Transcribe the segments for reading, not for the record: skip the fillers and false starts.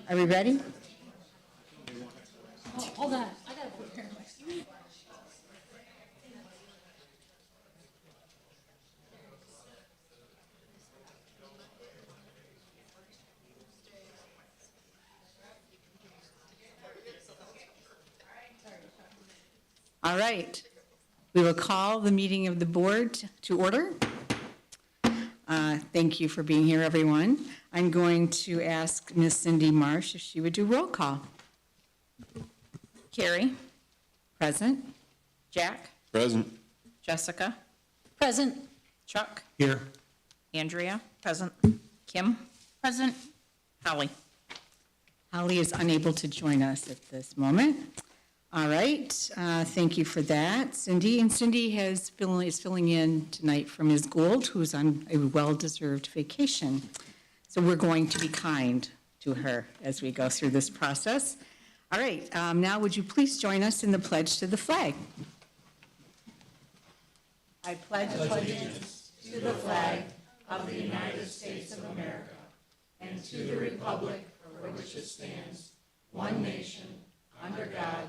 Are we ready? Oh, hold on. I gotta prepare myself. All right. We will call the meeting of the board to order. Thank you for being here, everyone. I'm going to ask Ms. Cindy Marsh if she would do roll call. Carrie? Present. Jack? Present. Jessica? Present. Chuck? Here. Andrea? Present. Kim? Present. Holly? Holly is unable to join us at this moment. All right, thank you for that, Cindy. And Cindy is filling in tonight for Ms. Gould, who's on a well-deserved vacation. So we're going to be kind to her as we go through this process. All right, now would you please join us in the pledge to the flag? I pledge allegiance to the flag of the United States of America and to the republic for which it stands, one nation, under God,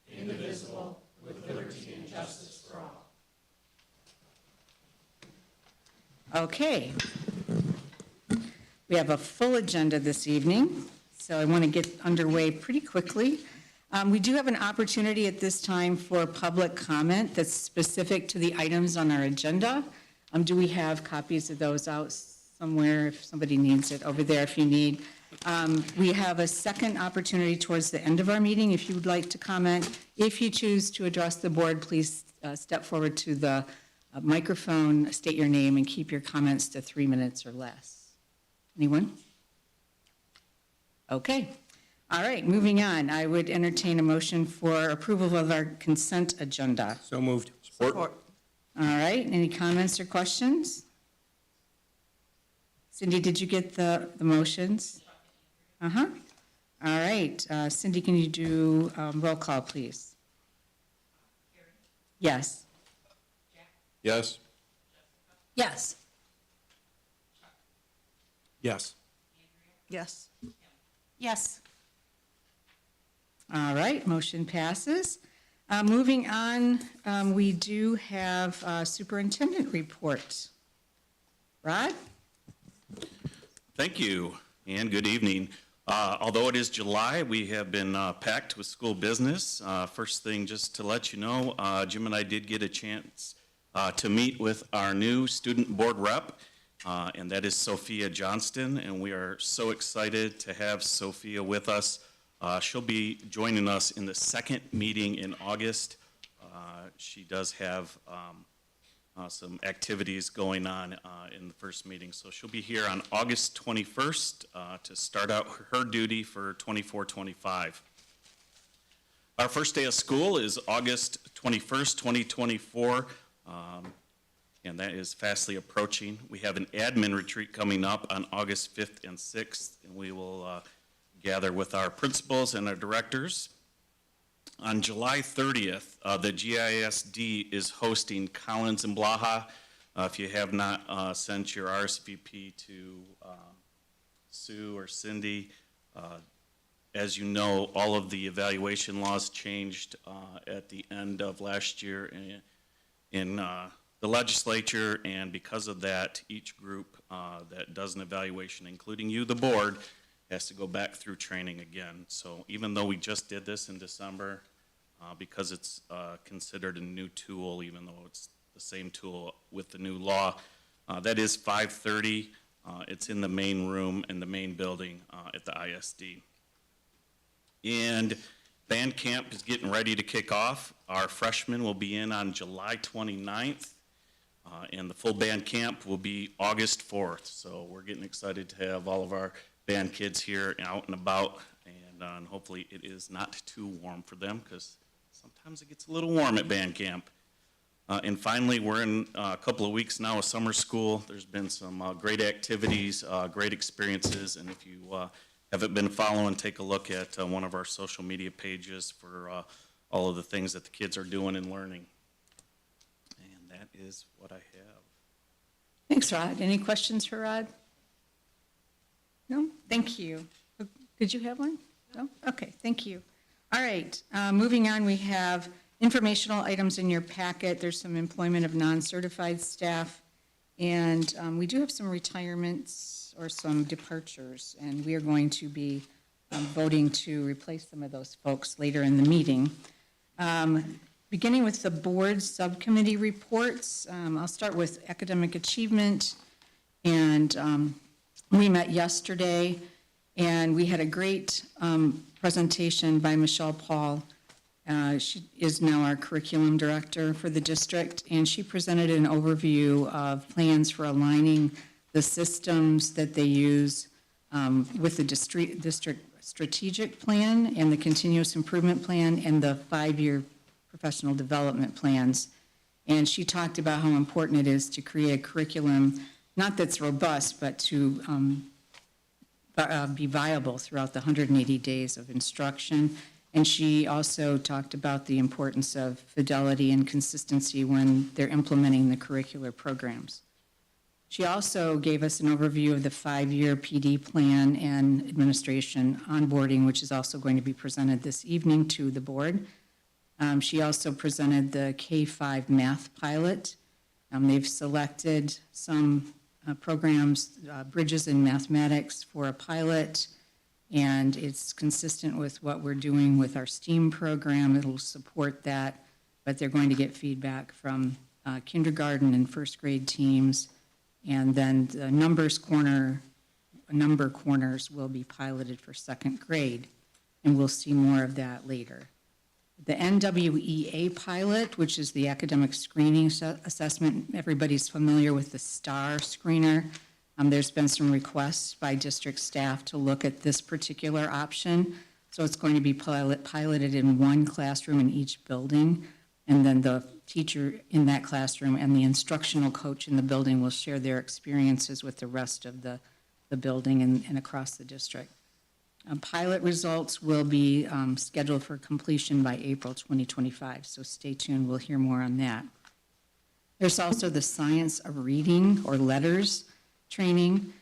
indivisible, with liberty and justice for all. Okay. We have a full agenda this evening, so I want to get underway pretty quickly. We do have an opportunity at this time for public comment that's specific to the items on our agenda. Do we have copies of those out somewhere if somebody needs it? Over there if you need. We have a second opportunity towards the end of our meeting if you would like to comment. If you choose to address the board, please step forward to the microphone, state your name, and keep your comments to 3 minutes or less. Anyone? Okay. All right, moving on. I would entertain a motion for approval of our consent agenda. So moved. Support. All right, any comments or questions? Cindy, did you get the motions? Uh-huh. All right, Cindy, can you do roll call, please? Yes. Yes. Yes. Yes. Yes. Yes. All right, motion passes. Moving on, we do have superintendent report. Rod? Thank you, and good evening. Although it is July, we have been packed with school business. First thing, just to let you know, Jim and I did get a chance to meet with our new student board rep, and that is Sophia Johnston, and we are so excited to have Sophia with us. She'll be joining us in the second meeting in August. She does have some activities going on in the first meeting. So she'll be here on August 21st to start out her duty for 24-25. Our first day of school is August 21st, 2024, and that is fastly approaching. We have an admin retreat coming up on August 5th and 6th, and we will gather with our principals and our directors. On July 30th, the GISD is hosting Collins and Blaha. If you have not sent your RSVP to Sue or Cindy, as you know, all of the evaluation laws changed at the end of last year in the legislature, and because of that, each group that does an evaluation, including you, the board, has to go back through training again. So even though we just did this in December, because it's considered a new tool, even though it's the same tool with the new law, that is 5:30. It's in the main room in the main building at the ISD. And band camp is getting ready to kick off. Our freshmen will be in on July 29th, and the full band camp will be August 4th. So we're getting excited to have all of our band kids here out and about, and hopefully it is not too warm for them, because sometimes it gets a little warm at band camp. And finally, we're in a couple of weeks now of summer school. There's been some great activities, great experiences, and if you haven't been following, take a look at one of our social media pages for all of the things that the kids are doing and learning. And that is what I have. Thanks, Rod. Any questions for Rod? No? Thank you. Did you have one? No? Okay, thank you. All right, moving on, we have informational items in your packet. There's some employment of non-certified staff, and we do have some retirements or some departures, and we are going to be voting to replace some of those folks later in the meeting. Beginning with the board subcommittee reports, I'll start with academic achievement, and we met yesterday, and we had a great presentation by Michelle Paul. She is now our curriculum director for the district, and she presented an overview of plans for aligning the systems that they use with the district strategic plan and the continuous improvement plan and the 5-year professional development plans. And she talked about how important it is to create a curriculum, not that's robust, but to be viable throughout the 180 days of instruction. And she also talked about the importance of fidelity and consistency when they're implementing the curricular programs. She also gave us an overview of the 5-year PD plan and administration onboarding, which is also going to be presented this evening to the board. She also presented the K-5 math pilot. They've selected some programs, Bridges in Mathematics, for a pilot, and it's consistent with what we're doing with our STEAM program. It'll support that, but they're going to get feedback from kindergarten and first grade teams, and then the number corners will be piloted for second grade, and we'll see more of that later. The NWEA pilot, which is the academic screening assessment, everybody's familiar with the STAR screener. There's been some requests by district staff to look at this particular option. So it's going to be piloted in one classroom in each building, and then the teacher in that classroom and the instructional coach in the building will share their experiences with the rest of the building and across the district. Pilot results will be scheduled for completion by April 2025, so stay tuned, we'll hear more on that. There's also the science of reading or letters training.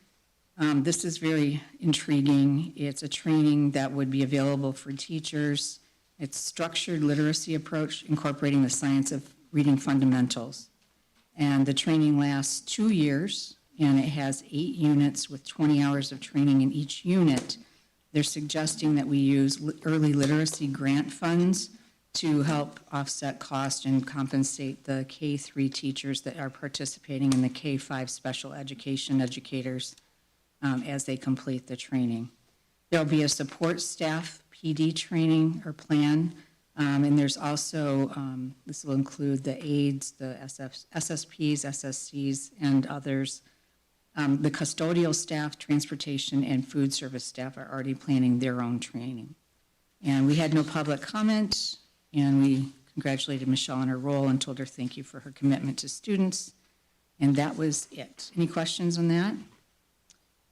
This is very intriguing. It's a training that would be available for teachers. It's structured literacy approach incorporating the science of reading fundamentals. And the training lasts 2 years, and it has 8 units with 20 hours of training in each unit. They're suggesting that we use early literacy grant funds to help offset cost and compensate the K-3 teachers that are participating in the K-5 special education educators as they complete the training. There'll be a support staff PD training or plan, and there's also, this will include the aides, the SSPs, SSCs, and others. The custodial staff, transportation, and food service staff are already planning their own training. And we had no public comment, and we congratulated Michelle on her role and told her thank you for her commitment to students. And that was it. Any questions on that?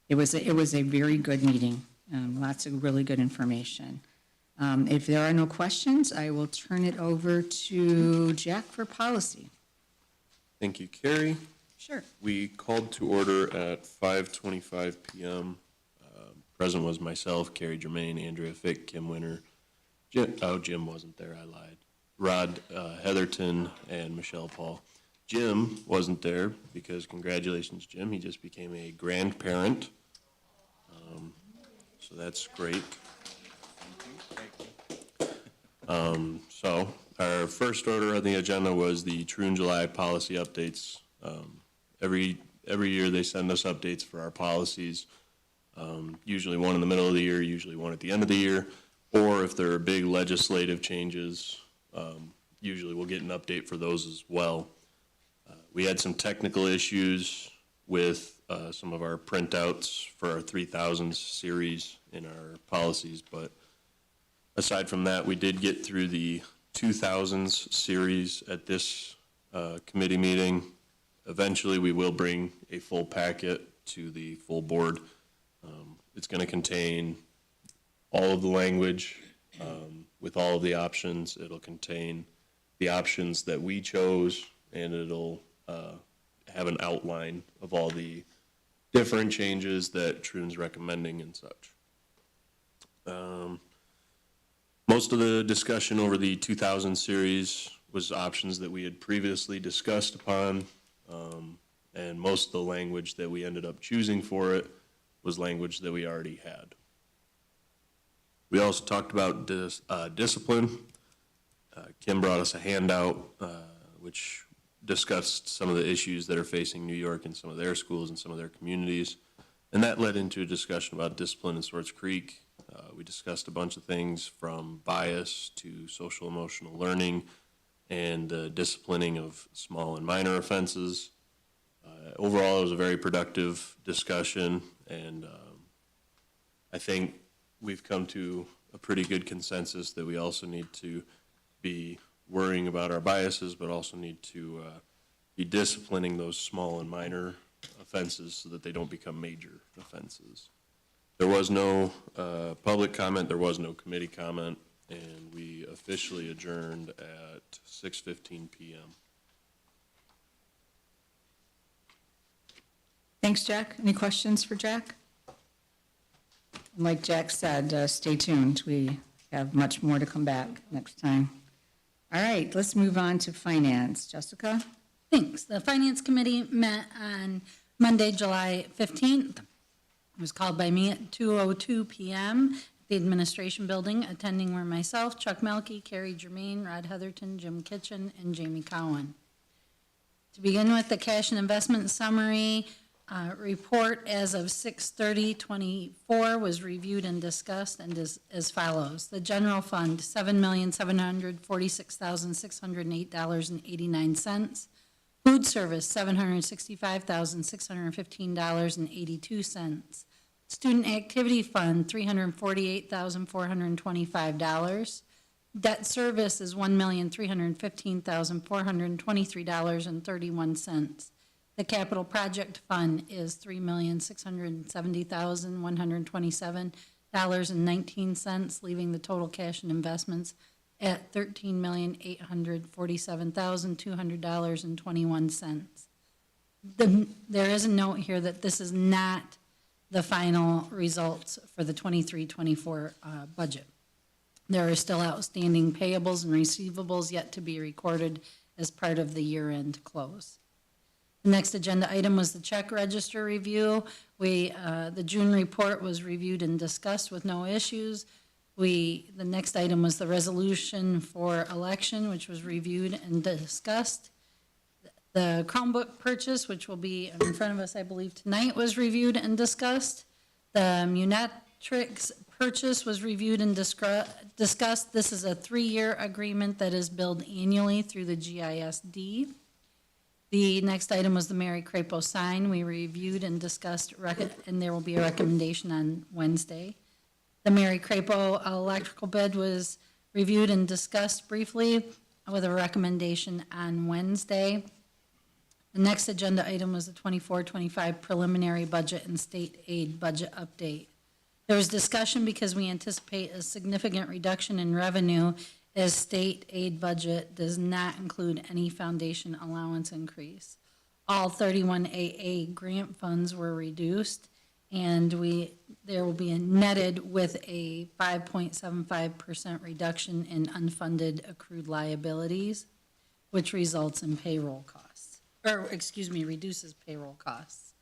It was a very good meeting, lots of really good information. If there are no questions, I will turn it over to Jack for policy. Thank you, Carrie. Sure. We called to order at 5:25 p.m. Present was myself, Carrie Germain, Andrea Fick, Kim Winter. Jim wasn't there, I lied. Rod Heatherton and Michelle Paul. Jim wasn't there because, congratulations, Jim, he just became a grandparent. So that's great. So our first order on the agenda was the True July policy updates. Every year they send us updates for our policies, usually one in the middle of the year, usually one at the end of the year, or if there are big legislative changes, usually we'll get an update for those as well. We had some technical issues with some of our printouts for our 3000s series in our policies, but aside from that, we did get through the 2000s series at this committee meeting. Eventually, we will bring a full packet to the full board. It's going to contain all of the language with all of the options. It'll contain the options that we chose, and it'll have an outline of all the different changes that Troon's recommending and such. Most of the discussion over the 2000 series was options that we had previously discussed upon, and most of the language that we ended up choosing for it was language that we already had. We also talked about discipline. Kim brought us a handout which discussed some of the issues that are facing New York and some of their schools and some of their communities. And that led into a discussion about discipline in Swartz Creek. We discussed a bunch of things from bias to social emotional learning and disciplining of small and minor offenses. Overall, it was a very productive discussion, and I think we've come to a pretty good consensus that we also need to be worrying about our biases, but also need to be disciplining those small and minor offenses so that they don't become major offenses. There was no public comment, there was no committee comment, and we officially adjourned at 6:15 p.m. Thanks, Jack. Any questions for Jack? And like Jack said, stay tuned. We have much more to come back next time. All right, let's move on to finance. Jessica? Thanks. The Finance Committee met on Monday, July 15th. It was called by me at 2:02 p.m. at the Administration Building. Attending were myself, Chuck Melke, Carrie Germain, Rod Heatherton, Jim Kitchen, and Jamie Cowan. To begin with, the cash and investment summary report as of 6/30/24 was reviewed and discussed and is as follows. The general fund, $7,746,608.89. Food service, $765,615.82. Student activity fund, $348,425. Debt service is $1,315,423.31. The capital project fund is $3,670,127.19, leaving the total cash and investments at $13,847,200.21. There is a note here that this is not the final results for the 23-24 budget. There are still outstanding payables and receivables yet to be recorded as part of the year-end close. The next agenda item was the check register review. The June report was reviewed and discussed with no issues. The next item was the resolution for election, which was reviewed and discussed. The Chromebook purchase, which will be in front of us, I believe, tonight, was reviewed and discussed. The Munitrix purchase was reviewed and discussed. This is a 3-year agreement that is billed annually through the GISD. The next item was the Mary Crapo sign. We reviewed and discussed, and there will be a recommendation on Wednesday. The Mary Crapo electrical bid was reviewed and discussed briefly with a recommendation on Wednesday. The next agenda item was the 24-25 preliminary budget and state aid budget update. There was discussion because we anticipate a significant reduction in revenue as state aid budget does not include any foundation allowance increase. All 31AA grant funds were reduced, and there will be a netted with a 5.75% reduction in unfunded accrued liabilities, which results in payroll costs, reduces payroll costs.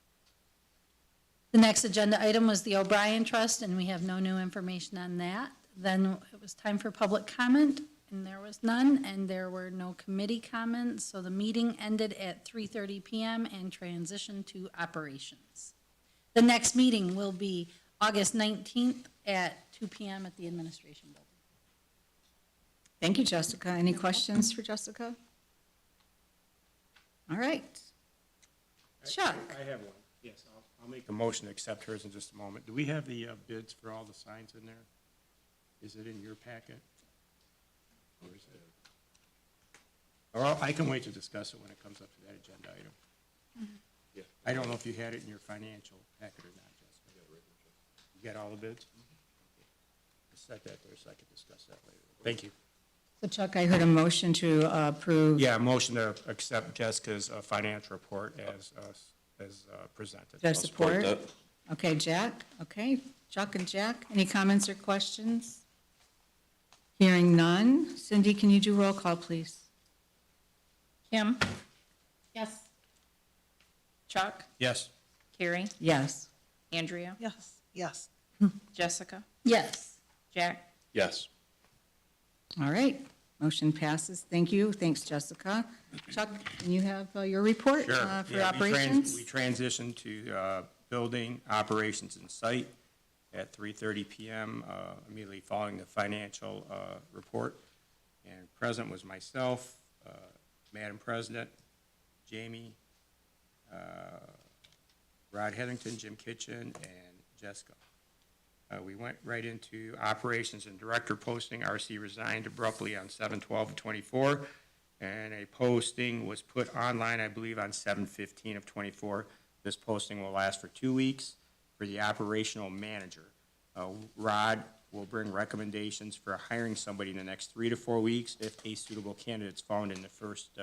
The next agenda item was the O'Brien Trust, and we have no new information on that. Then it was time for public comment, and there was none, and there were no committee comments, so the meeting ended at 3:30 p.m. and transitioned to operations. The next meeting will be August 19th at 2 p.m. at the Administration Building. Thank you, Jessica. Any questions for Jessica? All right. Chuck? I have one, yes. I'll make a motion to accept hers in just a moment. Do we have the bids for all the signs in there? Is it in your packet? Or is it? Or I can wait to discuss it when it comes up to that agenda item. Yeah. I don't know if you had it in your financial packet or not, Jessica. You got all the bids? I'll set that there so I can discuss that later. Thank you. So Chuck, I heard a motion to approve. Yeah, motion to accept Jessica's financial report as presented. Do I support? that. Okay, Jack, okay. Chuck and Jack, any comments or questions? Hearing none. Cindy, can you do roll call, please? Kim, Yes. Chuck, Yes. Carrie, Yes. Andrea, Yes, yes. Jessica, Yes. Jack. Yes. All right, motion passes. Thank you. Thanks, Jessica. Chuck, can you have your report Sure. for Yeah, operations? We transitioned to building operations and site at 3:30 PM, immediately following the financial report. And present was myself, Madam President, Jamie, Rod Hetherington, Jim Kitchen, and Jessica. We went right into operations and director posting. RC resigned abruptly on 7/12/24, and a posting was put online, I believe, on 7/15 of '24. This posting will last for 2 weeks for the operational manager. Rod will bring recommendations for hiring somebody in the next 3 to 4 weeks if a suitable candidate is found in the first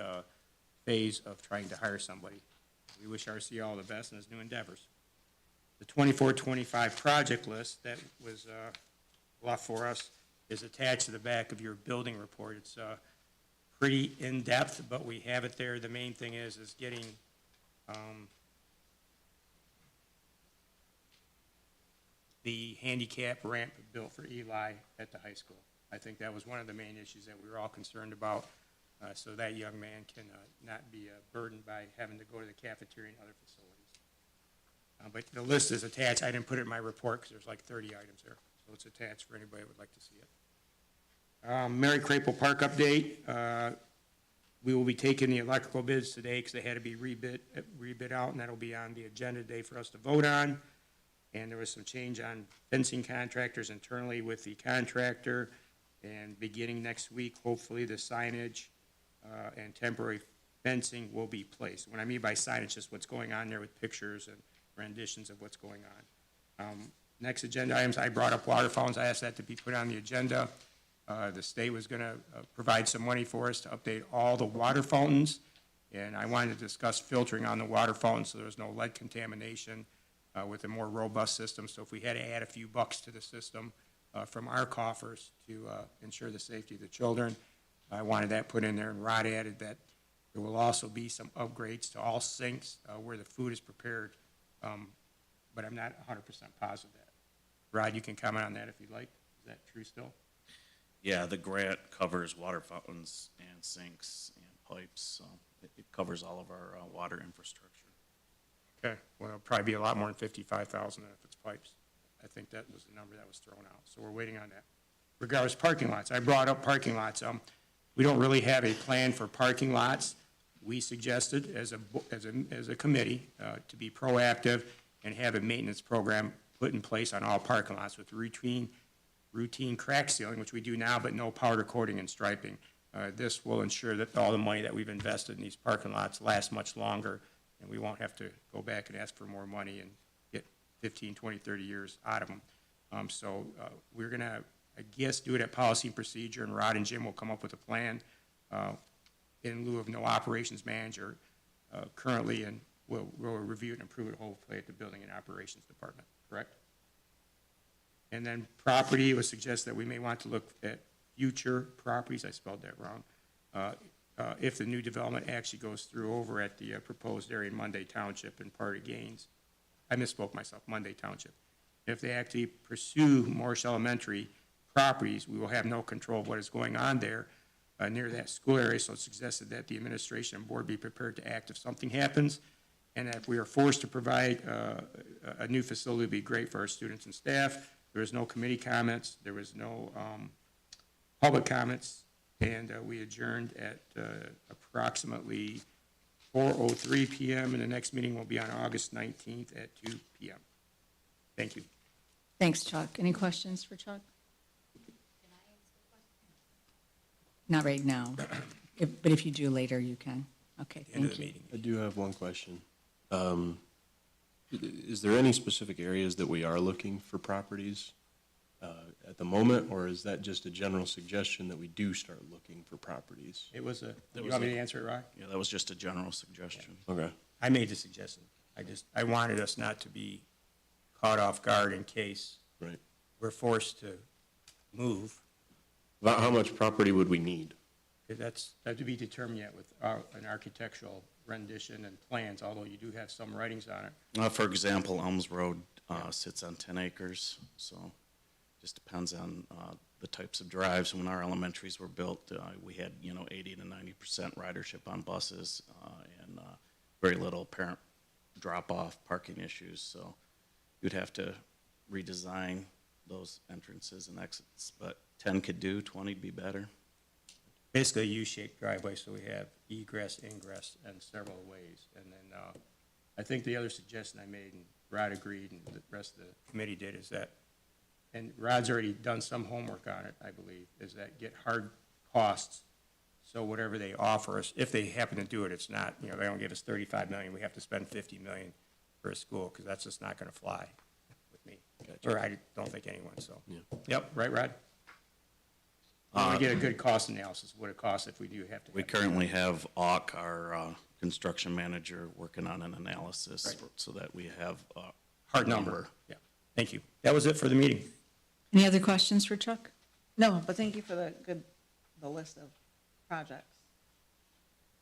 phase of trying to hire somebody. We wish RC all the best in his new endeavors. The 24-25 project list that was left for us is attached to the back of your building report. It's pretty in-depth, but we have it there. The main thing is getting the handicap ramp built for Eli at the high school. I think that was one of the main issues that we were all concerned about, so that young man can not be burdened by having to go to the cafeteria and other facilities. But the list is attached. I didn't put it in my report because there's like 30 items there, so it's attached for anybody who would like to see it. Mary Crapel Park update. We will be taking the electrical bids today because they had to be rebid out, and that'll be on the agenda today for us to vote on. And there was some change on fencing contractors internally with the contractor, and beginning next week, hopefully, the signage and temporary fencing will be placed. What I mean by signage is what's going on there with pictures and renditions of what's going on. Next agenda items, I brought up water fountains. I asked that to be put on the agenda. The state was going to provide some money for us to update all the water fountains, and I wanted to discuss filtering on the water fountains so there was no lead contamination with a more robust system. So if we had to add a few bucks to the system from our coffers to ensure the safety of the children, I wanted that put in there, and Rod added that there will also be some upgrades to all sinks where the food is prepared, but I'm not 100% positive of that. Rod, you can comment on that if you'd like. Is that true still? Yeah, the grant covers water fountains and sinks and pipes, so it covers all of our water infrastructure. Okay, well, it'll probably be a lot more than 55,000 if it's pipes. I think that was the number that was thrown out, so we're waiting on that. Regardless, parking lots, I brought up parking lots. We don't really have a plan for parking lots. We suggested as a committee to be proactive and have a maintenance program put in place on all parking lots with routine crack sealing, which we do now, but no powder coating and striping. This will ensure that all the money that we've invested in these parking lots lasts much longer, and we won't have to go back and ask for more money and get 15, 20, 30 years out of them. So we're going to, I guess, do it at policy and procedure, and Rod and Jim will come up with a plan in lieu of no operations manager currently, and we'll review it and approve it hopefully at the building and operations department, correct? And then property, it was suggested that we may want to look at future properties, I spelled that wrong, if the new development actually goes through over at the proposed area in Monday Township and part of Gaines. I misspoke myself, Monday Township. If they actually pursue Morris Elementary properties, we will have no control of what is going on there near that school area, so it suggested that the administration and board be prepared to act if something happens, and if we are forced to provide a new facility, it would be great for our students and staff. There was no committee comments, there was no public comments, and we adjourned at approximately 4:03 p.m., and the next meeting will be on August 19th at 2 p.m. Thank you. Thanks, Chuck. Any questions for Chuck? Not right now, but if you do later, you can. Okay, thank you. I do have one question. Is there any specific areas that we are looking for properties at the moment, or is that just a general suggestion that we do start looking for properties? It was you want me to answer it, Rod? Yeah, that was just a general suggestion. Okay. I made the suggestion. I wanted us not to be caught off guard in case Right. we're forced to move. About how much property would we need? That's to be determined yet with an architectural rendition and plans, although you do have some writings on it. For example, Elms Road sits on 10 acres, so just depends on the types of drives. When our elementaries were built, we had, 80 to 90% ridership on buses and very little parent drop-off parking issues. So you'd have to redesign those entrances and exits, but 10 could do, 20'd be better. Basically a U-shaped driveway, so we have egress, ingress, and several ways. And then I think the other suggestion I made, and Rod agreed, and the rest of the committee did, is that, and Rod's already done some homework on it, I believe, is that get hard costs. So whatever they offer us, if they happen to do it, it's not, they don't give us 35 million, we have to spend 50 million for a school, because that's just not going to fly with me. Gotcha. Or I don't think anyone, so. Yeah. Yep, right, Rod? We want to get a good cost analysis, what it costs if we do have to. We have it. currently have AUK, our construction manager, working on an analysis Right. so that we have a Hard number. Yeah, thank you. That was it for the meeting. Any other questions for Chuck? No, but thank you for the list of projects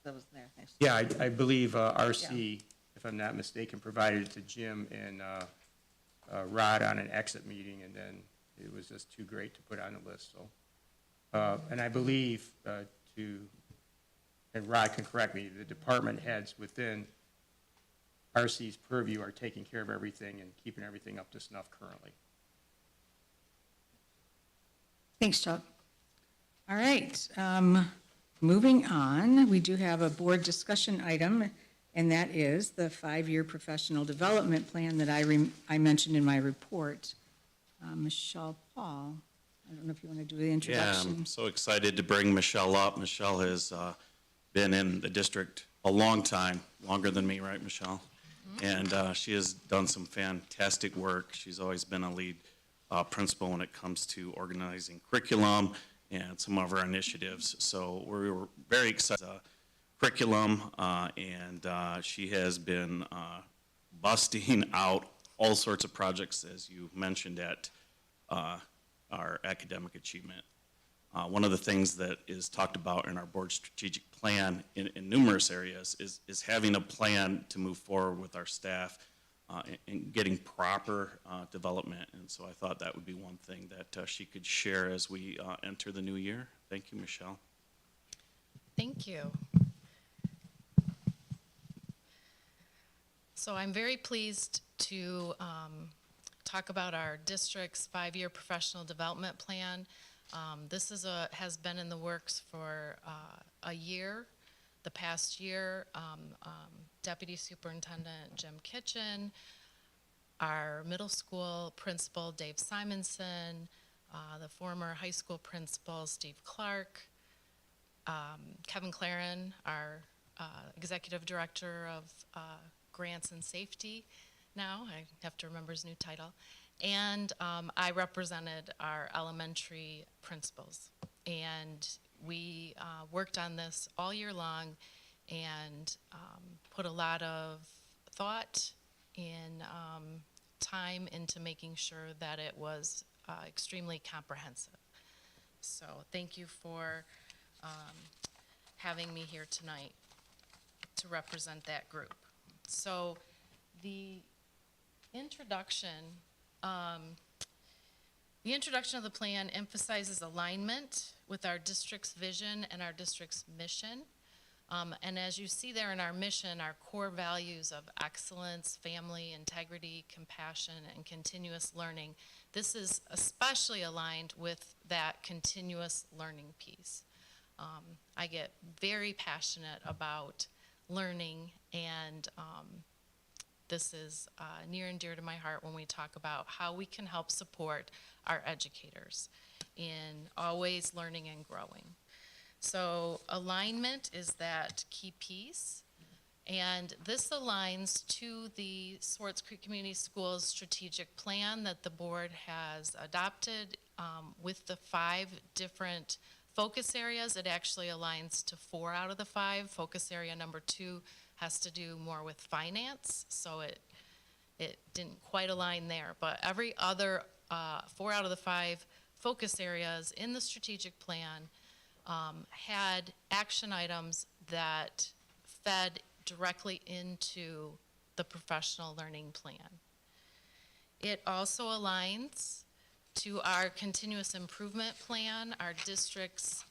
that was there. Thanks. Yeah, I believe RC, if I'm not mistaken, provided it to Jim and Rod on an exit meeting, and then it was just too great to put on the list, so. And I believe and Rod can correct me, the department heads within RC's purview are taking care of everything and keeping everything up to snuff currently. Thanks, Chuck. All right, moving on, we do have a board discussion item, and that is the 5-year professional development plan that I mentioned in my report. Michelle Paul, I don't know if you want to do the Yeah, introduction. I'm so excited to bring Michelle up. Michelle has been in the district a long time, longer than me, right, Michelle? And she has done some fantastic work. She's always been a lead principal when it comes to organizing curriculum and some of our initiatives. So we were very excited curriculum, and she has been busting out all sorts of projects, as you mentioned, at our academic achievement. One of the things that is talked about in our board strategic plan in numerous areas is having a plan to move forward with our staff and getting proper development. And so I thought that would be one thing that she could share as we enter the new year. Thank you, Michelle. Thank you. So I'm very pleased to talk about our district's 5-year professional development plan. This has been in the works for a year. The past year, Deputy Superintendent Jim Kitchen, our middle school principal Dave Simonson, the former high school principal Steve Clark, Kevin Claren, our executive director of grants and safety now, I have to remember his new title, and I represented our elementary principals. And we worked on this all year long and put a lot of thought and time into making sure that it was extremely comprehensive. So thank you for having me here tonight to represent that group. So the introduction of the plan emphasizes alignment with our district's vision and our district's mission. And as you see there in our mission, our core values of excellence, family, integrity, compassion, and continuous learning, this is especially aligned with that continuous learning piece. I get very passionate about learning, and this is near and dear to my heart when we talk about how we can help support our educators in always learning and growing. So alignment is that key piece, and this aligns to the Swartz Creek Community Schools strategic plan that the board has adopted with the 5 different focus areas. It actually aligns to 4 out of the 5. Focus area number 2 has to do more with finance, so it didn't quite align there. But every other 4 out of the 5 focus areas in the strategic plan had action items that fed directly into the professional learning plan. It also aligns to our continuous improvement plan. Our district's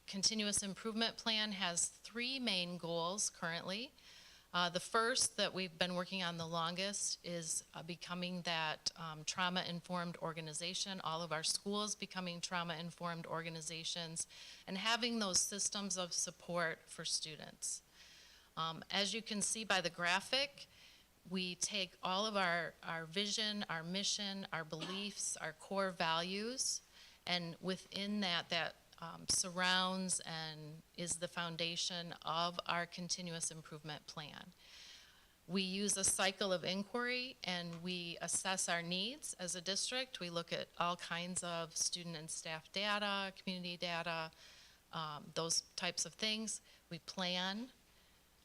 continuous improvement plan has 3 main goals currently. The first that we've been working on the longest is becoming that trauma-informed organization, all of our schools becoming trauma-informed organizations, and having those systems of support for students. As you can see by the graphic, we take all of our vision, our mission, our beliefs, our core values, and within that surrounds and is the foundation of our continuous improvement plan. We use a cycle of inquiry and we assess our needs as a district. We look at all kinds of student and staff data, community data, those types of things. We plan,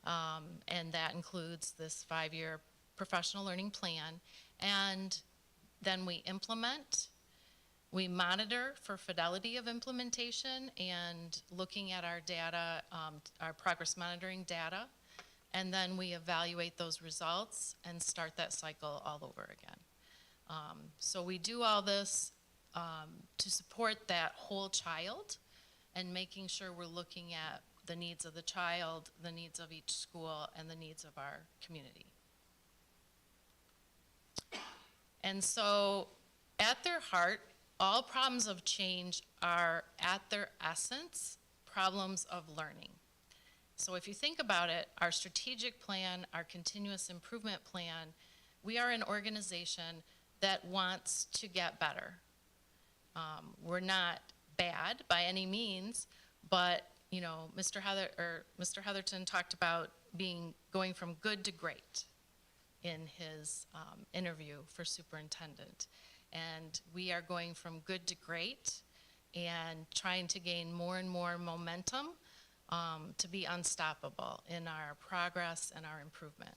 and that includes this 5-year professional learning plan. And then we implement. We monitor for fidelity of implementation and looking at our data, our progress monitoring data, and then we evaluate those results and start that cycle all over again. So we do all this to support that whole child and making sure we're looking at the needs of the child, the needs of each school, and the needs of our community. And so at their heart, all problems of change are, at their essence, problems of learning. So if you think about it, our strategic plan, our continuous improvement plan, we are an organization that wants to get better. We're not bad by any means, but you know, Mr. Heatherton talked about going from good to great in his interview for superintendent. And we are going from good to great and trying to gain more and more momentum to be unstoppable in our progress and our improvement.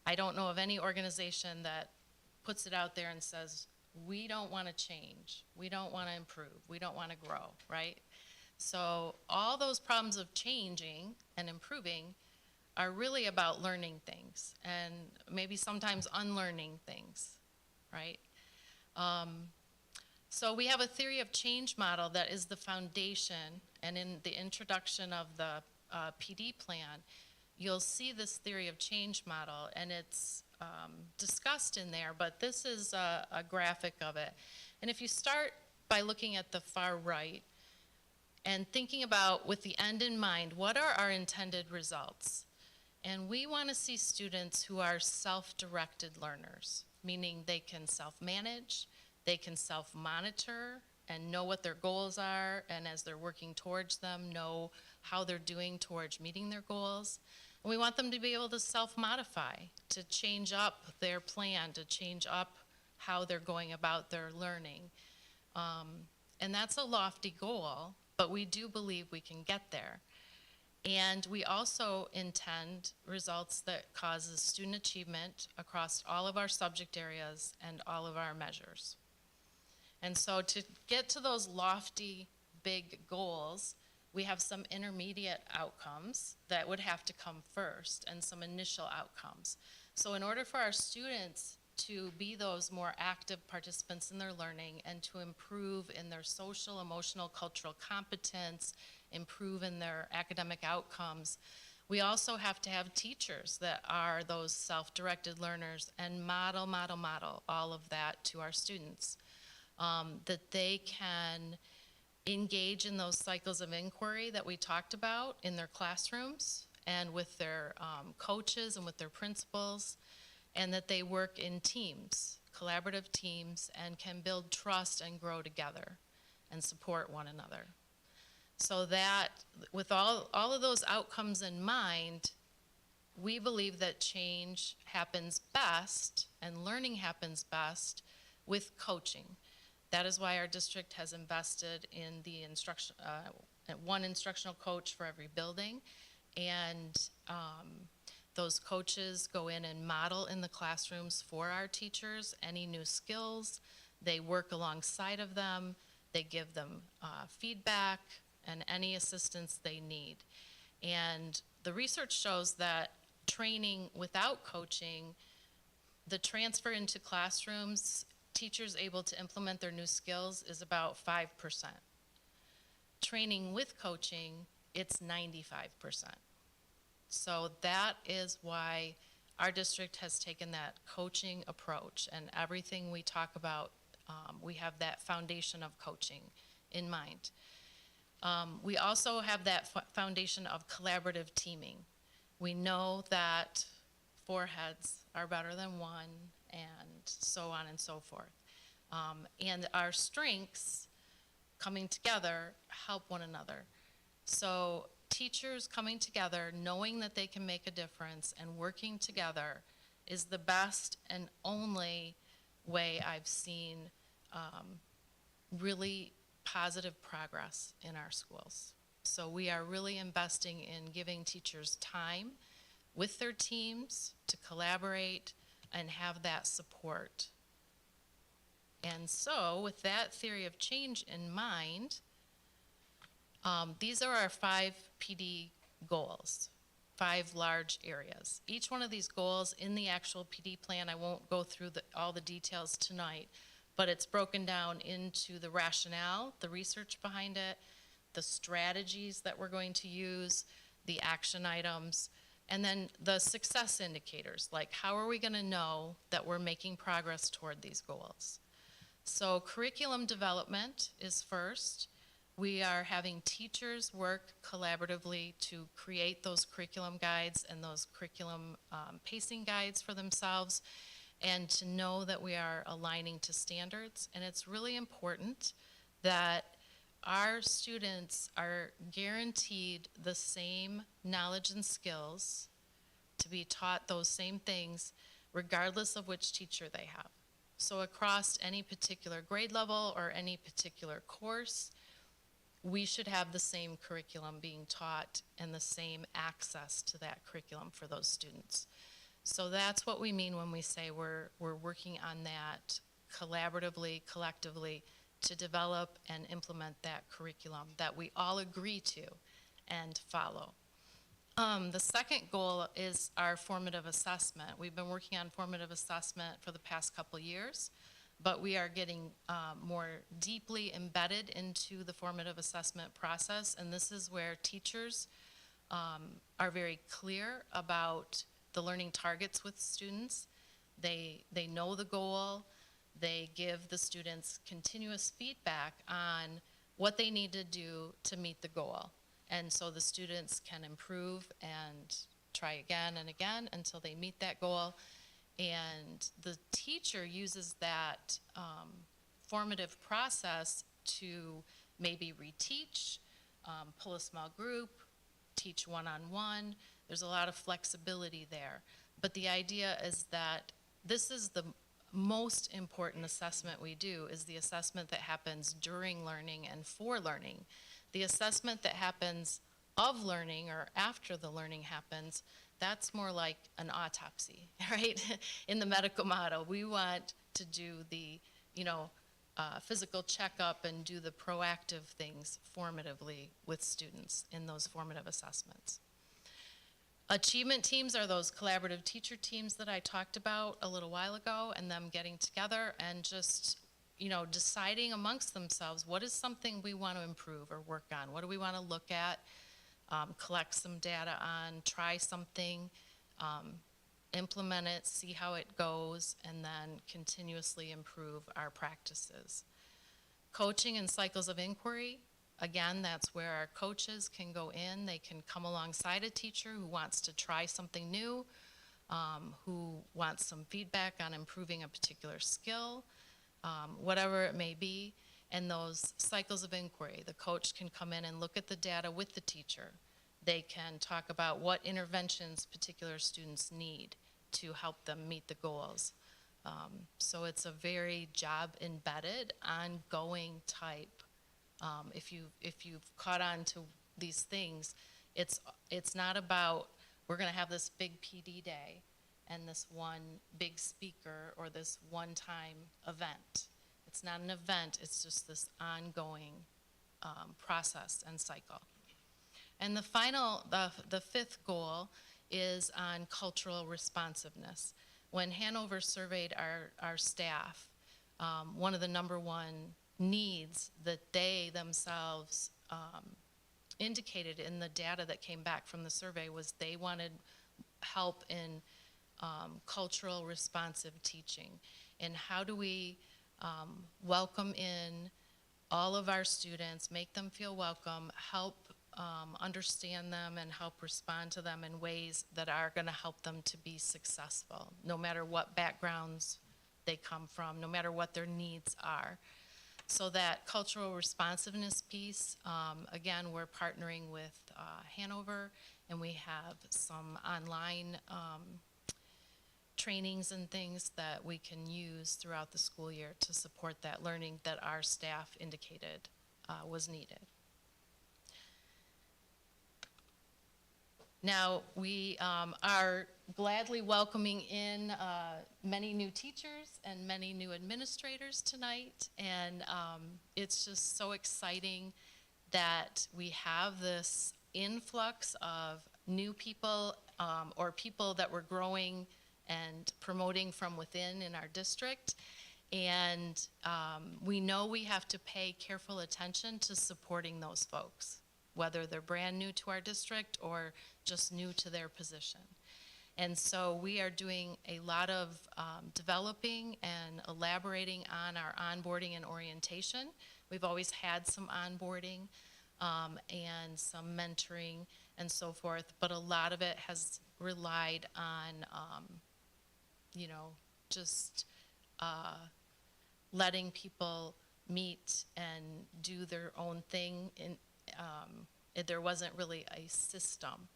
I don't know of any organization that puts it out there and says, we don't want to change, we don't want to improve, we don't want to grow, right? So all those problems of changing and improving are really about learning things and maybe sometimes unlearning things, right? So we have a theory of change model that is the foundation, and in the introduction of the PD plan, you'll see this theory of change model, and it's discussed in there, but this is a graphic of it. And if you start by looking at the far right and thinking about, with the end in mind, what are our intended results? And we want to see students who are self-directed learners, meaning they can self-manage, they can self-monitor and know what their goals are, and as they're working towards them, know how they're doing towards meeting their goals. And we want them to be able to self-modify, to change up their plan, to change up how they're going about their learning. And that's a lofty goal, but we do believe we can get there. And we also intend results that causes student achievement across all of our subject areas and all of our measures. And so to get to those lofty, big goals, we have some intermediate outcomes that would have to come first and some initial outcomes. So in order for our students to be those more active participants in their learning and to improve in their social, emotional, cultural competence, improve in their academic outcomes, we also have to have teachers that are those self-directed learners and model all of that to our students, that they can engage in those cycles of inquiry that we talked about in their classrooms and with their coaches and with their principals, and that they work in teams, collaborative teams, and can build trust and grow together and support one another. So that with all of those outcomes in mind, we believe that change happens best and learning happens best with coaching. That is why our district has invested in the one instructional coach for every building, and those coaches go in and model in the classrooms for our teachers any new skills They work alongside of them. They give them feedback and any assistance they need. And the research shows that training without coaching, the transfer into classrooms, teachers able to implement their new skills is about 5%. Training with coaching, it's 95%. So that is why our district has taken that coaching approach, and everything we talk about, we have that foundation of coaching in mind. We also have that foundation of collaborative teaming. We know that 4 heads are better than 1, and so on and so forth. And our strengths coming together help one another. So teachers coming together, knowing that they can make a difference and working together is the best and only way I've seen really positive progress in our schools. So we are really investing in giving teachers time with their teams to collaborate and have that support. And so with that theory of change in mind, these are our 5 PD goals, 5 large areas. Each one of these goals in the actual PD plan, I won't go through all the details tonight, but it's broken down into the rationale, the research behind it, the strategies that we're going to use, the action items, and then the success indicators, like how are we going to know that we're making progress toward these goals. So curriculum development is first. We are having teachers work collaboratively to create those curriculum guides and those curriculum pacing guides for themselves, and to know that we are aligning to standards. And it's really important that our students are guaranteed the same knowledge and skills to be taught those same things regardless of which teacher they have. So across any particular grade level or any particular course, we should have the same curriculum being taught and the same access to that curriculum for those students. So that's what we mean when we say we're working on that collaboratively, collectively, to develop and implement that curriculum that we all agree to and follow. The second goal is our formative assessment. We've been working on formative assessment for the past couple years, but we are getting more deeply embedded into the formative assessment process, and this is where teachers are very clear about the learning targets with students. They know the goal. They give the students continuous feedback on what they need to do to meet the goal. And so the students can improve and try again and again until they meet that goal. And the teacher uses that formative process to maybe reteach, pull a small group, teach one-on-one. There's a lot of flexibility there. But the idea is that this is the most important assessment we do, is the assessment that happens during learning and for learning. The assessment that happens of learning or after the learning happens, that's more like an autopsy, right? In the medical model, we want to do the, physical checkup and do the proactive things formatively with students in those formative assessments. Achievement teams are those collaborative teacher teams that I talked about a little while ago, and them getting together and just, deciding amongst themselves, what is something we want to improve or work on? What do we want to look at, collect some data on, try something, implement it, see how it goes, and then continuously improve our practices. Coaching and cycles of inquiry. Again, that's where our coaches can go in. They can come alongside a teacher who wants to try something new, who wants some feedback on improving a particular skill, whatever it may be. And those cycles of inquiry, the coach can come in and look at the data with the teacher. They can talk about what interventions particular students need to help them meet the goals. So it's a very job-embedded, ongoing type. If you've caught on to these things, it's not about we're going to have this big PD day and this one big speaker or this one-time event. It's not an event, it's just this ongoing process and cycle. And the fifth goal is on cultural responsiveness. When Hanover surveyed our staff, one of the number one needs that they themselves indicated in the data that came back from the survey was they wanted help in cultural responsive teaching. And how do we welcome in all of our students, make them feel welcome, help understand them and help respond to them in ways that are going to help them to be successful, no matter what backgrounds they come from, no matter what their needs are. So that cultural responsiveness piece, again, we're partnering with Hanover, and we have some online trainings and things that we can use throughout the school year to support that learning that our staff indicated was needed. Now, we are gladly welcoming in many new teachers and many new administrators tonight, and it's just so exciting that we have this influx of new people or people that we're growing and promoting from within in our district. And we know we have to pay careful attention to supporting those folks, whether they're brand new to our district or just new to their position. And so we are doing a lot of developing and elaborating on our onboarding and orientation. We've always had some onboarding and some mentoring and so forth, but a lot of it has relied on, you know, just letting people meet and do their own thing. There wasn't really a system.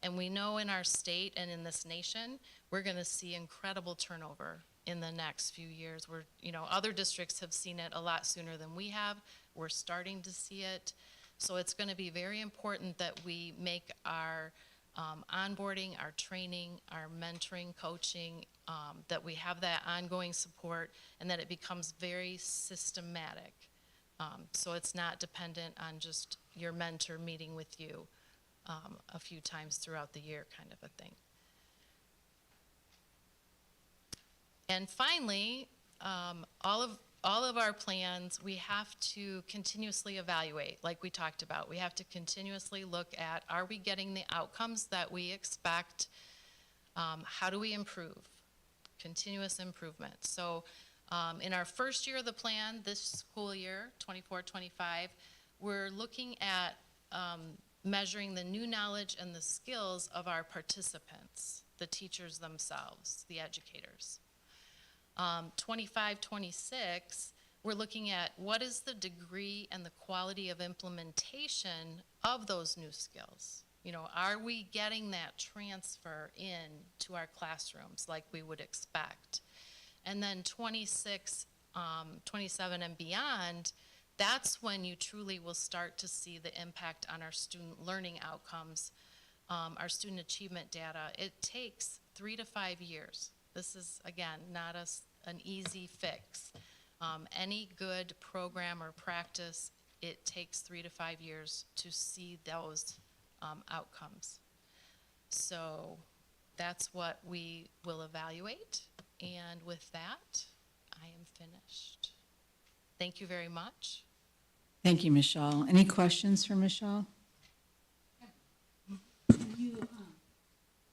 And we know in our state and in this nation, we're going to see incredible turnover in the next few years. We're, you know, other districts have seen it a lot sooner than we have. We're starting to see it. So it's going to be very important that we make our onboarding, our training, our mentoring, coaching, that we have that ongoing support and that it becomes very systematic. So it's not dependent on just your mentor meeting with you a few times throughout the year, kind of a thing. And finally, all of our plans, we have to continuously evaluate, like we talked about. We have to continuously look at, are we getting the outcomes that we expect? How do we improve? Continuous improvement. So in our first year of the plan, this school year, 24-25, we're looking at measuring the new knowledge and the skills of our participants, the teachers themselves, the educators. 25-26, we're looking at what is the degree and the quality of implementation of those new skills. You know, are we getting that transfer in to our classrooms like we would expect? And then 26, 27 and beyond, that's when you truly will start to see the impact on our student learning outcomes, our student achievement data. It takes 3 to 5 years. This is, again, not an easy fix. Any good program or practice, it takes 3 to 5 years to see those outcomes. So that's what we will evaluate. And with that, I am finished. Thank you very much. Thank you, Michelle. Any questions for Michelle?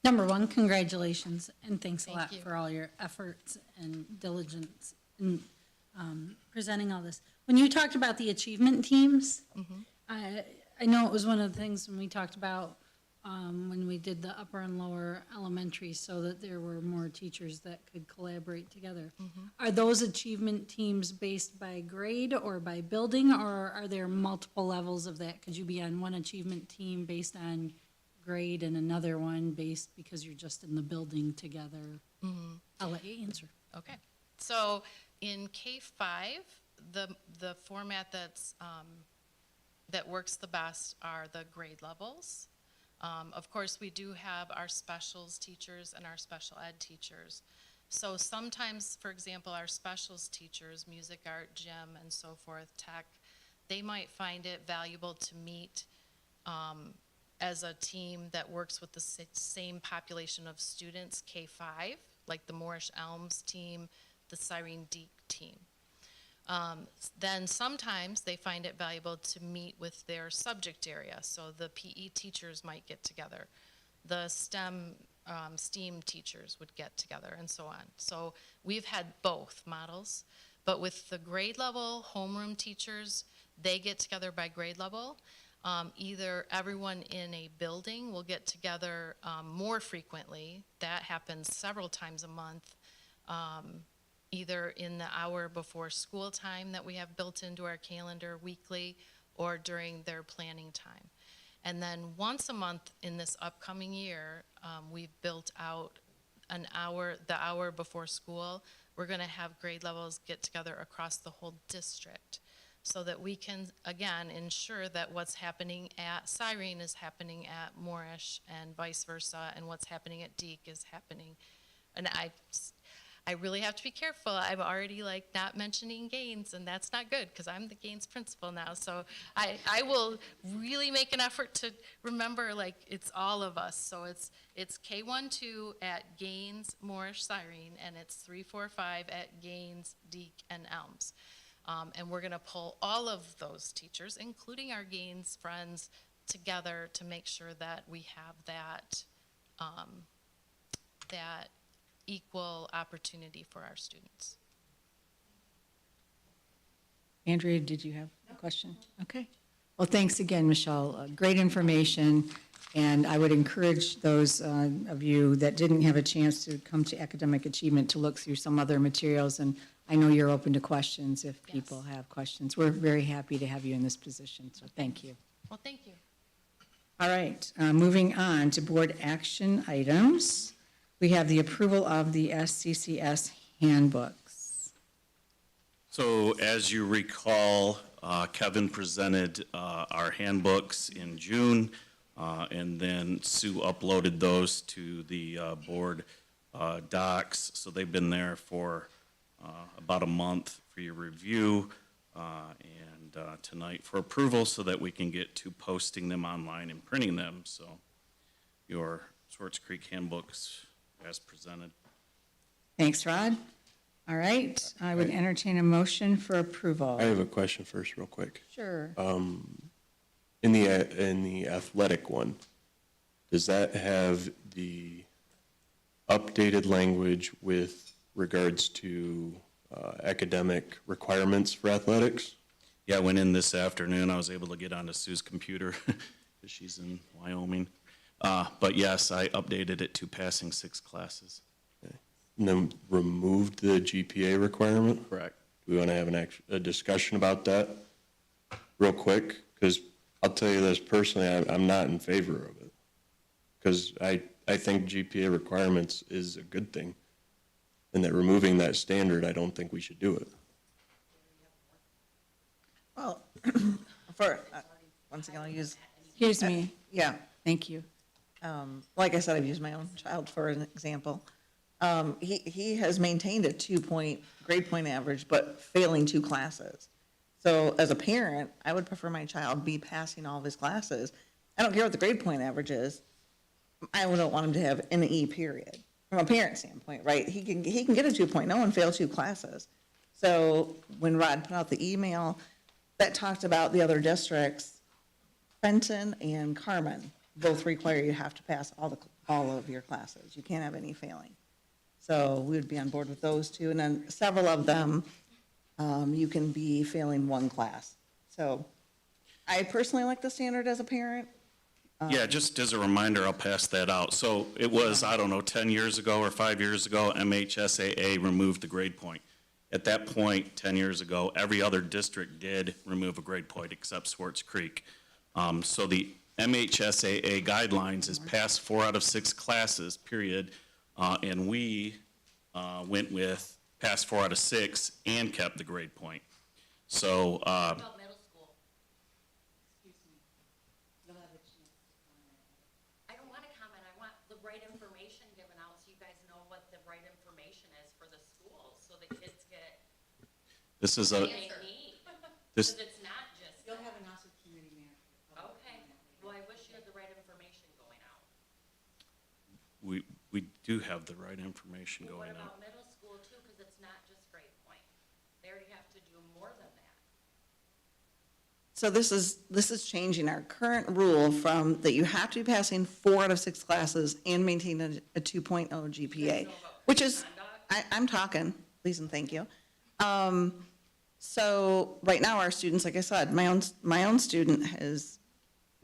Number one, congratulations, and thanks a Thank lot you. for all your efforts and diligence in presenting all this. When you talked about the achievement teams, I know it was one of the things when we talked about when we did the upper and lower elementary, so that there were more teachers that could collaborate together. Are those achievement teams based by grade or by building, or are there multiple levels of that? Could you be on one achievement team based on grade and another one based because you're just in the building together? I'll let you answer. Okay. So in K-5, the format that's that works the best are the grade levels. Of course, we do have our specials teachers and our special ed teachers. So sometimes, for example, our specials teachers, music, art, gym, and so forth, tech, they might find it valuable to meet as a team that works with the same population of students, K-5, like the Moorish Elms team, the Cyrene Deek team. Then sometimes they find it valuable to meet with their subject area. So the PE teachers might get together. The STEAM teachers would get together and so on. So we've had both models, but with the grade level homeroom teachers, they get together by grade level. Either everyone in a building will get together more frequently. That happens several times a month, either in the hour before school time that we have built into our calendar weekly or during their planning time. And then once a month in this upcoming year, we've built out the hour before school. We're gonna have grade levels get together across the whole district so that we can, again, ensure that what's happening at Cyrene is happening at Moorish and vice versa, and what's happening at Deek is happening. And I really have to be careful. I'm already like not mentioning Gaines, and that's not good because I'm the Gaines principal now. So I will really make an effort to remember like it's all of us. So it's K-1-2 at Gaines, Moorish, Cyrene, and it's 3-4-5 at Gaines, Deek, and Elms. And we're going to pull all of those teachers, including our Gaines friends, together to make sure that we have that that equal opportunity for our students. Andrea, did you have a question? Okay. Well, thanks again, Michelle. Great information, and I would encourage those of you that didn't have a chance to come to academic achievement to look through some other materials, and I know you're open to questions if people have questions. We're very happy to have you in this position, so thank you. Well, thank you. All right, moving on to board action items. We have the approval of the SCCS handbooks. So as you recall, Kevin presented our handbooks in June, and then Sue uploaded those to the board docs. So they've been there for about a month for your review, and tonight for approval so that we can get to posting them online and printing them. So your Swartz Creek handbooks as presented. Thanks, Rod. All right, I would entertain a motion for approval. I have a question first, real quick. Sure. In the athletic one, does that have the updated language with regards to academic requirements for athletics? Yeah, I went in this afternoon. I was able to get onto Sue's computer because she's in Wyoming. But yes, I updated it to passing 6 classes. Okay. And then removed the GPA requirement? Correct. Do we want to have a discussion about that real quick? Because I'll tell you this personally, I'm not in favor of it. Because I think GPA requirements is a good thing. And that removing that standard, I don't think we should do it. Well, once again, I'll use, Excuse me. yeah. Thank you. Like I said, I've used my own child for an example. He has maintained a 2-point grade point average, but failing 2 classes. So as a parent, I would prefer my child be passing all of his classes. I don't care what the grade point average is. I don't want him to have an E period. From a parent standpoint, right? He can get a 2-point. No one failed 2 classes. So when Rod put out the email that talked about the other districts, Fenton and Carmen both require you have to pass all of your classes. You can't have any failing. So we would be on board with those 2. And then several of them, you can be failing 1 class. So I personally like the standard as a parent. Yeah, just as a reminder, I'll pass that out. So it was, I don't know, 10 years ago or 5 years ago, MHSAA removed the grade point. At that point, 10 years ago, every other district did remove a grade point except Swartz Creek. So the MHSAA guidelines is pass 4 out of 6 classes, period. And we went with pass 4 out of 6 and kept the grade point. So About middle school. Excuse me. You'll have a chance to comment. I don't want to comment. I want the right information given out so you guys know what the right information is This is a, this, Because it's not just. You'll have an also community manager. Okay, well, I wish you had the right information going out. we do have the right information What going out. about middle school too, because it's not just grade point. They already have to do more than that. So this is changing our current rule from that you have to be passing 4 out of 6 classes and maintain a 2.0 GPA, which is, I'm talking, please and thank you. So right now, our students, like I said, my own student has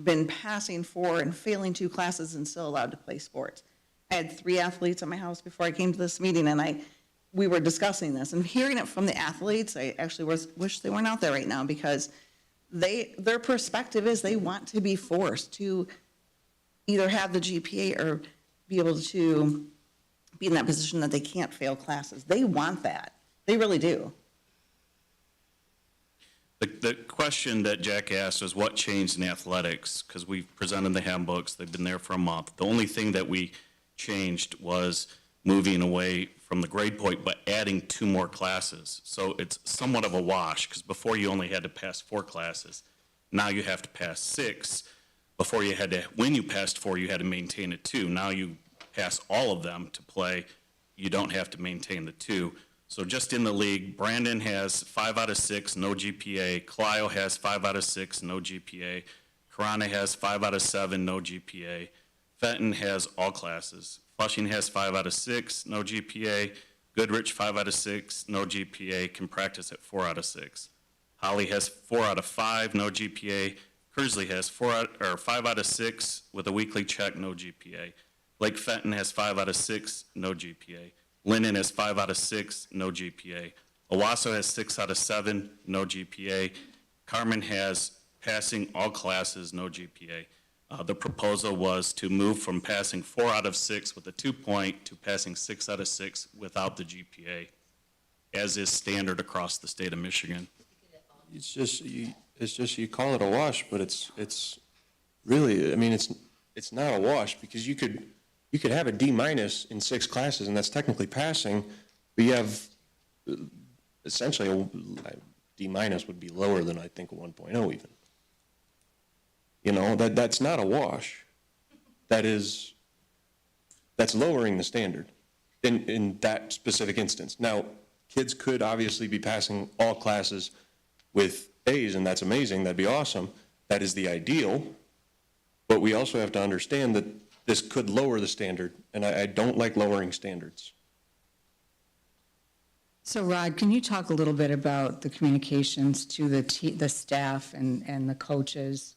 been passing 4 and failing 2 classes and still allowed to play sports. I had 3 athletes at my house before I came to this meeting, and we were discussing this, and hearing it from the athletes, I actually wish they weren't out there right now, because their perspective is they want to be forced to either have the GPA or be able to be in that position that they can't fail classes. They want that. They really do. The question that Jack asked was what changed in athletics, because we've presented the handbooks, they've been there for a month. The only thing that we changed was moving away from the grade point, but adding 2 more classes. So it's somewhat of a wash, because before you only had to pass 4 classes. Now you have to pass 6. Before you had to, when you passed 4, you had to maintain a 2. Now you pass all of them to play, you don't have to maintain the 2. So just in the league, Brandon has 5 out of 6, no GPA. Clio has 5 out of 6, no GPA. Karana has 5 out of 7, no GPA. Fenton has all classes. Flushing has 5 out of 6, no GPA. Goodrich, 5 out of 6, no GPA, can practice at 4 out of 6. Holly has 4 out of 5, no GPA. Kersley has 5 out of 6 with a weekly check, no GPA. Lake Fenton has 5 out of 6, no GPA. Linden has 5 out of 6, no GPA. Owasso has 6 out of 7, no GPA. Carmen has passing all classes, no GPA. The proposal was to move from passing 4 out of 6 with a 2-point to passing 6 out of 6 without the GPA, as is standard across the state of Michigan. It's just you call it a wash, but it's really, I mean, it's not a wash, because you could have a D- in 6 classes, and that's technically passing, but you have essentially a D- would be lower than, I think, a 1.0 even. You know, that's not a wash. That's lowering the standard in that specific instance. Now, kids could obviously be passing all classes with A's, and that's amazing. That'd be awesome. That is the ideal. But we also have to understand that this could lower the standard, and I don't like lowering standards. So Rod, can you talk a little bit about the communications to the staff and the coaches,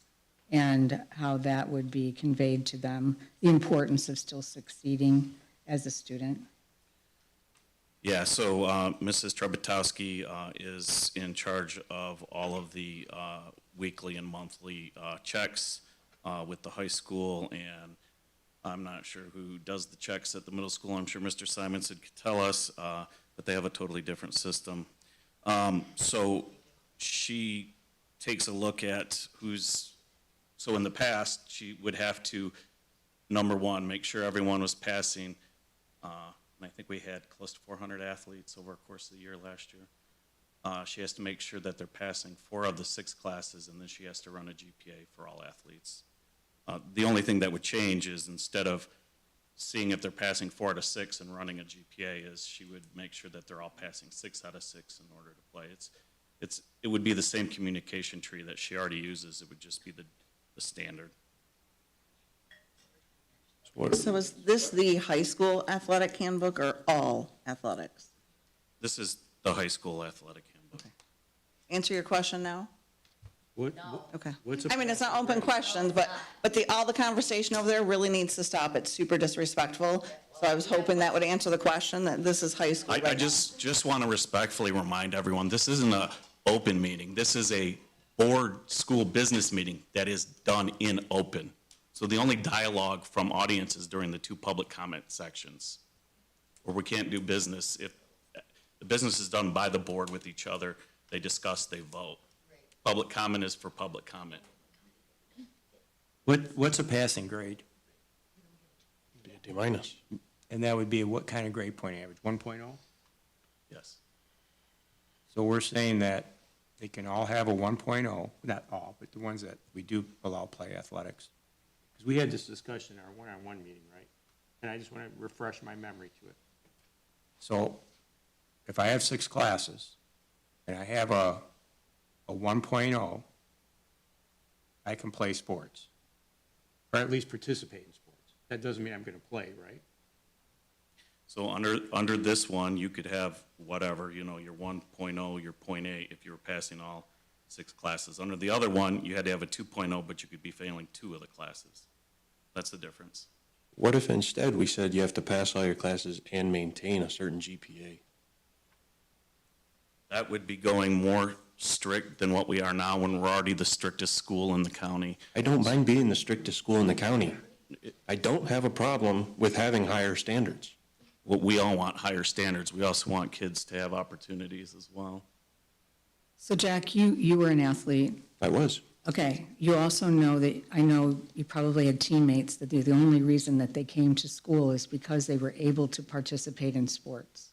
and how that would be conveyed to them, the importance of still succeeding as a student? Yeah, so Mrs. Trebetowski is in charge of all of the weekly and monthly checks with the high school, and I'm not sure who does the checks at the middle school. I'm sure Mr. Simonson could tell us, but they have a totally different system. So she takes a look at so in the past, she would have to, number one, make sure everyone was passing, and I think we had close to 400 athletes over the course of the year last year. She has to make sure that they're passing 4 of the 6 classes, and then she has to run a GPA for all athletes. The only thing that would change is, instead of seeing if they're passing 4 out of 6 and running a GPA, is she would make sure that they're all passing 6 out of 6 in order to play. It would be the same communication tree that she already uses. It would just be the standard. So is this the high school athletic handbook or all athletics? This is the high school athletic handbook. Answer your question now? Okay. What's I mean, it's not open questions, but all the conversation over there really needs to stop. It's super disrespectful. So I was hoping that would answer the question, that this is high school I right now. just want to respectfully remind everyone, this isn't an open meeting. This is a board school business meeting that is done in open. So the only dialogue from audience is during the 2 public comment sections, where we can't do business. If the business is done by the board with each other, they discuss, they vote. Public comment is for public comment. What's a passing grade? Be a D-. And that would be what kind of grade point average? 1.0? Yes. So we're saying that they can all have a 1.0, not all, but the ones that we do allow play athletics. Because we had this discussion in our one-on-one meeting, right? And I just want to refresh my memory to it. So if I have 6 classes and I have a 1.0, I can play sports, or at least participate in sports. That doesn't mean I'm going to play, right? So under this one, you could have whatever, your 1.0, your 0.8, if you were passing all 6 classes. Under the other one, you had to have a 2.0, but you could be failing 2 of the classes. That's the difference. What if instead we said you have to pass all your classes and maintain a certain GPA? That would be going more strict than what we are now when we're already the strictest school in the county. I don't mind being the strictest school in the county. I don't have a problem with having higher standards. We all want higher standards. We also want kids to have opportunities as well. So Jack, you were an athlete. I was. Okay, you also know that, I know you probably had teammates that the only reason that they came to school is because they were able to participate in sports.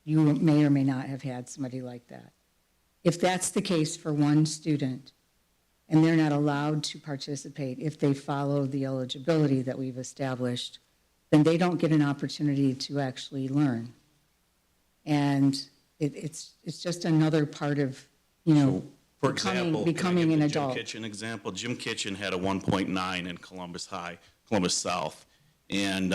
You may or may not have had somebody like that. If that's the case for one student, and they're not allowed to participate if they follow the eligibility that we've established, then they don't get an opportunity to actually learn. And it's just another part of, For example, becoming an adult. Jim Kitchen example. Jim Kitchen had a 1.9 in Columbus South, and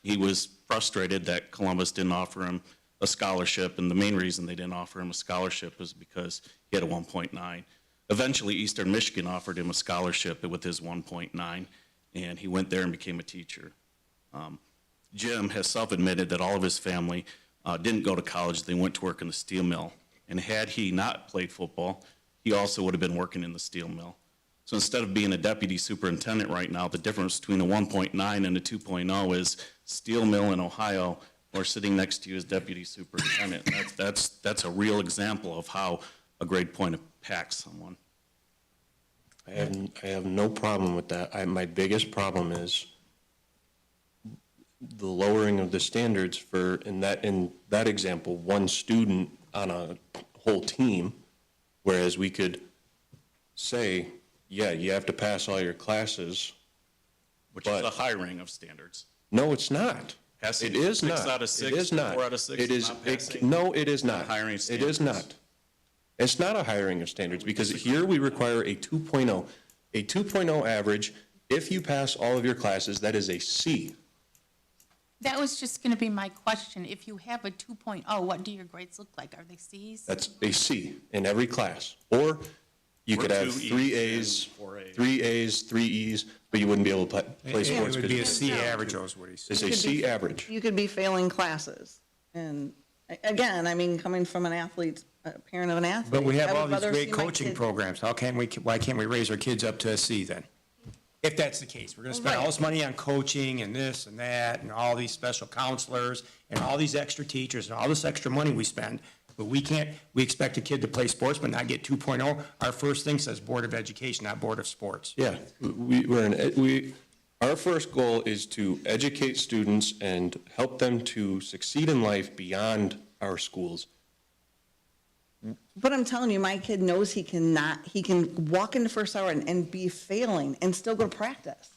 he was frustrated that Columbus didn't offer him a scholarship, and the main reason they didn't offer him a scholarship was because he had a 1.9. Eventually, Eastern Michigan offered him a scholarship with his 1.9, and he went there and became a teacher. Jim has self-admitted that all of his family didn't go to college. They went to work in the steel mill, and had he not played football, he also would have been working in the steel mill. So instead of being a deputy superintendent right now, the difference between a 1.9 and a 2.0 is steel mill in Ohio, or sitting next to you as deputy superintendent. That's a real example of how a grade point impacts someone. I have no problem with that. My biggest problem is the lowering of the standards for, in that example, one student on a whole team, whereas we could say, yeah, you have to pass all your classes. Which is a hiring of standards. No, it's not. Passing It is 6 not. out of 6, It is not. 4 out of 6 It is, not passing. no, it is not. Hiring It is standards. not. It's not a hiring of standards, because here we require a 2.0. A 2.0 average, if you pass all of your classes, that is a C. That was just going to be my question. If you have a 2.0, what do your grades look like? Are they Cs? That's a C in every class. Or you could have 2 3 E's A's, and 4 A's. 3 A's, 3 E's, but you wouldn't be able to play It sports. would be a because C average, is what he said. It's a C average. You could be failing classes. And again, I mean, coming from an athlete, a parent of an athlete. But we have I would all these rather great see my coaching kid- programs. Why can't we raise our kids up to a C then? If that's the case, we're gonna spend all this money on coaching and this and that, and all these special counselors, and all these extra teachers, and all this extra money we spend, but we expect a kid to play sports but not get 2.0. Our first thing says Board of Education, not Board of Sports. Yeah, our first goal is to educate students and help them to succeed in life beyond our schools. But I'm telling you, my kid knows he can walk in the first hour and be failing and still go to practice.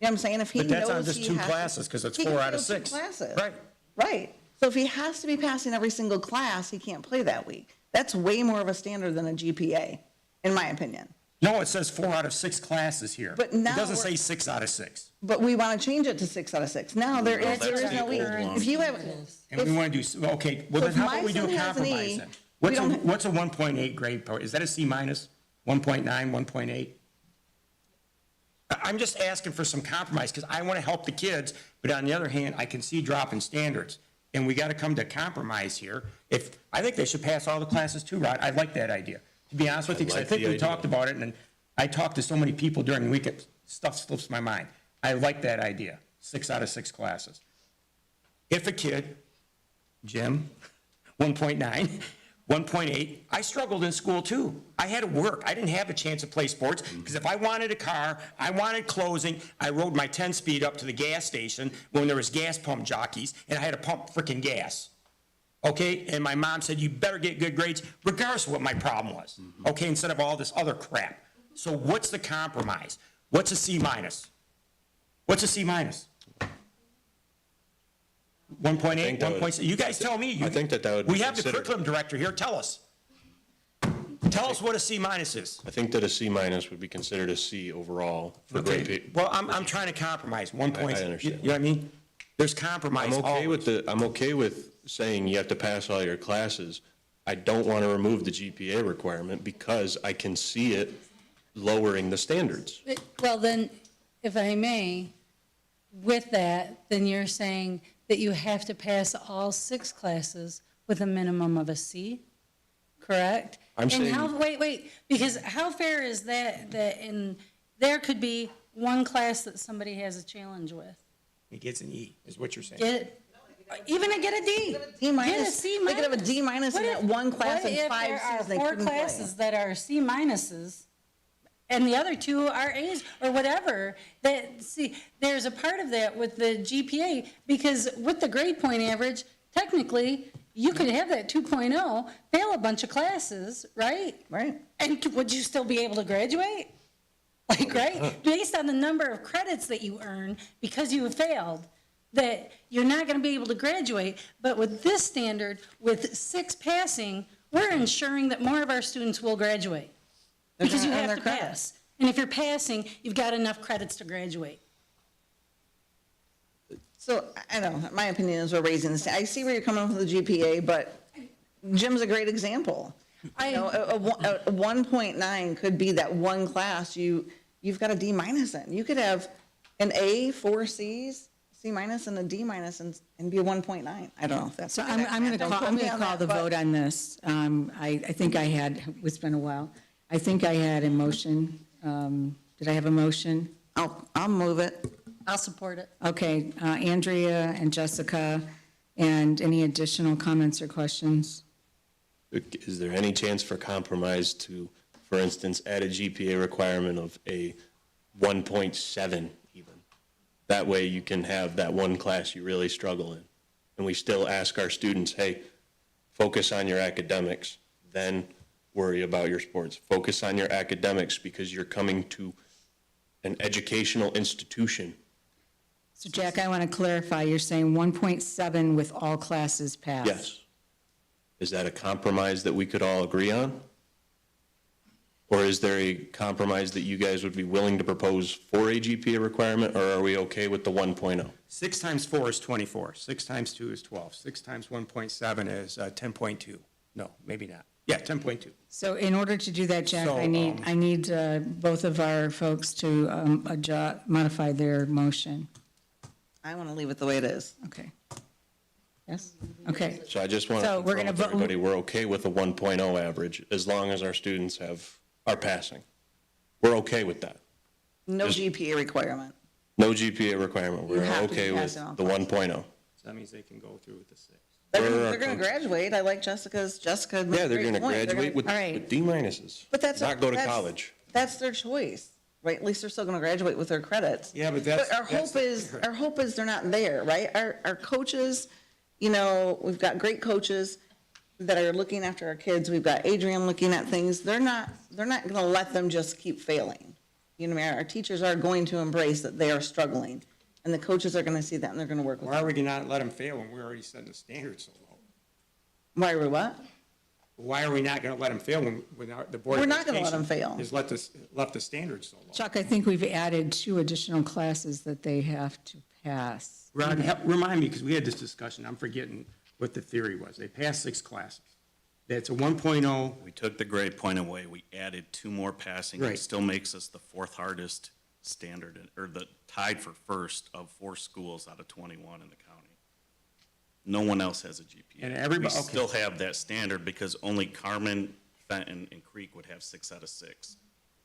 You know what I'm saying? If he But knows that's on just he 2 has to- classes, because it's he can 4 out of fail 2 6. classes. Right. Right. So if he has to be passing every single class, he can't play that week. That's way more of a standard than a GPA, in my opinion. No, it says 4 out of 6 classes here. But now It doesn't we're- say 6 out of 6. But we want to change it to 6 out of 6. Now, there is that's no the week. old one. If you have, And we want to do, okay, well So then if how my about we do son a has an E, compromise then? we don't What's a 1.8 grade point? Is that a C minus? 1.9, 1.8? I'm just asking for some compromise, because I want to help the kids, but on the other hand, I can see drop in standards. And we got to come to compromise here. I think they should pass all the classes too, Rod. I like that idea. To be honest with you, because I like think the we idea. talked about it, and I talked to so many people during the week, stuff slips my mind. I like that idea, 6 out of 6 classes. If a kid, Jim, 1.9, 1.8, I struggled in school too. I had to work. I didn't have a chance to play sports, because if I wanted a car, I wanted clothing, I rode my 10-speed up to the gas station when there was gas pump jockeys, and I had to pump frickin' gas. okay? And my mom said, you better get good grades regardless of what my problem was, okay, instead of all this other crap. So what's the compromise? What's a C minus? What's a C minus? 1.8, 1.6, you guys tell me. I think that would be We have the considered. curriculum director here, tell us. Tell us what a C minus is. I think that a C minus would be considered a C overall for grade Okay, P. well, I'm trying to compromise, 1 point. I understand. You know what I mean? There's compromise always. I'm okay with saying you have to pass all your classes. I don't want to remove the GPA requirement because I can see it lowering the standards. Well, then, if I may, with that, then you're saying that you have to pass all 6 classes with a minimum of a C, correct? I'm saying- And how, wait, because how fair is that there could be one class that somebody has a challenge with? He gets an E, is what you're saying. Even to get a D. D minus. Get a C They could have a D minus in What that if- one class and 5 What Cs if they there are 4 couldn't play? classes that are C minuses, and the other 2 are A's, or whatever? See, there's a part of that with the GPA, because with the grade point average, technically, you could have that 2.0, fail a bunch of classes, right? Right. And would you still be able to graduate? Like, right? Based on the number of credits that you earn because you have failed, that you're not going to be able to graduate. But with this standard, with 6 passing, we're ensuring that more of our students will graduate. They're Because you gonna earn have to their credit. pass. And if you're passing, you've got enough credits to graduate. So, I don't know, my opinion is we're raising this, I see where you're coming from with the GPA, but Jim's a great example. You know, a 1.9 could be that one class you've got a D minus in. You could have an A, 4 Cs, C minus, and a D minus, and be a 1.9. I don't know if that's. So I'm going Don't to quote me on call that, the but- vote on this. I think I had, it's been a while. I think I had a motion. Did I have a motion? I'll move it. I'll support it. Okay, Andrea and Jessica, and any additional comments or questions? Is there any chance for compromise to, for instance, add a GPA requirement of a 1.7 even? That way you can have that one class you really struggle in. And we still ask our students, hey, focus on your academics, then worry about your sports. Focus on your academics because you're coming to an educational institution. So Jack, I want to clarify, you're saying 1.7 with all classes passed? Yes. Is that a compromise that we could all agree on? Or is there a compromise that you guys would be willing to propose for a GPA requirement, or are we okay with the 1.0? 6 times 4 is 24, 6 times 2 is 12, 6 times 1.7 is 10.2. No, maybe not. Yeah, 10.2. So in order to do that, Jack, So, I need both of our folks to modify their motion. I want to leave it the way it is. Okay. Yes? Okay. So I just want So to we're confirm gonna with vote- everybody, we're okay with a 1.0 average as long as our students are passing. We're okay with that. No GPA requirement. No GPA requirement. You We're have to be okay with passing all the 1.0. So that means they can go through with the 6. They're going to graduate. I like Jessica makes Yeah, a they're great going to point. They're graduate with All right. with D minuses. But that's. Not go to that's- college. That's their choice, right? At least they're still going to graduate with their credits. Yeah, but that's. But our hope is they're not there, right? Our coaches, you know, we've got great coaches that are looking after our kids. We've got Adrian looking at things. They're not going to let them just keep failing. You know, our teachers are going to embrace that they are struggling, and the coaches are going to see that, and they're going to work with Why them. are we not let them fail when we're already setting the standards so low? Why are we what? Why are we not going to let them fail when the Board We're of not gonna let Education them fail. has left the standards so low? Chuck, I think we've added 2 additional classes that they have to pass. Rod, remind me, because we had this discussion, I'm forgetting what the theory was. They passed 6 classes. That's a 1.0. We took the grade point away, we added 2 more passing. Right. It still makes us the 4th hardest standard, or the tied for first of 4 schools out of 21 in the county. No one else has a GPA. And everybody- We okay. still have that standard because only Carmen, Fenton, and Creek would have 6 out of 6.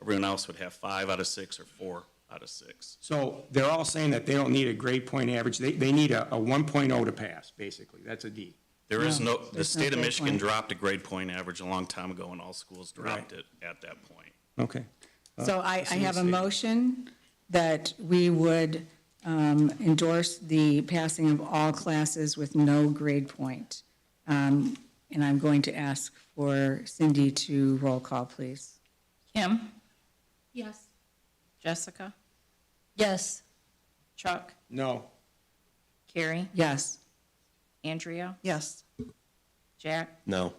Everyone else would have 5 out of 6 or 4 out of 6. So they're all saying that they don't need a grade point average. They need a 1.0 to pass, basically. That's a D. There is No, no, the there's no state of grade Michigan point. dropped a grade point average a long time ago, and all schools dropped Right. it at that point. Okay. So I that's a have a mistake. motion that we would endorse the passing of all classes with no grade point. And I'm going to ask for Cindy to roll call, please. Kim, Yes. Jessica, Yes. Chuck, No. Carrie, Yes. Andrea, Yes. Jack, No.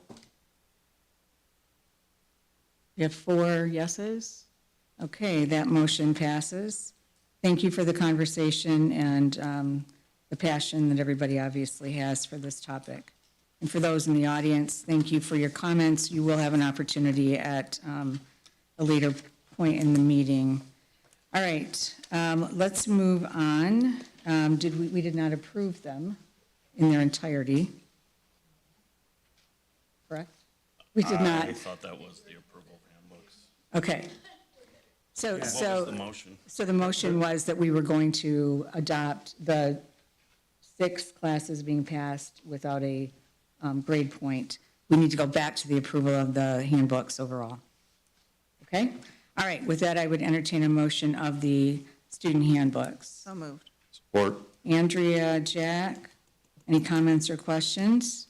We have 4 yeses. Okay, that motion passes. Thank you for the conversation and the passion that everybody obviously has for this topic. And for those in the audience, thank you for your comments. You will have an opportunity at a later point in the meeting. All right, let's move on. We did not approve them in their entirety. Correct? We did not. I thought that was the approval of handbooks. Okay. So, What was so. the motion? So the motion was that we were going to adopt the 6 classes being passed without a grade point. We need to go back to the approval of the handbooks overall. Okay? All right, with that, I would entertain a motion of the student handbooks. So moved. Support. Andrea, Jack, any comments or questions?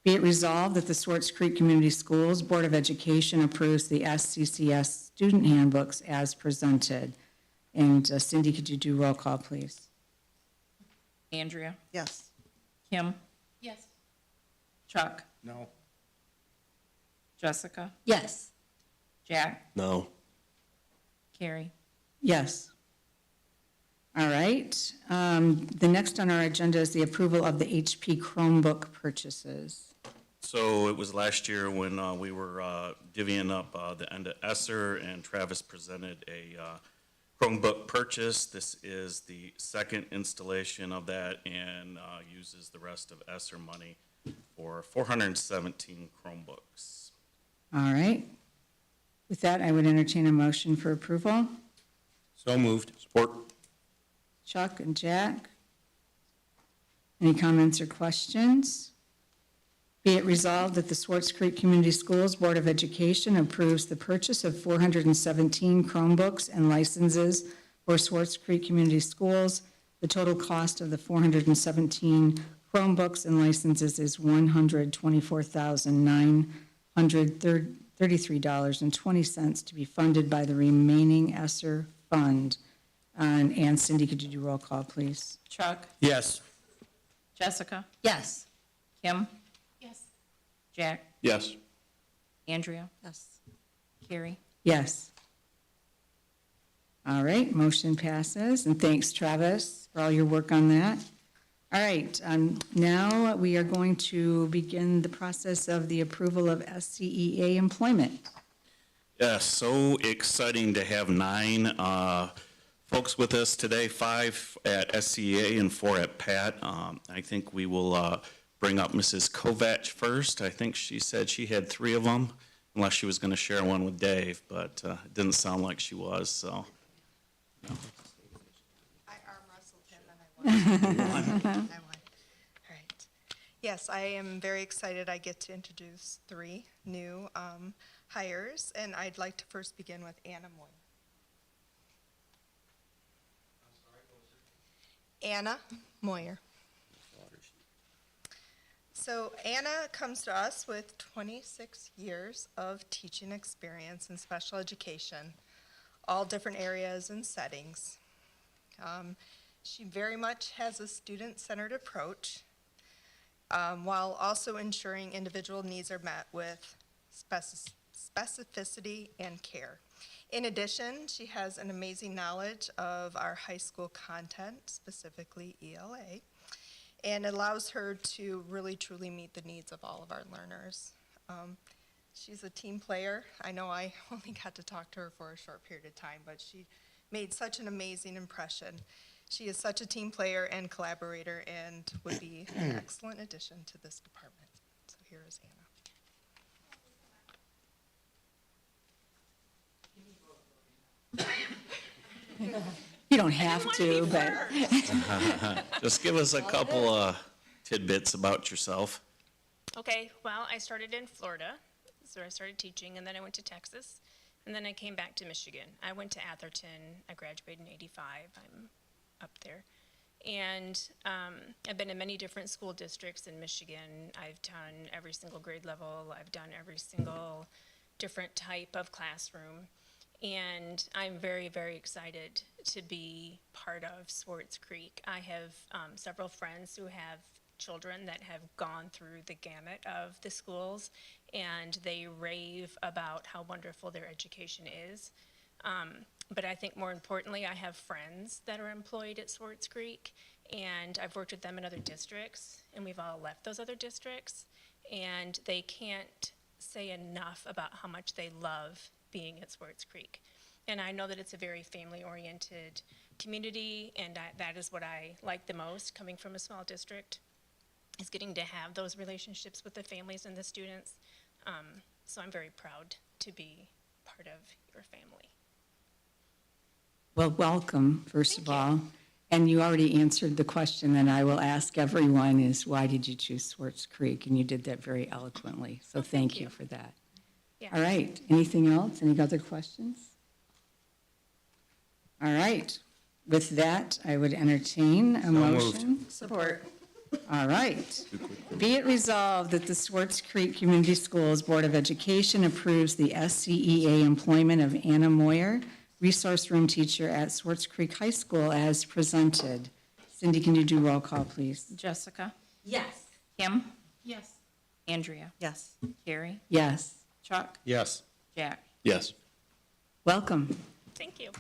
Be it resolved that the Swartz Creek Community Schools Board of Education approves the SCCS student handbooks as presented. And Cindy, could you do roll call, please? Andrea, Yes. Kim, Yes. Chuck, No. Jessica, Yes. Jack, No. Carrie. Yes. All right. The next on our agenda is the approval of the HP Chromebook purchases. So it was last year when we were divvying up the end of ESSER, and Travis presented a Chromebook purchase. This is the second installation of that, and uses the rest of ESSER money for 417 Chromebooks. All right. With that, I would entertain a motion for approval. So moved. Support. Chuck and Jack. Any comments or questions? Be it resolved that the Swartz Creek Community Schools Board of Education approves the purchase of 417 Chromebooks and licenses for Swartz Creek Community Schools. The total cost of the 417 Chromebooks and licenses is $124,933.20 to be funded by the remaining ESSER fund. And Cindy, could you do roll call, please? Chuck, Yes. Jessica, Yes. Kim, Yes. Jack, Yes. Andrea, Yes. Carrie. Yes. All right, motion passes, and thanks, Travis, for all your work on that. All right, now we are going to begin the process of the approval of SCEA employment. Yeah, so exciting to have 9 folks with us today, 5 at SCEA and 4 at PAT. I think we will bring up Mrs. Kovac first. I think she said she had 3 of them, unless she was going to share one with Dave, but it didn't sound like she was, so. I arm wrestled him and I won. I won. All right. Yes, I am very excited. I get to introduce 3 new hires, and I'd like to first begin with Anna Moyer. Anna Moyer. So Anna comes to us with 26 years of teaching experience in special education, all different areas and settings. She very much has a student-centered approach, while also ensuring individual needs are met with specificity and care. In addition, she has an amazing knowledge of our high school content, specifically ELA, and it allows her to really truly meet the needs of all of our learners. She's a team player. I know I only got to talk to her for a short period of time, but she made such an amazing impression. She is such a team player and collaborator and would be an excellent addition to this department. So here is Anna. You don't have to, but Just give us a couple tidbits about yourself. Okay, well, I started in Florida, so I started teaching, and then I went to Texas, and then I came back to Michigan. I went to Atherton. I graduated in '85. I'm up there. And I've been in many different school districts in Michigan. I've done every single grade level. I've done every single different type of classroom. And I'm very, very excited to be part of Swartz Creek. I have several friends who have children that have gone through the gamut of the schools, and they rave about how wonderful their education is. But I think more importantly, I have friends that are employed at Swartz Creek, and I've worked with them in other districts, and we've all left those other districts, and they can't say enough about how much they love being at Swartz Creek. And I know that it's a very family-oriented community, and that is what I like the most, coming from a small district, is getting to have those relationships with the families and the students. So I'm very proud to be part of your family. Well, welcome, first of all. And you already answered the question that I will ask everyone is, why did you choose Swartz Creek? And you did that very eloquently, so thank you for that. Yeah. All right, anything else? Any other questions? All right, with that, I would entertain a motion. Support. All right. Be it resolved that the Swartz Creek Community Schools Board of Education approves the SCEA employment of Anna Moyer, resource room teacher at Swartz Creek High School, as presented. Cindy, can you do roll call, please? Jessica, Yes. Kim, Yes. Andrea, Yes. Carrie, Yes. Chuck, Yes. Jack. Yes. Welcome. Thank you.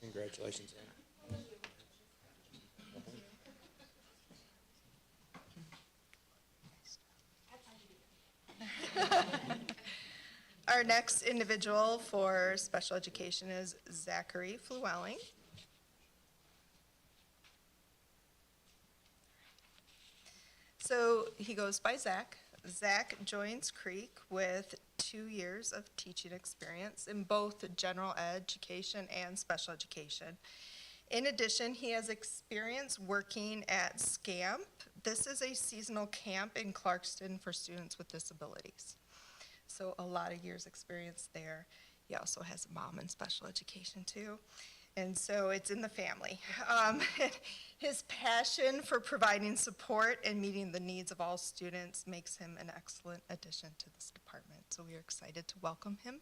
Congratulations, Anna. Our next individual for special education is Zachary Flewelling. So he goes by Zach. Zach joins Creek with 2 years of teaching experience in both general education and special education. In addition, he has experience working at SCAMP. This is a seasonal camp in Clarkston for students with disabilities. So a lot of years experience there. He also has a mom in special education too. And so it's in the family. His passion for providing support and meeting the needs of all students makes him an excellent addition to this department. So we are excited to welcome him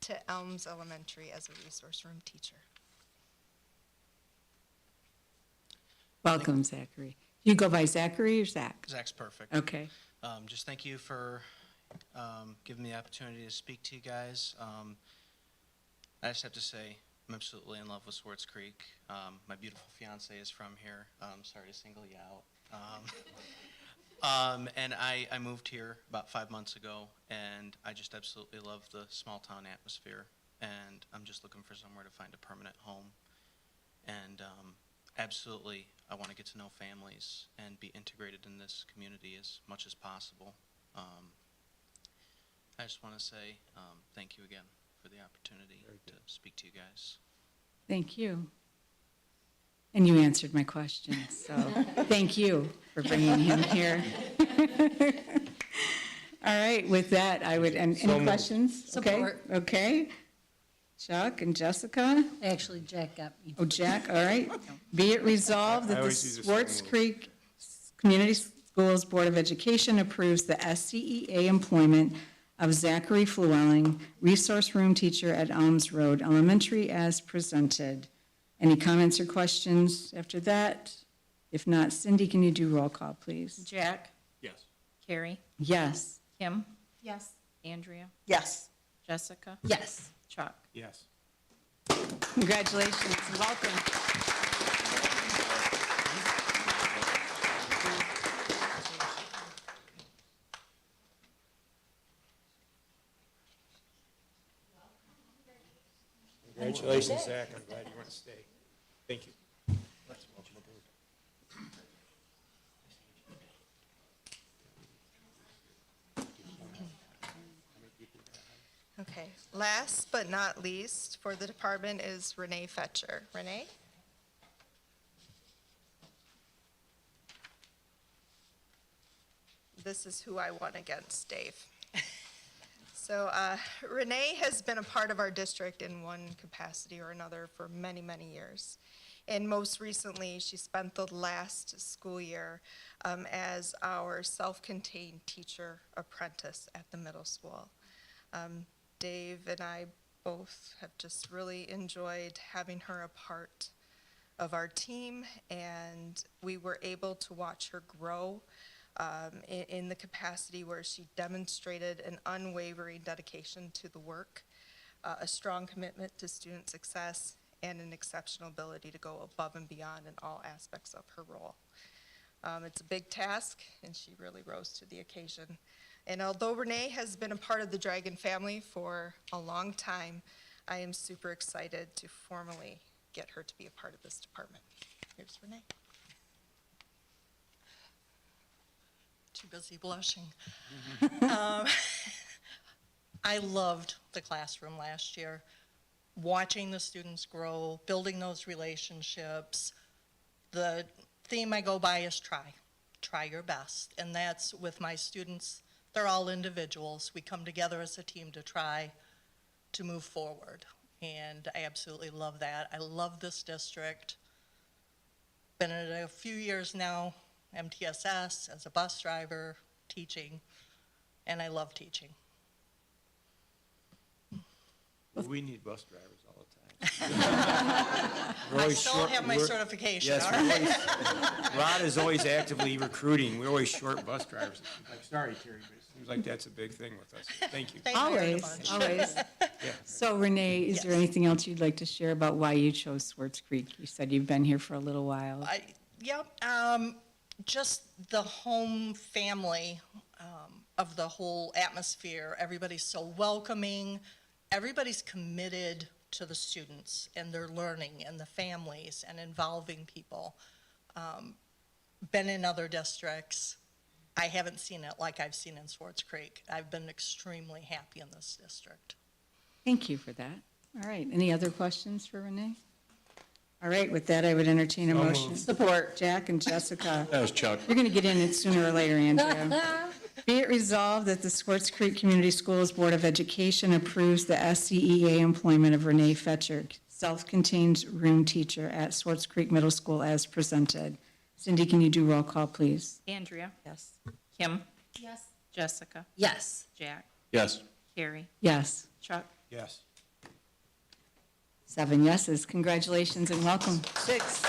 to Elms Elementary as a resource room teacher. Welcome, Zachary. You go by Zachary or Zach? Zach's perfect. Okay. Just thank you for giving me the opportunity to speak to you guys. I just have to say, I'm absolutely in love with Swartz Creek. My beautiful fiance is from here. Sorry to single you out. And I moved here about 5 months ago, and I just absolutely love the small town atmosphere. And I'm just looking for somewhere to find a permanent home. And absolutely, I want to get to know families and be integrated in this community as much as possible. I just want to say thank you again for the opportunity to speak to you guys. Thank you. And you answered my question, so thank you for bringing him here. All right, with that, I would, and any questions? Okay, Support. okay. Chuck and Jessica? Actually, Jack got me. Oh, Jack, all right. Be it resolved I that the always use a so Swartz moved. Creek Community Schools Board of Education approves the SCEA employment of Zachary Flewelling, resource room teacher at Elms Road Elementary, as presented. Any comments or questions after that? If not, Cindy, can you do roll call, please? Jack, Yes. Carrie, Yes. Kim, Yes. Andrea, Yes. Jessica, Yes. Chuck. Yes. Congratulations, and welcome. Congratulations, Zach. I'm glad you want to stay. Thank you. Okay, last but not least for the department is Renee Fetcher. Renee? this is who I won against, Dave. So Renee has been a part of our district in one capacity or another for many, many years. And most recently, she spent the last school year as our self-contained teacher apprentice at the middle school. Dave and I both have just really enjoyed having her a part of our team, and we were able to watch her grow in the capacity where she demonstrated an unwavering dedication to the work, a strong commitment to student success, and an exceptional ability to go above and beyond in all aspects of her role. It's a big task, and she really rose to the occasion. And although Renee has been a part of the Dragon family for a long time, I am super excited to formally get her to be a part of this department. Here's Renee. Too busy blushing. I loved the classroom last year. Watching the students grow, building those relationships. The theme I go by is try your best. And that's with my students, they're all individuals. We come together as a team to try to move forward. And I absolutely love that. I love this district. Been in it a few years now, MTSS, as a bus driver, teaching, and I love teaching. We need bus drivers all the time. I still have my certification, Yes, all right? Rod is always actively recruiting. We're always short bus drivers. Like, sorry, Terry, but it seems like that's a big thing with us. Thank you. Thank you very Always, much. always. So Renee, is there Yes. anything else you'd like to share about why you chose Swartz Creek? You said you've been here for a little while. Just the home family of the whole atmosphere. Everybody's so welcoming. Everybody's committed to the students and their learning and the families and involving people. Been in other districts. I haven't seen it like I've seen in Swartz Creek. I've been extremely happy in this district. Thank you for that. All right, any other questions for Renee? All right, with that, I would entertain a So motion. moved. Support. Jack and Jessica. That was Chuck. You're going to get in it sooner or later, Andrea. Be it resolved that the Swartz Creek Community Schools Board of Education approves the SCEA employment of Renee Fetcher, self-contained room teacher at Swartz Creek Middle School as presented. Cindy, can you do roll call, please? Andrea, Yes. Kim, Yes. Jessica, Yes. Jack, Yes. Carrie, Yes. Chuck. Yes. 7 yeses. Congratulations and welcome. 6.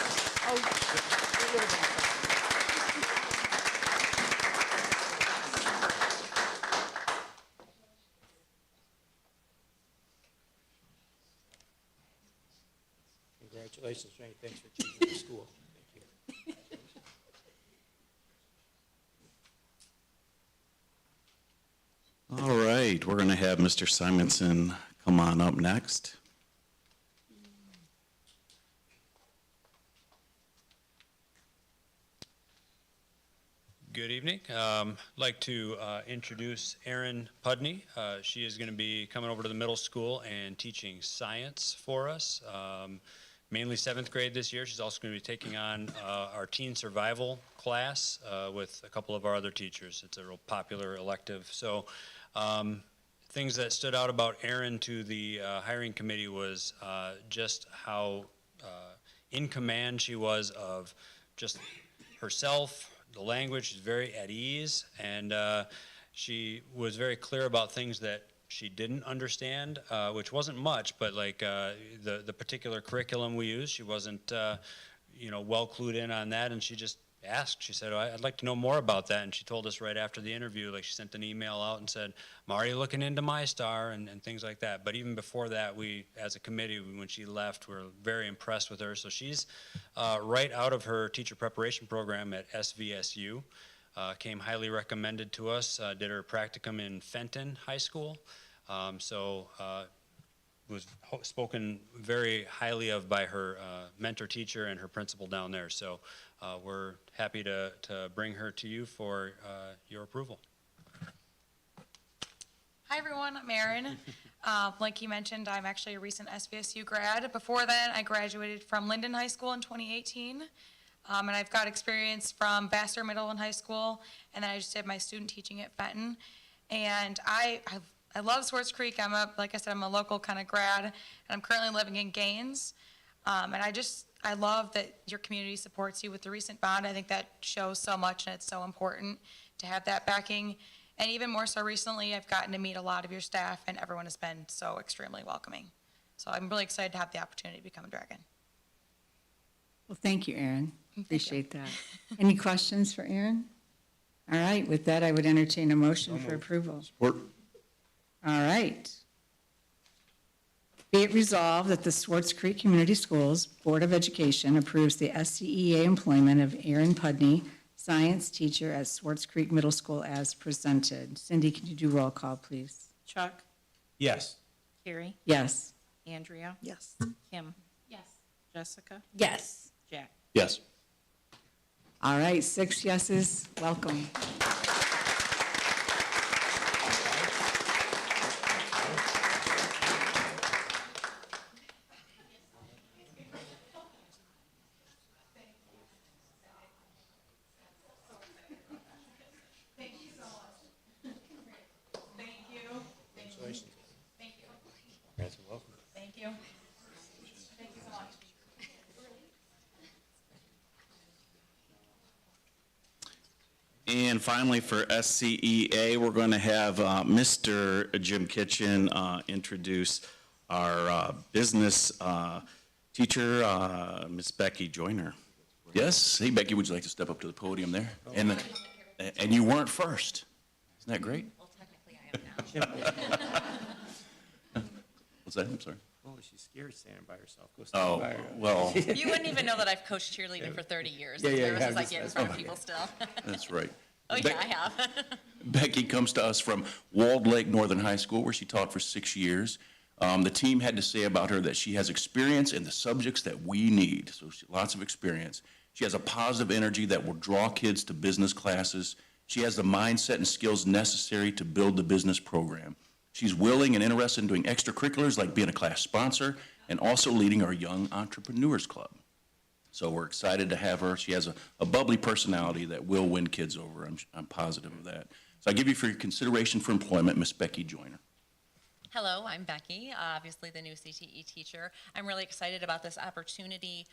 Congratulations, Renee. Thanks for choosing the school. Thank you. All right, we're going to have Mr. Simonson come on up next. Good evening. I'd like to introduce Erin Pudney. She is going to be coming over to the middle school and teaching science for us, mainly 7th grade this year. She's also going to be taking on our teen survival class with a couple of our other teachers. It's a real popular elective. So things that stood out about Erin to the hiring committee was just how in command she was of just herself, the language. She's very at ease, and she was very clear about things that she didn't understand, which wasn't much, but like the particular curriculum we use, she wasn't well clued in on that, and she just asked. She said, I'd like to know more about that, and she told us right after the interview, like she sent an email out and said, I'm already looking into MyStar and things like that. But even before that, we, as a committee, when she left, were very impressed with her. So she's right out of her teacher preparation program at SVSU, came highly recommended to us, did her practicum in Fenton High School. Was spoken very highly of by her mentor teacher and her principal down there. So we're happy to bring her to you for your approval. Hi everyone, I'm Erin. Like he mentioned, I'm actually a recent SVSU grad. Before then, I graduated from Linden High School in 2018. And I've got experience from Vassar Middle and High School, and then I just did my student teaching at Fenton. And I love Swartz Creek. Like I said, I'm a local kind of grad, and I'm currently living in Gaines. And I love that your community supports you with the recent bond. I think that shows so much, and it's so important to have that backing. And even more so recently, I've gotten to meet a lot of your staff, and everyone has been so extremely welcoming. So I'm really excited to have the opportunity to become a Dragon. Well, thank you, Erin. Appreciate that. Any questions for Erin? All right, with that, I would entertain a motion for approval. Support. All right. Be it resolved that the Swartz Creek Community Schools Board of Education approves the SCEA employment of Erin Pudney, science teacher at Swartz Creek Middle School as presented. Cindy, can you do roll call, please? Chuck, Yes. Carrie, Yes. Andrea, Yes. Kim, Yes. Jessica, Yes. Jack. Yes. All right, 6 yeses. Welcome. Congratulations. Thank you. Congrats and welcome. Thank you. Thank you so much. And finally, for SCEA, we're going to have Mr. Jim Kitchen introduce our business teacher, Miss Becky Joyner. Yes. Hey, Becky, would you like to step up to the podium there? And you weren't first. Isn't that great? Well, technically I am now. What's that? I'm sorry. Oh, she's scared standing by herself. Go stand Oh, by her. well, You wouldn't even know that I've coached cheerleading for 30 years. Yeah, As yeah, nervous yeah, as I just- get in front of people still. that's right. Oh, yeah, I have. Becky comes to us from Walled Lake Northern High School, where she taught for 6 years. The team had to say about her that she has experience in the subjects that we need, so lots of experience. She has a positive energy that will draw kids to business classes. She has the mindset and skills necessary to build the business program. She's willing and interested in doing extracurriculars like being a class sponsor and also leading our Young Entrepreneurs Club. So we're excited to have her. She has a bubbly personality that will win kids over. I'm positive of that. So I give you for your consideration for employment, Miss Becky Joyner. Hello, I'm Becky, obviously the new CTE teacher. I'm really excited about this opportunity.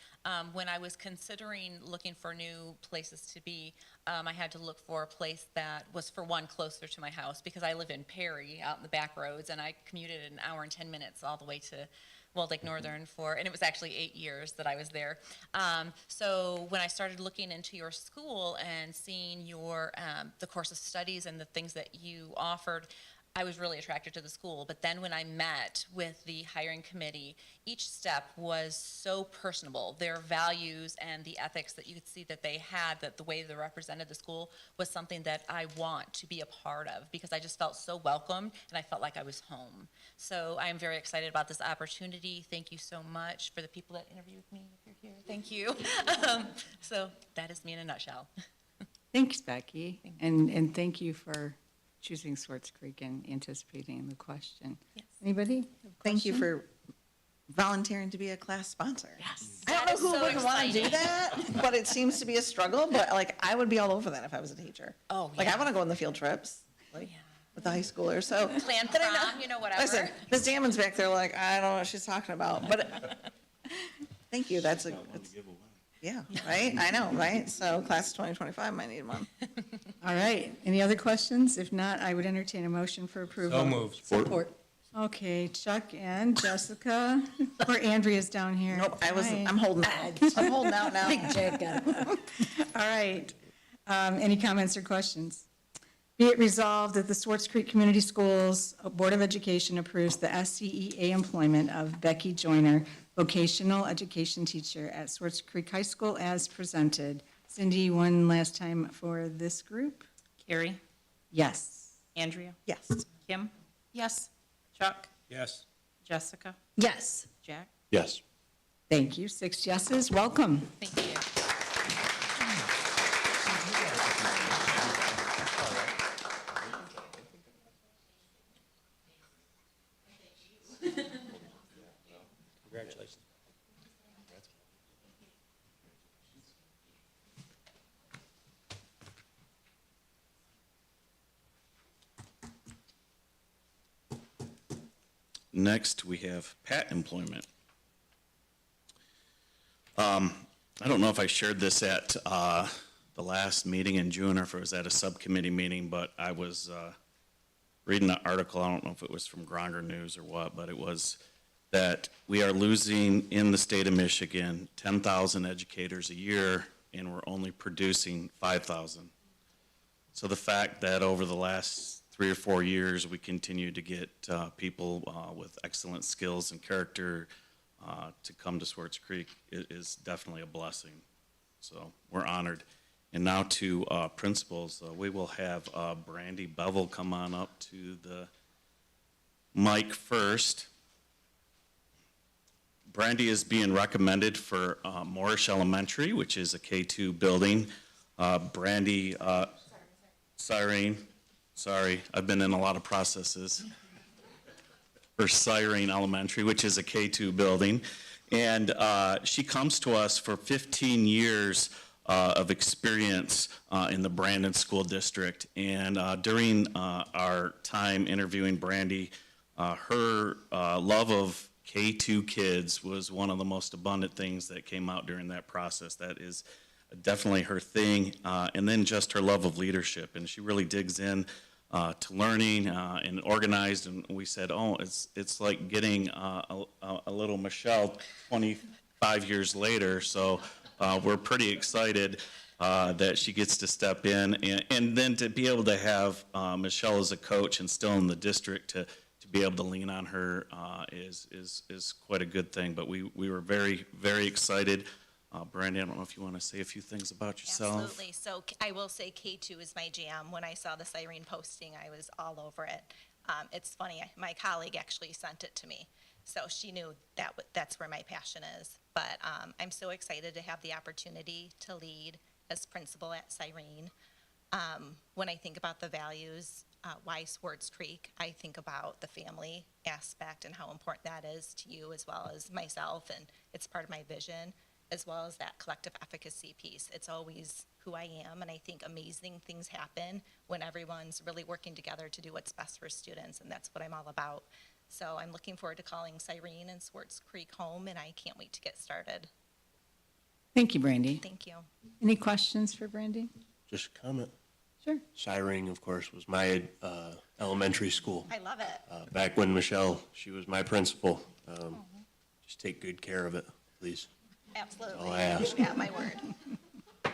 When I was considering looking for new places to be, I had to look for a place that was, for one, closer to my house, because I live in Perry, out in the back roads, and I commuted an hour and 10 minutes all the way to Walled Lake Northern and it was actually 8 years that I was there. So when I started looking into your school and seeing your, the course of studies and the things that you offered, I was really attracted to the school. But then when I met with the hiring committee, each step was so personable. Their values and the ethics that you could see that they had, that the way they represented the school was something that I want to be a part of, because I just felt so welcomed and I felt like I was home. So I am very excited about this opportunity. Thank you so much for the people that interviewed with me, if you're here. Thank you. So that is me in a nutshell. Thanks, Becky. And thank you for choosing Swartz Creek and anticipating the question. Yes. Anybody? have a Thank you question? for volunteering to be a class sponsor. Yes. I don't know who wouldn't want to do that, but it seems to be a struggle, but like, I would be all over that if I was a teacher. Oh, Like, I yeah. want to go on the field trips, like, Yeah. with the high schoolers, so. Plan But I know- prom, you know, whatever. Listen, Ms. Damon's back there like, I don't know what she's talking about, but, thank you, that's yeah, right? I know, right? So class of 2025 might need one. All right. Any other questions? If not, I would entertain a motion for approval. So moved. Support. Okay, Chuck and Jessica, or Andrea's down here. Nope, Hi. I'm holding out. I'm holding out now. All right. Any comments or questions? Be it resolved that the Swartz Creek Community Schools Board of Education approves the SCEA employment of Becky Joyner, vocational education teacher at Swartz Creek High School as presented. Cindy, one last time for this group? Carrie, Yes. Andrea, Yes. Kim, Yes. Chuck, Yes. Jessica, Yes. Jack. Yes. Thank you. 6 yeses. Welcome. Thank you. Congratulations. Next, we have PAT employment. I don't know if I shared this at the last meeting in June or if it was at a subcommittee meeting, but I was reading an article, I don't know if it was from Gronger News or what, but it was that we are losing in the state of Michigan 10,000 educators a year, and we're only producing 5,000. So the fact that over the last 3 or 4 years, we continue to get people with excellent skills and character to come to Swartz Creek is definitely a blessing. So we're honored. And now to principals, we will have Brandy Bevel come on up to the mic first. Brandy is being recommended for Morrish Elementary, which is a K-2 building. Brandy, sorry, I've been in a lot of processes. For Cyrene Elementary, which is a K-2 building. And she comes to us for 15 years of experience in the Brandon School District. And during our time interviewing Brandy, her love of K-2 kids was one of the most abundant things that came out during that process. That is definitely her thing. And then just her love of leadership. And she really digs in to learning and organized, and we said, oh, it's like getting a little Michelle 25 years later, so we're pretty excited that she gets to step in, and then to be able to have Michelle as a coach and still in the district to be able to lean on her is quite a good thing, but we were very, very excited. Brandy, I don't know if you want to say a few things about yourself. Absolutely. So I will say K2 is my jam. When I saw the Cyrene posting, I was all over it. It's funny, my colleague actually sent it to me. So she knew that's where my passion is. But I'm so excited to have the opportunity to lead as principal at Cyrene. When I think about the values, why Swartz Creek, I think about the family aspect and how important that is to you as well as myself. And it's part of my vision, as well as that collective efficacy piece. It's always who I am, and I think amazing things happen when everyone's really working together to do what's best for students, and that's what I'm all about. So I'm looking forward to calling Cyrene and Swartz Creek home, and I can't wait to get started. Thank you, Brandy. Thank you. Any questions for Brandy? Just a comment. Sure. Cyrene, of course, was my elementary school. I love it. Back when Michelle, she was my principal. Just take good care of it, please. Absolutely. That's all I ask. You got my word.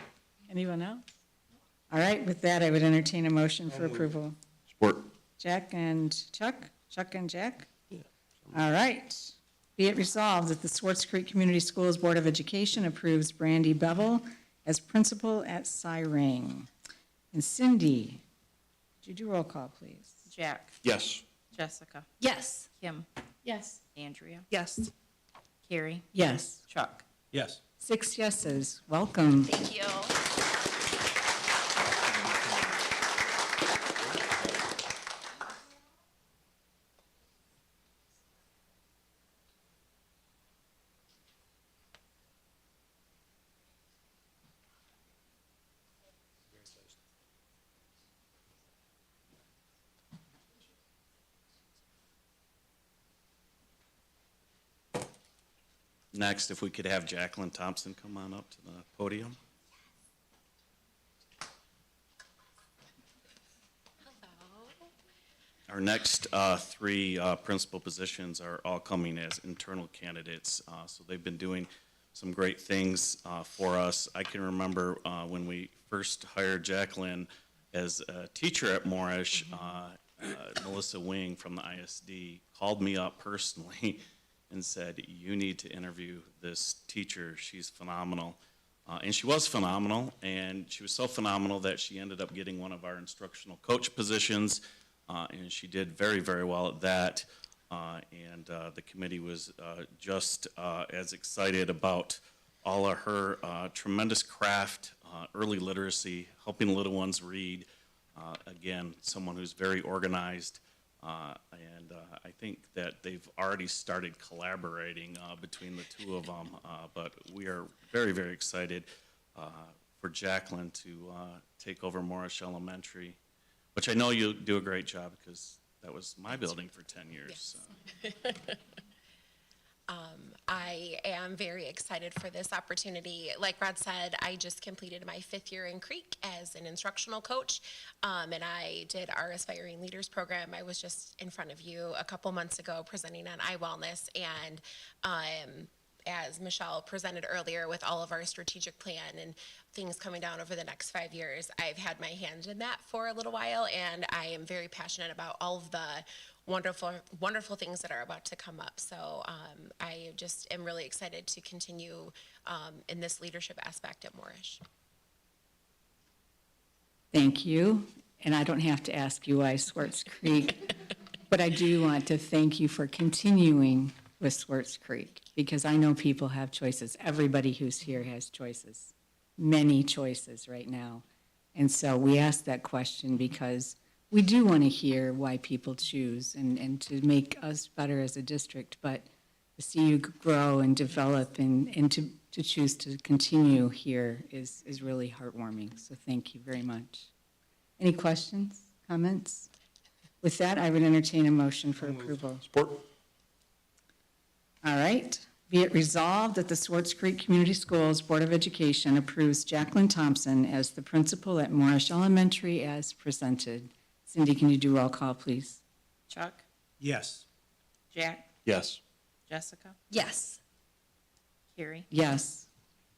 Anyone else? All right, with that, I would entertain a motion for approval. Support. Jack and Chuck? Chuck and Jack? All right. Be it resolved that the Swartz Creek Community Schools Board of Education approves Brandy Bevel as principal at Cyrene. And Cindy, would you do roll call, please? Jack, Yes. Jessica, Yes. Kim, Yes. Andrea, Yes. Carrie, Yes. Chuck. Yes. 6 yeses. Welcome. Thank you. Next, if we could have Jacqueline Thompson come on up to the podium. Our next three principal positions are all coming as internal candidates. So they've been doing some great things for us. I can remember when we first hired Jacqueline as a teacher at Morrish, Melissa Wing from the ISD called me up personally and said, you need to interview this teacher. She's phenomenal. And she was phenomenal, and she was so phenomenal that she ended up getting one of our instructional coach positions, and she did very, very well at that. And the committee was just as excited about all of her tremendous craft, early literacy, helping little ones read. Again, someone who's very organized. And I think that they've already started collaborating between the two of them, but we are very, very excited for Jacqueline to take over Morrish Elementary, which I know you'll do a great job because That was my building for 10 years. Yes. I am very excited for this opportunity. Like Rod said, I just completed my 5th year in Creek as an instructional coach, and I did our Aspiring Leaders program. I was just in front of you a couple months ago presenting on eye wellness, and as Michelle presented earlier with all of our strategic plan and things coming down over the next 5 years, I've had my hand in that for a little while, and I am very passionate about all of the wonderful things that are about to come up. So I just am really excited to continue in this leadership aspect at Moorish. Thank you. And I don't have to ask you why Swartz Creek, but I do want to thank you for continuing with Swartz Creek, because I know people have choices. Everybody who's here has choices, many choices right now. And so we ask that question because we do want to hear why people choose and to make us better as a district, but to see you grow and develop and to choose to continue here is really heartwarming. So thank you very much. Any questions, comments? With that, I would entertain a motion for approval. Support. All right. Be it resolved that the Swartz Creek Community Schools Board of Education approves Jacqueline Thompson as the principal at Moorish Elementary as presented. Cindy, can you do roll call, please? Chuck? Yes. Jack? Yes. Jessica? Yes. Carrie? Yes.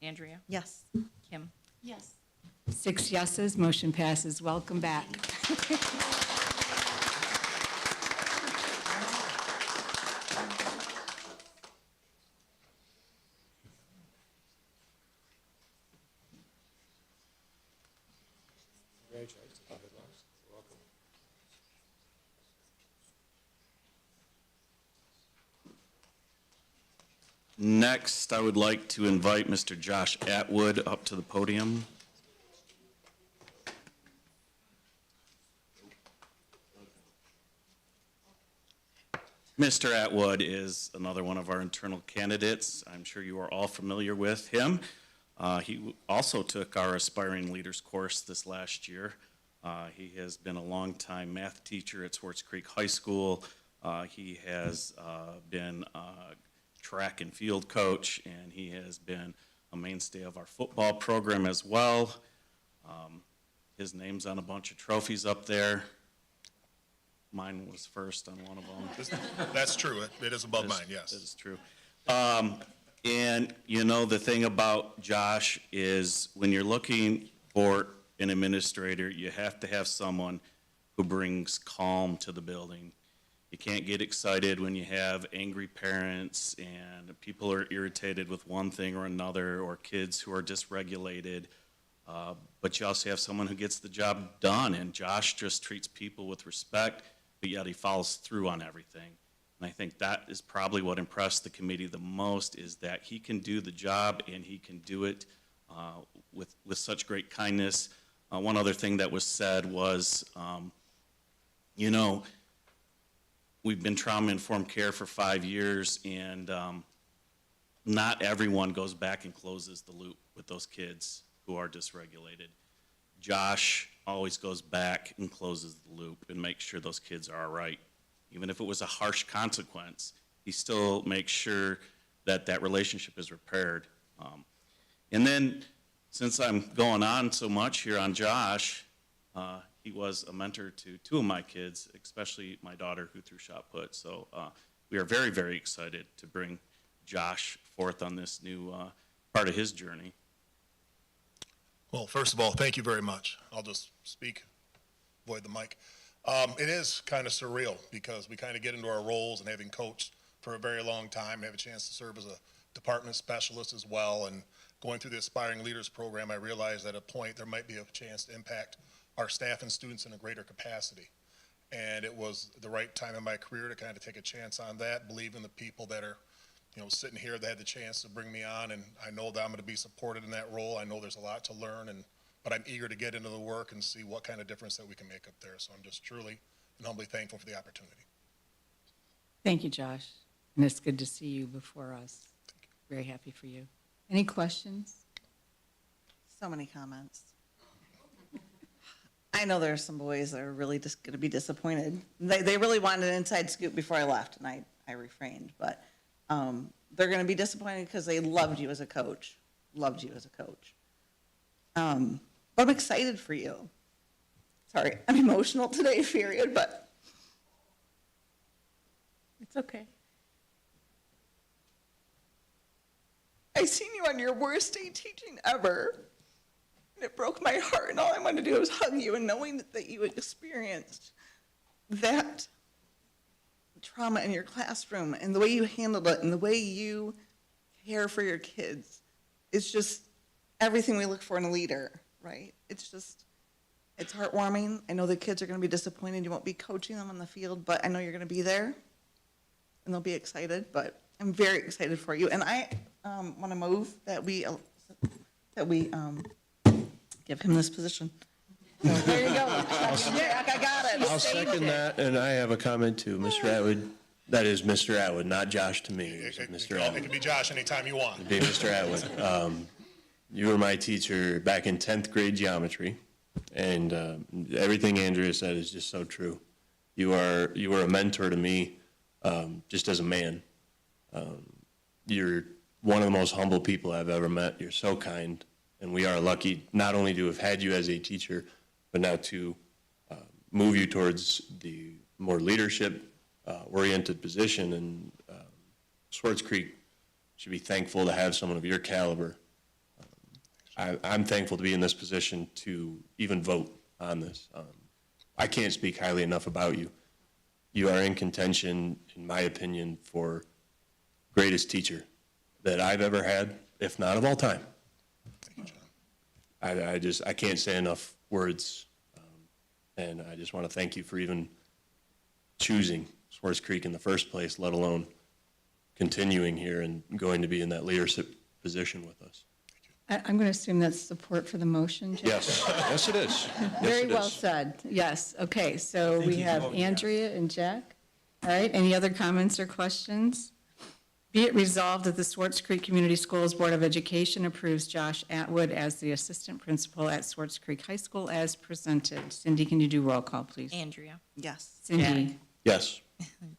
Andrea? Yes. Kim? Yes. 6 yeses, motion passes. Welcome back. Next, I would like to invite Mr. Josh Atwood up to the podium. Mr. Atwood is another one of our internal candidates. I'm sure you are all familiar with him. He also took our Aspiring Leaders course this last year. He has been a longtime math teacher at Swartz Creek High School. He has been track and field coach, and he has been a mainstay of our football program as well. His name's on a bunch of trophies up there. Mine was first on one of them. That's true. It is above mine, yes. That is true. And, you know, the thing about Josh is when you're looking for an administrator, you have to have someone who brings calm to the building. You can't get excited when you have angry parents and people are irritated with one thing or another, or kids who are dysregulated. But you also have someone who gets the job done, and Josh just treats people with respect, but yet he follows through on everything. And I think that is probably what impressed the committee the most, is that he can do the job and he can do it with such great kindness. One other thing that was said was, you know, we've been trauma-informed care for 5 years, and not everyone goes back and closes the loop with those kids who are dysregulated. Josh always goes back and closes the loop and makes sure those kids are all right. Even if it was a harsh consequence, he still makes sure that that relationship is repaired. And then, since I'm going on so much here on Josh, he was a mentor to 2 of my kids, especially my daughter who threw shot put. So we are very, very excited to bring Josh forth on this new part of his journey. Well, first of all, thank you very much. I'll just speak, avoid the mic. It is kind of surreal because we kind of get into our roles, and having coached for a very long time, have a chance to serve as a department specialist as well, and going through the Aspiring Leaders program, I realized at a point there might be a chance to impact our staff and students in a greater capacity. And it was the right time in my career to kind of take a chance on that, believe in the people that are, you know, sitting here that had the chance to bring me on, and I know that I'm going to be supported in that role. I know there's a lot to learn, but I'm eager to get into the work and see what kind of difference that we can make up there. So I'm just truly and humbly thankful for the opportunity. Thank you, Josh. And it's good to see you before us. Very happy for you. Any questions? So many comments. I I know there's some boys that are really just gonna be disappointed. They really wanted an inside scoop before I left, and I refrained, but, they're gonna be disappointed because they loved you as a coach, loved you as a coach. But I'm excited for you. Sorry, I'm emotional today, period, but it's okay. I seen you on your worst day teaching ever, and it broke my heart, and all I wanted to do was hug you, and knowing that you experienced that trauma in your classroom, and the way you handled it, and the way you care for your kids, is just everything we look for in a leader, right? It's just, it's heartwarming. I know the kids are gonna be disappointed you won't be coaching them on the field, but I know you're gonna be there, and they'll be excited, but I'm very excited for you, and I wanna move that we give him this position. So, there you go. Jack, I got it. I'll second that, and I have a comment too. Mr. Atwood, that is Mr. Atwood, not Josh to me. It's Mr. It Atwood. can be Josh anytime you want. It'd be Mr. Atwood. You were my teacher back in 10th grade geometry, and everything Andrea said is just so true. You were a mentor to me, just as a man. You're one of the most humble people I've ever met. You're so kind, and we are lucky not only to have had you as a teacher, but now to move you towards the more leadership oriented position. And Swartz Creek should be thankful to have someone of your caliber. I'm thankful to be in this position to even vote on this. I can't speak highly enough about you. You are in contention, in my opinion, for greatest teacher that I've ever had, if not of all time. I can't say enough words, and I just want to thank you for even choosing Swartz Creek in the first place, let alone continuing here and going to be in that leadership position with us. I'm going to assume that's support for the motion, Jack? Yes, yes it is. Yes, Very it well is. said, yes. Okay, so we have Andrea and Jack. All right, any other comments or questions? Be it resolved that the Swartz Creek Community Schools Board of Education approves Josh Atwood as the assistant principal at Swartz Creek High School as presented. Cindy, can you do roll call, please? Andrea. Yes. Cindy? Yes.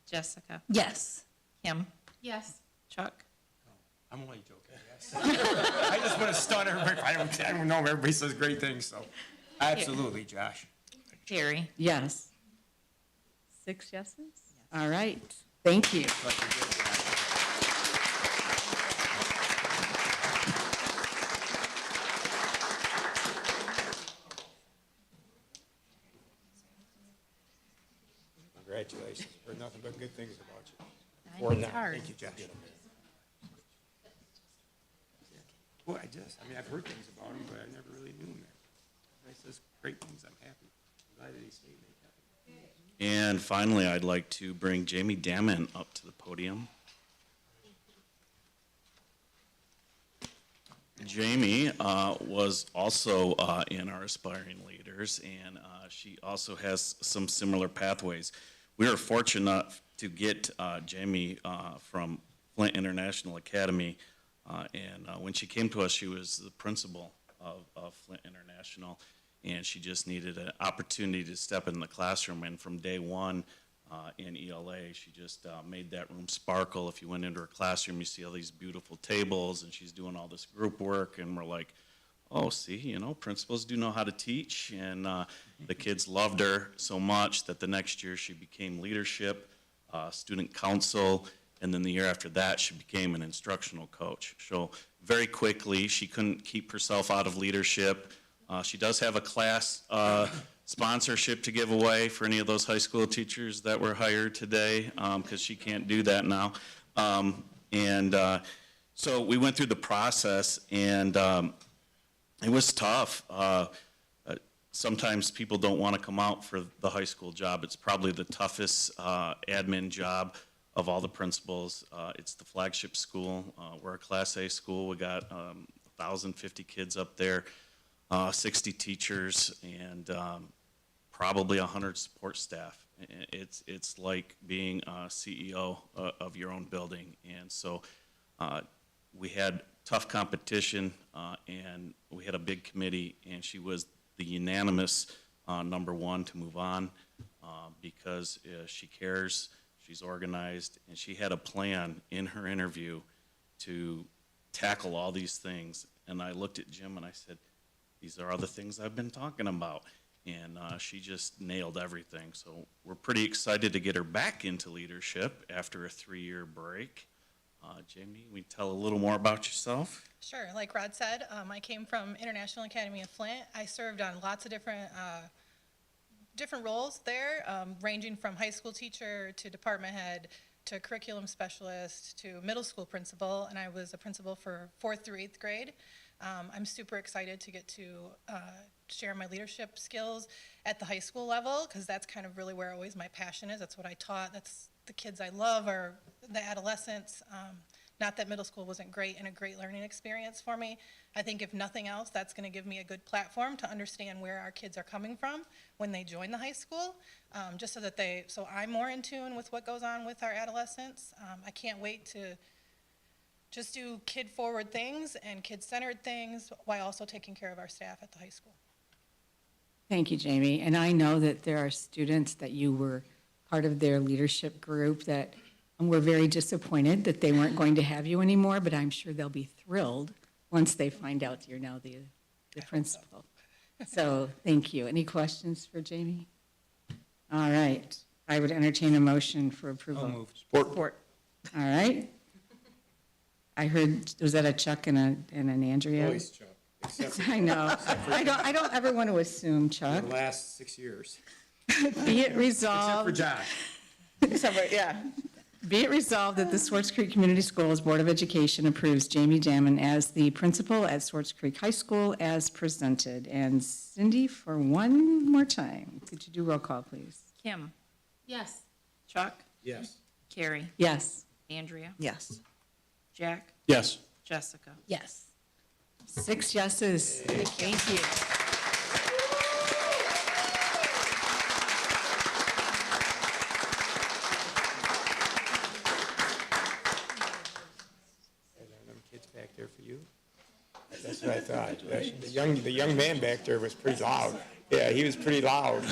Jessica. Yes. Kim. Yes. Chuck. I'm only joking, yes. I just want to stun everybody. I don't know, everybody says great things, so absolutely, Josh. Carrie. Yes. 6 yeses? All right, thank you. Congratulations. Heard nothing but good things about you. I know Or it's not. hard. Thank you, Josh. Well, I've heard things about him, but I never really knew him there. He says great things. I'm happy. I'm glad that he stayed there. And finally, I'd like to bring Jamie Damon up to the podium. Jamie was also in our Aspiring Leaders, and she also has some similar pathways. We were fortunate enough to get Jamie from Flint International Academy, and when she came to us, she was the principal of Flint International, and she just needed an opportunity to step in the classroom, and from day one in ELA, she just made that room sparkle. If you went into her classroom, you see all these beautiful tables, and she's doing all this group work, and we're like, oh, see, principals do know how to teach, and the kids loved her so much that the next year she became leadership, student council, and then the year after that, she became an instructional coach. So very quickly, she couldn't keep herself out of leadership. She does have a class sponsorship to give away for any of those high school teachers that were hired today, because she can't do that now. So we went through the process, and it was tough. Sometimes people don't want to come out for the high school job. It's probably the toughest admin job of all the principals. It's the flagship school. We're a Class A school. We got 1,050 kids up there, 60 teachers, and probably 100 support staff. It's like being a CEO of your own building. And so we had tough competition, and we had a big committee, and she was the unanimous number one, to move on, because she cares, she's organized, and she had a plan in her interview to tackle all these things. And I looked at Jim and I said, these are all the things I've been talking about. And she just nailed everything. So we're pretty excited to get her back into leadership after a 3-year break. Jamie, we tell a little more about yourself? Sure. Like Rod said, I came from International Academy of Flint. I served on lots of different roles there, ranging from high school teacher to department head to curriculum specialist to middle school principal, and I was a principal for 4th through 8th grade. I'm super excited to get to share my leadership skills at the high school level, because that's kind of really where always my passion is. That's what I taught. That's the kids I love, are the adolescents. Not that middle school wasn't great and a great learning experience for me. I think if nothing else, that's going to give me a good platform to understand where our kids are coming from when they join the high school, just so I'm more in tune with what goes on with our adolescents. I can't wait to just do kid-forward things and kid-centered things while also taking care of our staff at the high school. Thank you, Jamie. And I know that there are students that you were part of their leadership group that were very disappointed that they weren't going to have you anymore, but I'm sure they'll be thrilled once they find out you're now the principal. So thank you. Any questions for Jamie? All right. I would entertain a motion for approval. I'll move. Support. All right. I heard, was that a Chuck and an Andrea? Always Chuck, except I know. I don't ever want to assume, for Chuck. the last 6 years. Be it Except for resolved. Josh. Yeah. Be it resolved that the Swartz Creek Community Schools Board of Education approves Jamie Damon as the principal at Swartz Creek High School as presented. And Cindy, for one more time, could you do roll call, please? Kim, Yes. Chuck, Yes. Carrie, Yes. Andrea, Yes. Jack, Yes. Jessica. Yes. 6 yeses. Thank you. Are them kids back there for you? That's what I thought. The young man back there was pretty loud. Yeah, he was pretty loud.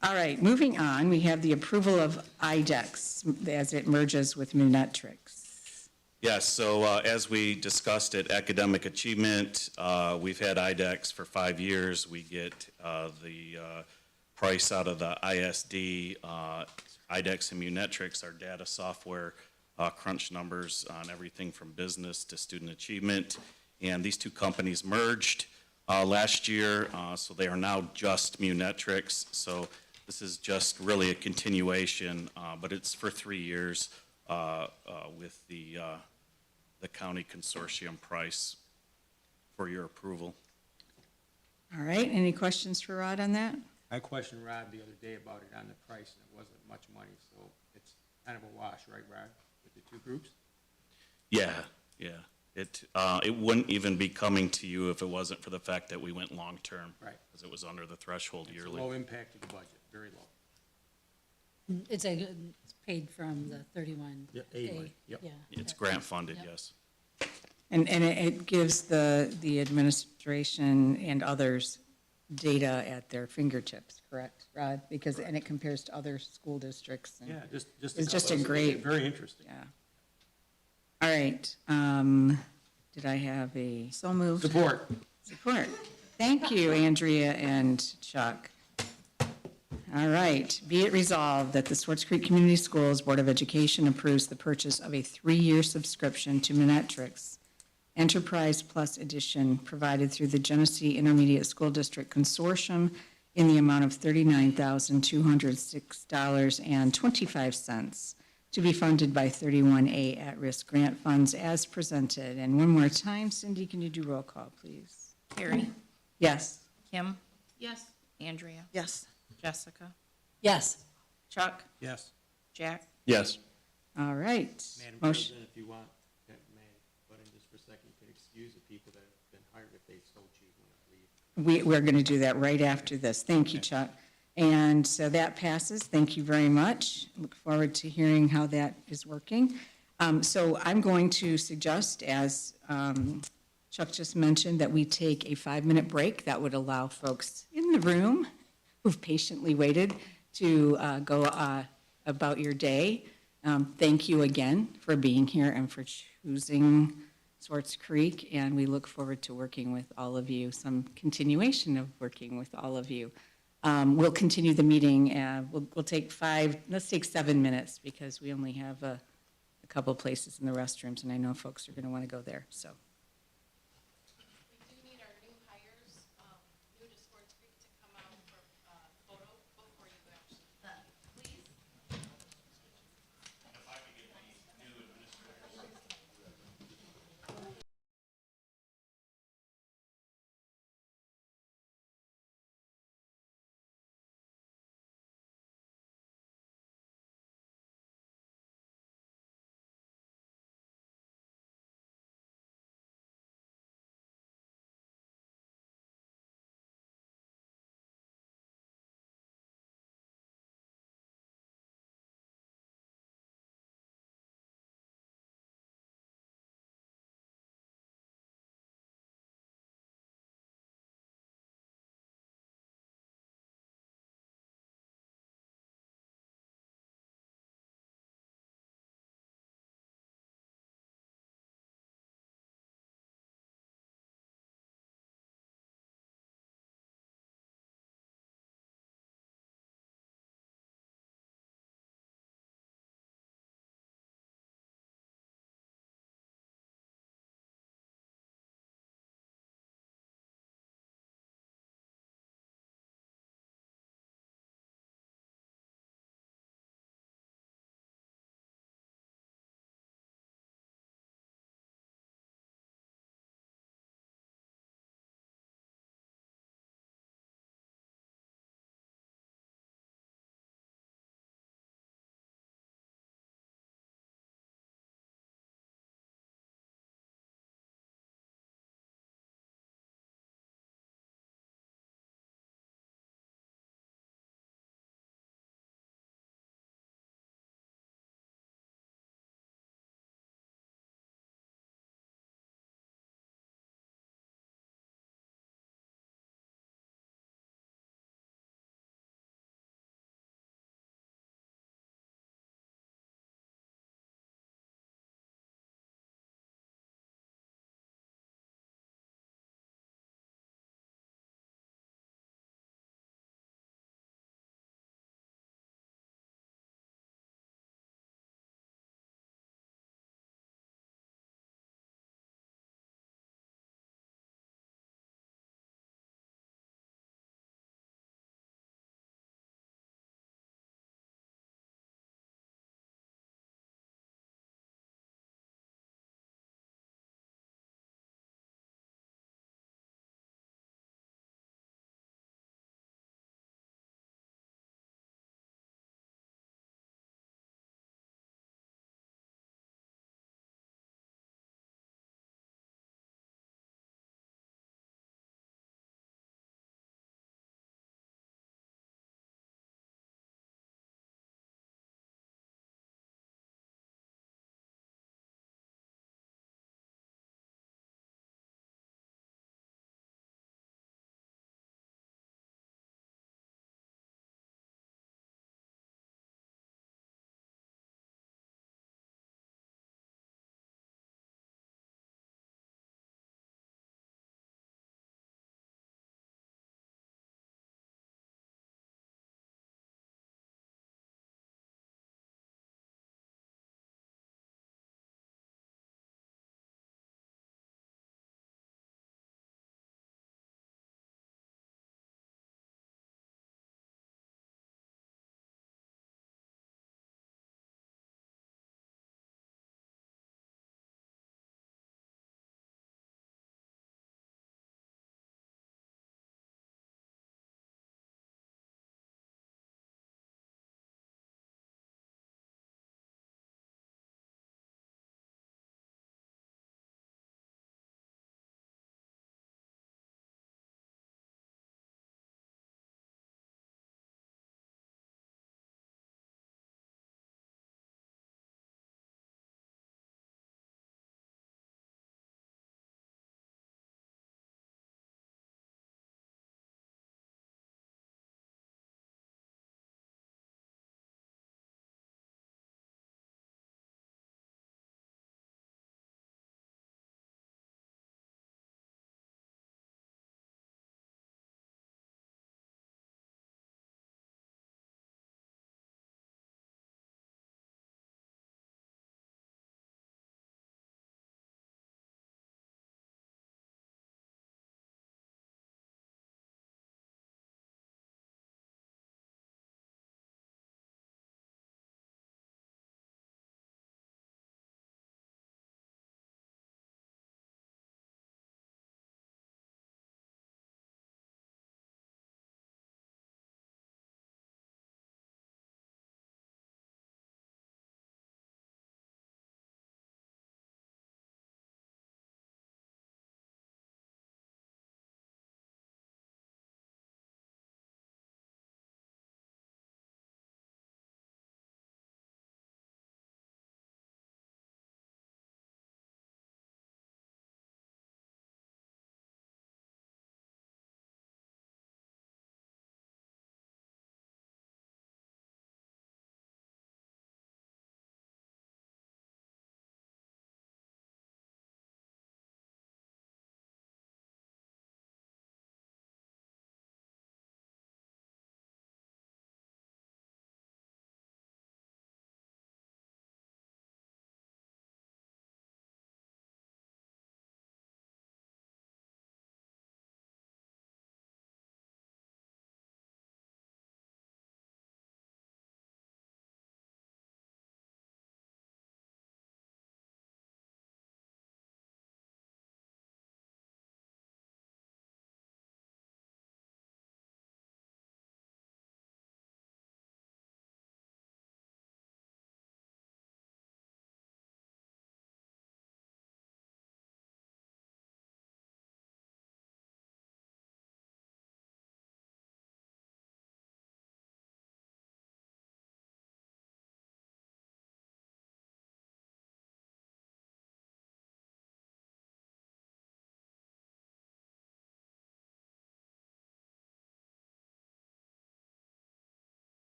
All right, moving on, we have the approval of IDEX as it merges with Munetrix. Yes, so as we discussed at Academic Achievement, we've had IDEX for 5 years. We get the price out of the ISD. IDEX and Munetrix, our data software, crunch numbers on everything from business to student achievement. And these two companies merged last year, so they are now just Munetrix. So this is just really a continuation, but it's for 3 years with the county consortium price for your approval. All right, any questions for Rod on that? I questioned Rod the other day about it on the price, and it wasn't much money, so it's kind of a wash, right, Rod, with the two groups? Yeah, yeah. It wouldn't even be coming to you if it wasn't for the fact that we went long-term. Right. Because it was under the threshold It's a yearly. low impact to the budget, very low. It's paid from the 31. Yeah, A1, yep. Yeah. It's grant funded, Yep. yes. And it gives the administration and others data at their fingertips, correct, Rod? Because, and it compares to other school districts. And Yeah, just. It's just a great. Very interesting. Yeah. All right, did I have a? So moved. Support. Support. Thank you, Andrea and Chuck. All right, be it resolved that the Swartz Creek Community Schools Board of Education approves the purchase of a 3-year subscription to Munetrix Enterprise Plus Edition provided through the Genesee Intermediate School District Consortium in the amount of $39,206.25 to be funded by 31A at-risk grant funds as presented. And one more time, Cindy, can you do roll call, please? Carrie, Yes. Kim, Yes. Andrea, Yes. Jessica, Yes. Chuck, Yes. Jack. Yes. All right. Madam Motion. President, if you want, may I butt in just for a second, you can excuse the people that have been hired if they so choose when I leave. We're going to do that right after this. Thank you, Chuck. And so that passes. Thank you very much. Look forward to hearing how that is working. So I'm going to suggest, as Chuck just mentioned, that we take a 5-minute break. That would allow folks in the room who've patiently waited to go about your day. Thank you again for being here and for choosing Swartz Creek, and we look forward to working with all of you, some continuation of working with all of you. We'll continue the meeting. We'll take let's take 7 minutes because we only have a couple places in the restrooms, and I know folks are going to want to go there, so.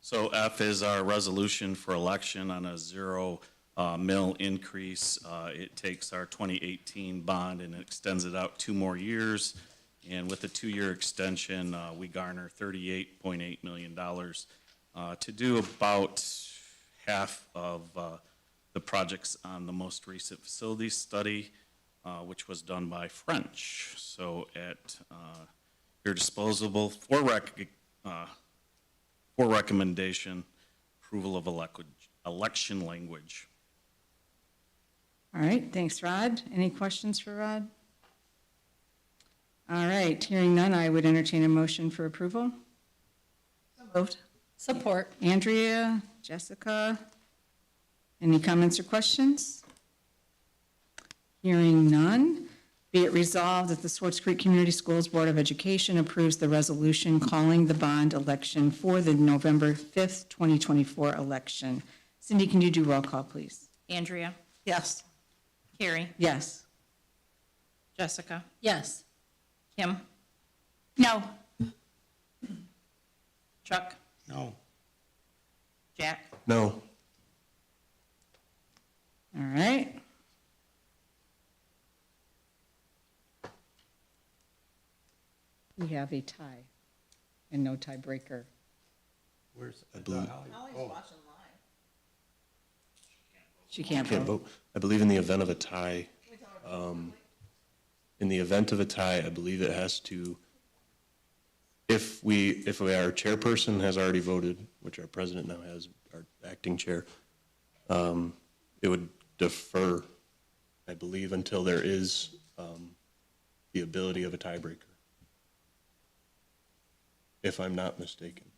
So F is our resolution for election on a 0 mil increase. It takes our 2018 bond and extends it out 2 more years. And with a 2-year extension, we garner $38.8 million to do about half of the projects on the most recent facilities study, which was done by French. So at your disposal for recommendation, approval of election language. All right, thanks, Rod. Any questions for Rod? All right, hearing none, I would entertain a motion for approval. Moved. Support. Andrea, Jessica, any comments or questions? Hearing none, be it resolved that the Swartz Creek Community Schools Board of Education approves the resolution calling the bond election for the November 5th, 2024 election. Cindy, can you do roll call, please? Andrea, Yes. Carrie, Yes. Jessica, Yes. Kim, No. Chuck, No. Jack, No. All right. We have a tie and no tiebreaker. Where's? I believe- Holly's watching live. She can't Can't vote. vote. I believe in the event of a tie, in the event of a tie, I believe it has to, if our chairperson has already voted, which our president now has, our acting chair, it would defer, I believe, until there is the ability of a tiebreaker, if I'm not mistaken.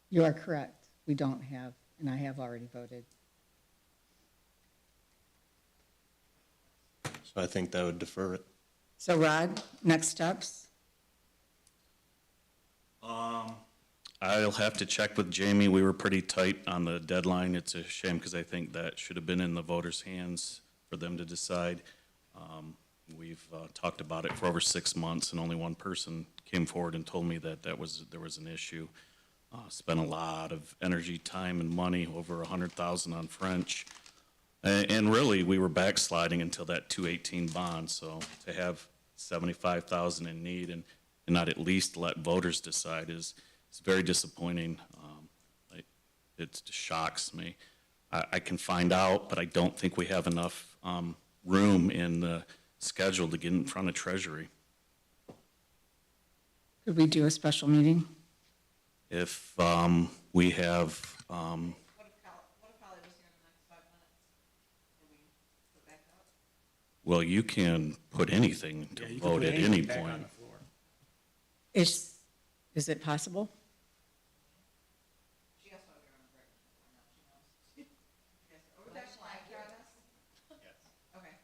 You are correct. We don't have, and I have already voted. So I think that would defer it. So Rod, next steps? I'll have to check with Jamie. We were pretty tight on the deadline. It's a shame because I think that should have been in the voters' hands for them to decide. We've talked about it for over 6 months, and only one person came forward and told me that there was an issue. Spent a lot of energy, time, and money, over $100,000 on French. And really, we were backsliding until that 218 bond. So to have 75,000 in need and not at least let voters decide is very disappointing. It shocks me. I can find out, but I don't think we have enough room in the schedule to get in front of Treasury. Could we do a special meeting? If we have, What if Holly was here in the next 5 minutes? Can we put it back up? well, you can put anything Yeah, to you can vote put at any anything back on point. the floor. Is it possible? She asked why we were on a break. I know, she knows. Yes. Are we back live, Travis? Yes. Okay.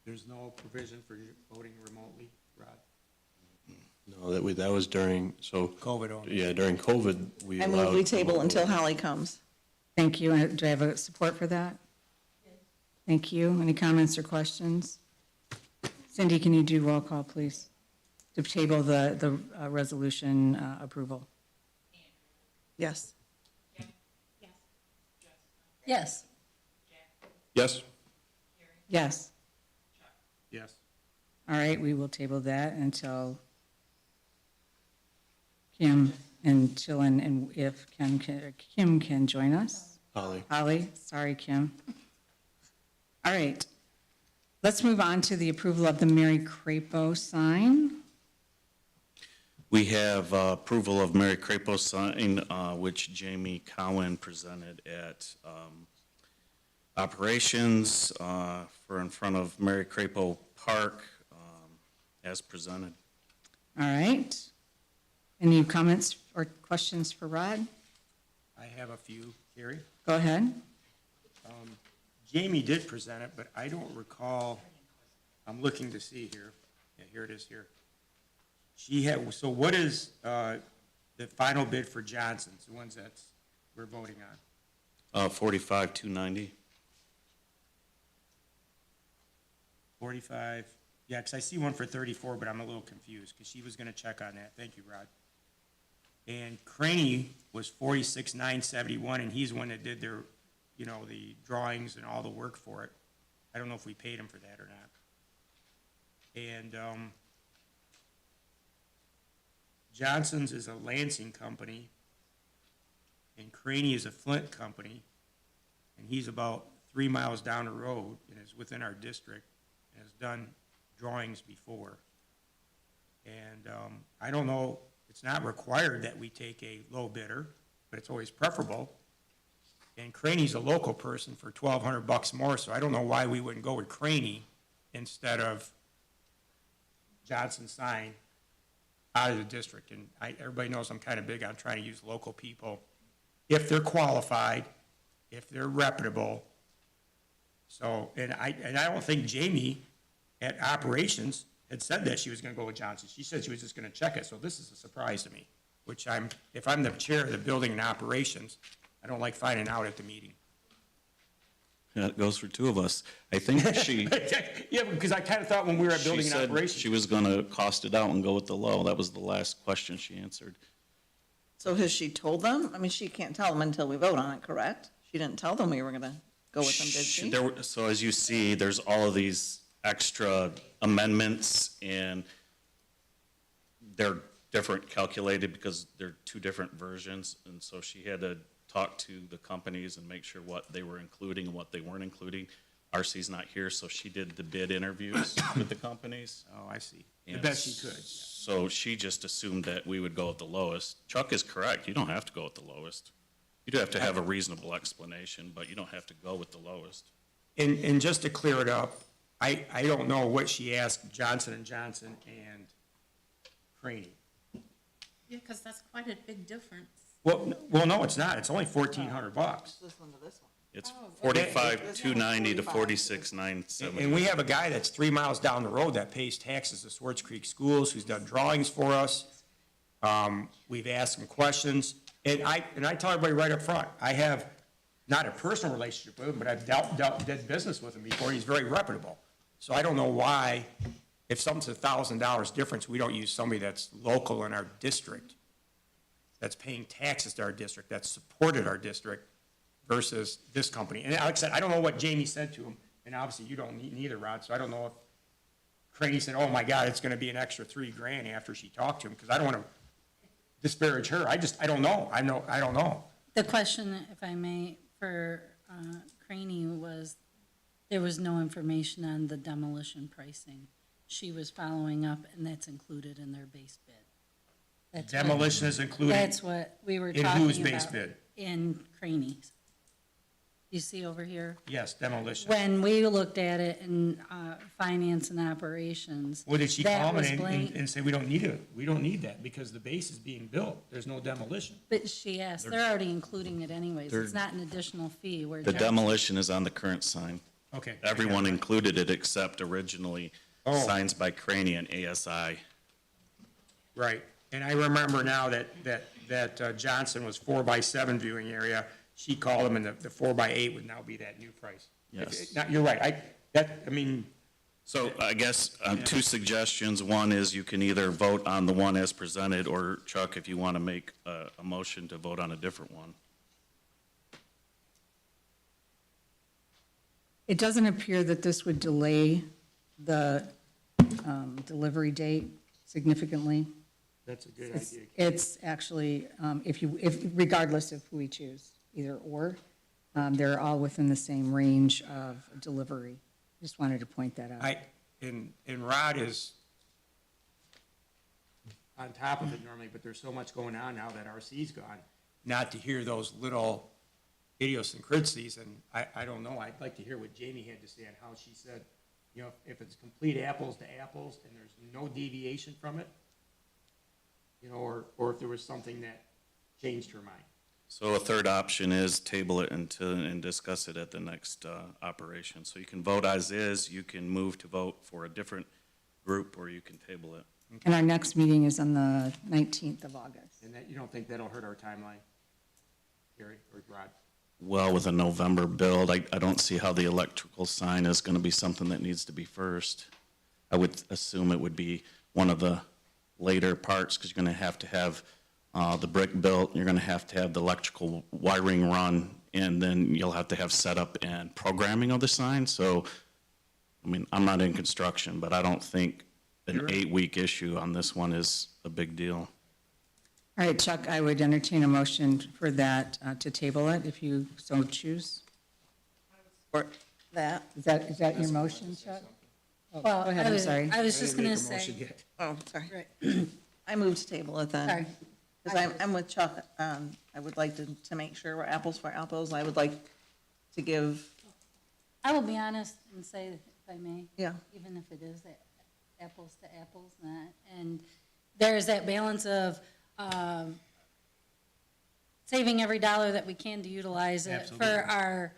There's no provision for voting remotely, Rod? No, that was during, so. COVID only. Yeah, during COVID, we I allowed. move we table remote until voting. Holly comes. Thank you. Do I have a support for that? Thank you. Any comments or questions? Cindy, can you do roll call, please? To table the resolution approval. Yes. Yes. Yes. Yes. Yes. All right, we will table that until Kim and if Kim can join us. Holly. Holly, sorry, Kim. All right. Let's move on to the approval of the Mary Crapo sign. We have approval of Mary Crapo sign, which Jamie Cowan presented at operations for in front of Mary Crapo Park as presented. All right. Any comments or questions for Rod? I have a few, Carrie. Go ahead. Jamie did present it, but I don't recall, I'm looking to see here. Yeah, here it is here. So what is the final bid for Johnson's, the ones that we're voting on? 45,290. 45, yeah, because I see one for 34, but I'm a little confused, because she was going to check on that. Thank you, Rod. And Craney was 46,971, and he's the one that did their, you know, the drawings and all the work for it. I don't know if we paid him for that or not. And, Johnson's is a Lansing company, and Craney is a Flint company, and he's about 3 miles down the road and is within our district and has done drawings before. And I don't know, it's not required that we take a low bidder, but it's always preferable. And Craney's a local person for $1,200 more, so I don't know why we wouldn't go with Craney instead of Johnson Sign out of the district. And everybody knows I'm kind of big on trying to use local people if they're qualified, if they're reputable. So, and I don't think Jamie at operations had said that she was gonna go with Johnson. She said she was just gonna check it, so this is a surprise to me, which if I'm the chair of the building and operations, I don't like finding out at the meeting. Yeah, it goes for two of us. I think she, Yeah, because I kind of thought when we were at she building and said operations. she was gonna cost it out and go with the low. That was the last question she answered. So has she told them? I mean, she can't tell them until we vote on it, correct? She didn't tell them we were gonna go with them, did she? So as you see, there's all of these extra amendments, and they're different calculated because they're two different versions. And so she had to talk to the companies and make sure what they were including and what they weren't including. RC's not here, so she did the bid interviews with the companies. Oh, I see. The And best she could. So she just assumed that we would go with the lowest. Chuck is correct. You don't have to go with the lowest. You do have to have a reasonable explanation, but you don't have to go with the lowest. And just to clear it up, I don't know what she asked Johnson & Johnson and Craney. Yeah, because that's quite a big difference. Well, no, it's not. It's only $1,400. This one to this one. It's 45,290 to 46,970. And we have a guy that's 3 miles down the road that pays taxes to Swartz Creek Schools, who's done drawings for us. We've asked him questions, and I tell everybody right up front, I have not a personal relationship with him, but I've did business with him before. He's very reputable. So I don't know why, if something's $1,000 difference, we don't use somebody that's local in our district, that's paying taxes to our district, that's supported our district, versus this company. And like I said, I don't know what Jamie said to him, and obviously you don't neither, Rod, so I don't know if Craney said, oh my God, it's gonna be an extra $3,000 after she talked to him, because I don't wanna disparage her. I don't know. I don't know. The question, if I may, for Craney was, there was no information on the demolition pricing. She was following up, and that's included in their base bid. That's what- Demolition is included. That's what we were In talking about. whose base bid? In Craney's. You see over here? Yes, demolition. When we looked at it in finance and operations. Well, did she that call was in blank- and say, we don't need it, we don't need that, because the base is being built, there's no demolition? But she asked, they're already including it anyways. It's They're- not an additional fee. We're The just- demolition is on the current sign. Okay. Everyone included it except originally Oh. signs by Craney and ASI. Right, and I remember now that Johnson was 4x7 viewing area, she called him, and the 4x8 would now be that new price. Yes. You're right, I mean, So I guess two suggestions. One is you can either vote on the one as presented, or Chuck, if you want to make a motion to vote on a different one. It doesn't appear that this would delay the delivery date significantly. that's a good It's- idea. It's actually, regardless of who we choose, either or, they're all within the same range of delivery. Just wanted to point that out. And Rod is on top of it normally, but there's so much going on now that RC's gone, not to hear those little idiosyncrasies, and I don't know, I'd like to hear what Jamie had to say on how she said, you know, if it's complete apples to apples and there's no deviation from it, you know, or if there was something that changed her mind. So a third option is table it and discuss it at the next operation. So you can vote as is, you can move to vote for a different group, or you can table it. And our next meeting is on the 19th of August. And that, you don't think that'll hurt our timeline, Gary or Rod? Well, with a November build, I don't see how the electrical sign is going to be something that needs to be first. I would assume it would be one of the later parts, because you're going to have the brick built, you're gonna have to have the electrical wiring run, and then you'll have to have setup and programming of the sign. So, I mean, I'm not in construction, but I don't think an 8-week issue on this one is a big deal. All right, Chuck, I would entertain a motion for that, to table it, if you so choose. Or that. Is that your motion, Chuck? Oh, Well, go ahead, I'm sorry. I was just gonna say, Oh, sorry. I moved to table it then. Sorry. Because I'm with Chuck. I would like to make sure we're apples for apples. I would like to give, I will be honest and say, if I may. Yeah. Even if it is apples to apples, and there's that balance of, saving every dollar that we can to utilize it for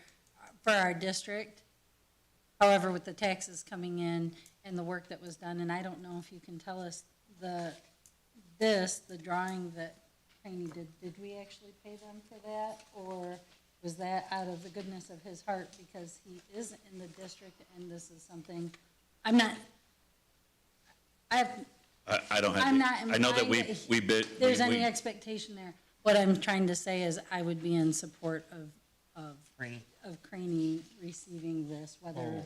our district. However, with the taxes coming in and the work that was done, and I don't know if you can tell us the drawing that Craney did we actually pay them for that? Or was that out of the goodness of his heart because he is in the district and this is something, I don't have, I'm not I know that implying we bid. there's any expectation there. What I'm trying to say is I would be in support of Craney receiving this, whether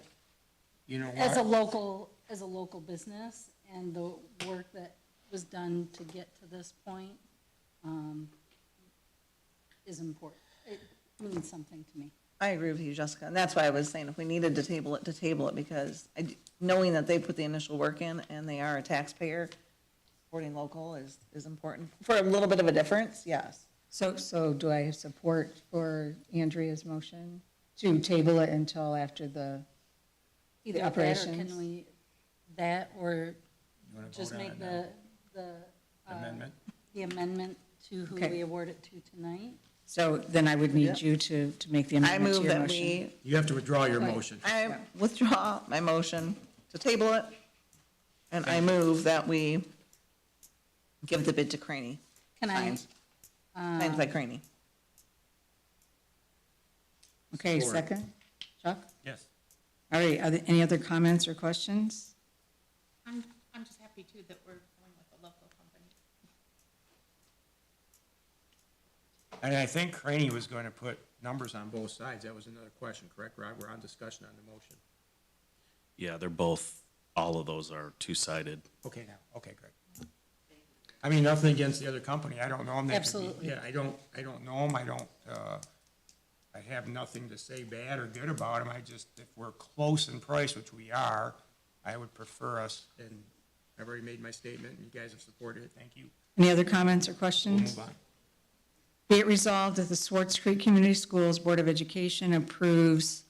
You know as a what? local business and the work that was done to get to this point is important. It means something to me. I agree with you, Jessica. And that's why I was saying if we needed to table it, because knowing that they put the initial work in and they are a taxpayer, supporting local is important. For a little bit of a difference, yes. So do I have support for Andrea's motion to table it until after the Either that or operations? can we, that or wanna just vote on make it the Amendment? the amendment to who Okay. we award it to tonight? So then I would need you to make the I amendment to move your that motion. You have to withdraw your Right. motion. I withdraw my motion to table it, and I move that we give the bid to Craney. Can I, Signs. Signs by Craney. Okay, Support. second? Chuck? Yes. All right, are there any other comments or questions? I'm just happy too that we're going with a local company. And I think Craney was going to put numbers on both sides. That was another question, correct, Rod? We're on discussion on the motion. Yeah, they're both, all of those are two-sided. Okay, now, okay, great. I mean, nothing against the other company. I don't know them. Absolutely. Yeah, I don't know them. I have nothing to say bad or good about them. I just, if we're close in price, which we are, I would prefer us, and I've already made my statement, and you guys have supported it. Thank you. Any other comments or We'll questions? move on. Be it resolved that the Swartz Creek Community Schools Board of Education approves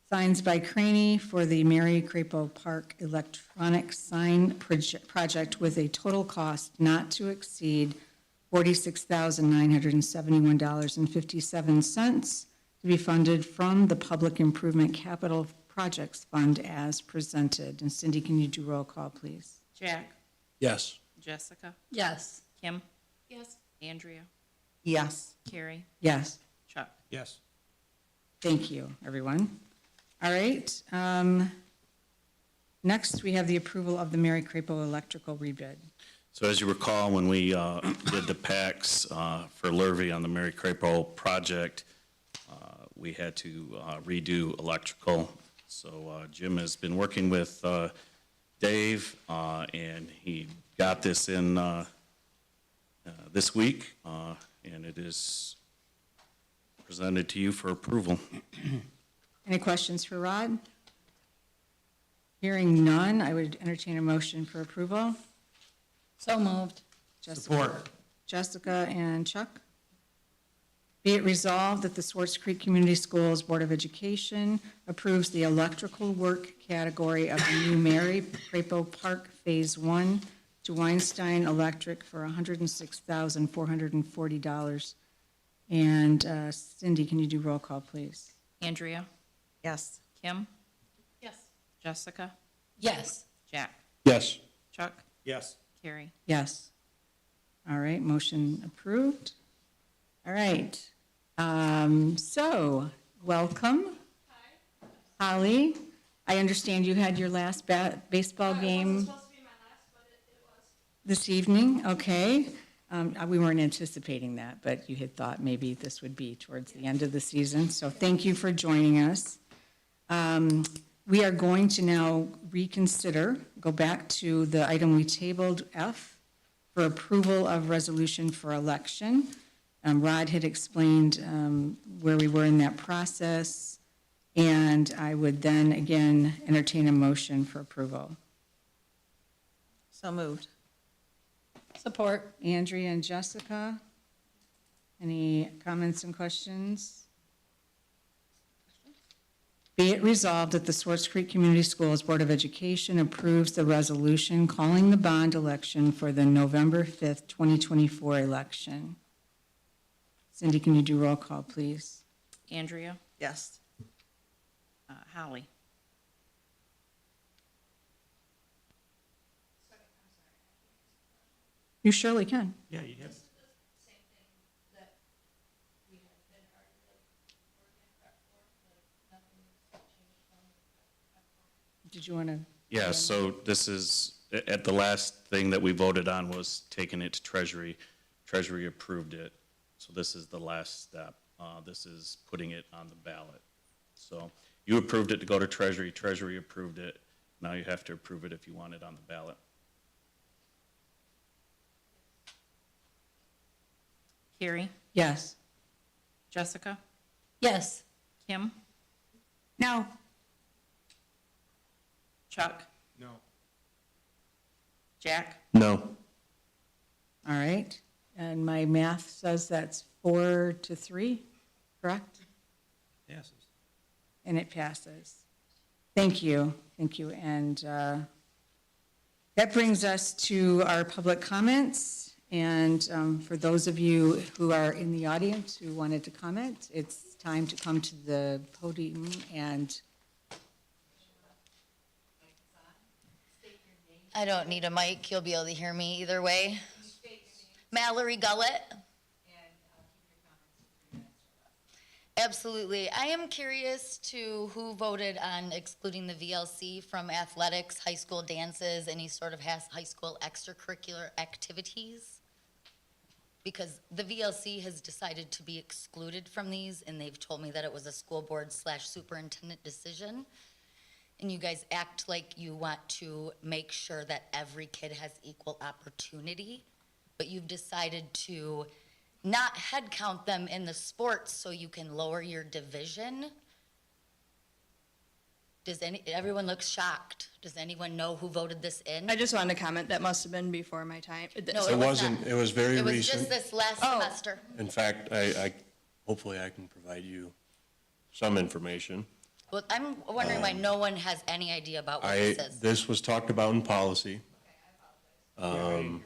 signs by Craney for the Mary Crapo Park electronic sign project with a total cost not to exceed $46,971.57 to be funded from the Public Improvement Capital Projects Fund as presented. And Cindy, can you do roll call, please? Jack, Yes. Jessica, yes. Kim, Yes. Andrea, Yes. Carrie, Yes. Chuck. Yes. Thank you, everyone. All right. Next, we have the approval of the Mary Crapo electrical rebid. So as you recall, when we did the PACs for Lurvy on the Mary Crapo project, we had to redo electrical. So Jim has been working with Dave, and he got this in this week, and it is presented to you for approval. Any questions for Rod? Hearing none, I would entertain a motion for approval. So moved. Support. Jessica and Chuck. Be it resolved that the Swartz Creek Community Schools Board of Education approves the electrical work category of the new Mary Crapo Park Phase 1 to Weinstein Electric for $106,440. And Cindy, can you do roll call, please? Andrea, Yes. Kim, Yes. Jessica, Yes. Jack, Yes. Chuck, Yes. Carrie. Yes. All right, motion approved. All right. So, welcome. Hi. Holly, I understand you had your last baseball game this evening, okay. We weren't anticipating that, but you had thought maybe this would be towards the end of the season. So thank you for joining us. We are going to now reconsider, go back to the item we tabled, F, for approval of resolution for election. Rod had explained where we were in that process, and I would then again entertain a motion for approval. So moved. Support. Andrea and Jessica, any comments and questions? Be it resolved that the Swartz Creek Community Schools Board of Education approves the resolution calling the bond election for the November 5th, 2024 election. Cindy, can you do roll call, please? Andrea, Yes. Holly. You surely can. Yeah, you have. Did you want to? Yeah, so this is, at the last thing that we voted on was taking it to Treasury. Treasury approved it, so this is the last step. This is putting it on the ballot. So you approved it to go to Treasury, Treasury approved it. Now you have to approve it if you want it on the ballot. Carrie, Yes. Jessica, Yes. Kim, No. Chuck, No. Jack, No. All right. And my math says that's 4-3, correct? Yes. And it passes. Thank you, thank you. And that brings us to our public comments. And for those of you who are in the audience who wanted to comment, it's time to come to the podium and. I don't need a mic, you'll be able to hear me either way. Mallory Gullett. Absolutely. I am curious to who voted on excluding the VLC from athletics, high school dances, any sort of high school extracurricular activities? Because the VLC has decided to be excluded from these, and they've told me that it was a school board / superintendent decision. And you guys act like you want to make sure that every kid has equal opportunity, but you've decided to not head count them in the sports so you can lower your division. Everyone looks shocked. Does anyone know who voted this in? I just wanted to comment, that must have been before my time. No, It wasn't, it was very It was recent. just this last semester. In fact, hopefully I can provide you some information. Well, I'm wondering why no one has any idea about what this is. This was talked about in policy. So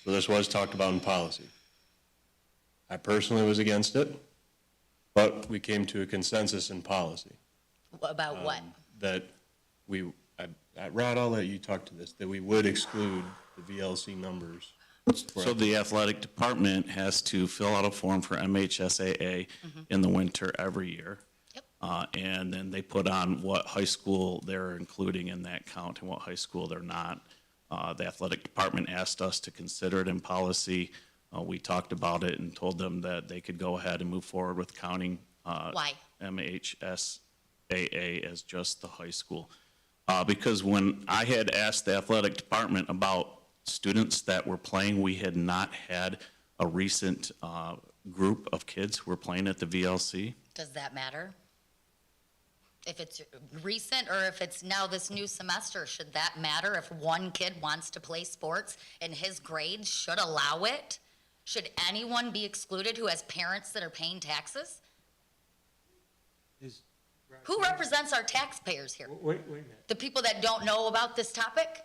this was talked about in policy. I personally was against it, but we came to a consensus in policy. About what? That Rod, I'll let you talk to this, that we would exclude the VLC numbers. So the athletic department has to fill out a form for MHSAA in the winter every year. And then they put on what high school they're including in that count and what high school they're not. The athletic department asked us to consider it in policy. We talked about it and told them that they could go ahead and move forward with counting Why? MHSAA as just the high school. Because when I had asked the athletic department about students that were playing, we had not had a recent group of kids who were playing at the VLC. Does that matter? If it's recent or if it's now this new semester, should that matter? If one kid wants to play sports and his grades should allow it? Should anyone be excluded who has parents that are paying taxes? Who represents our taxpayers here? Wait a minute. The people that don't know about this topic?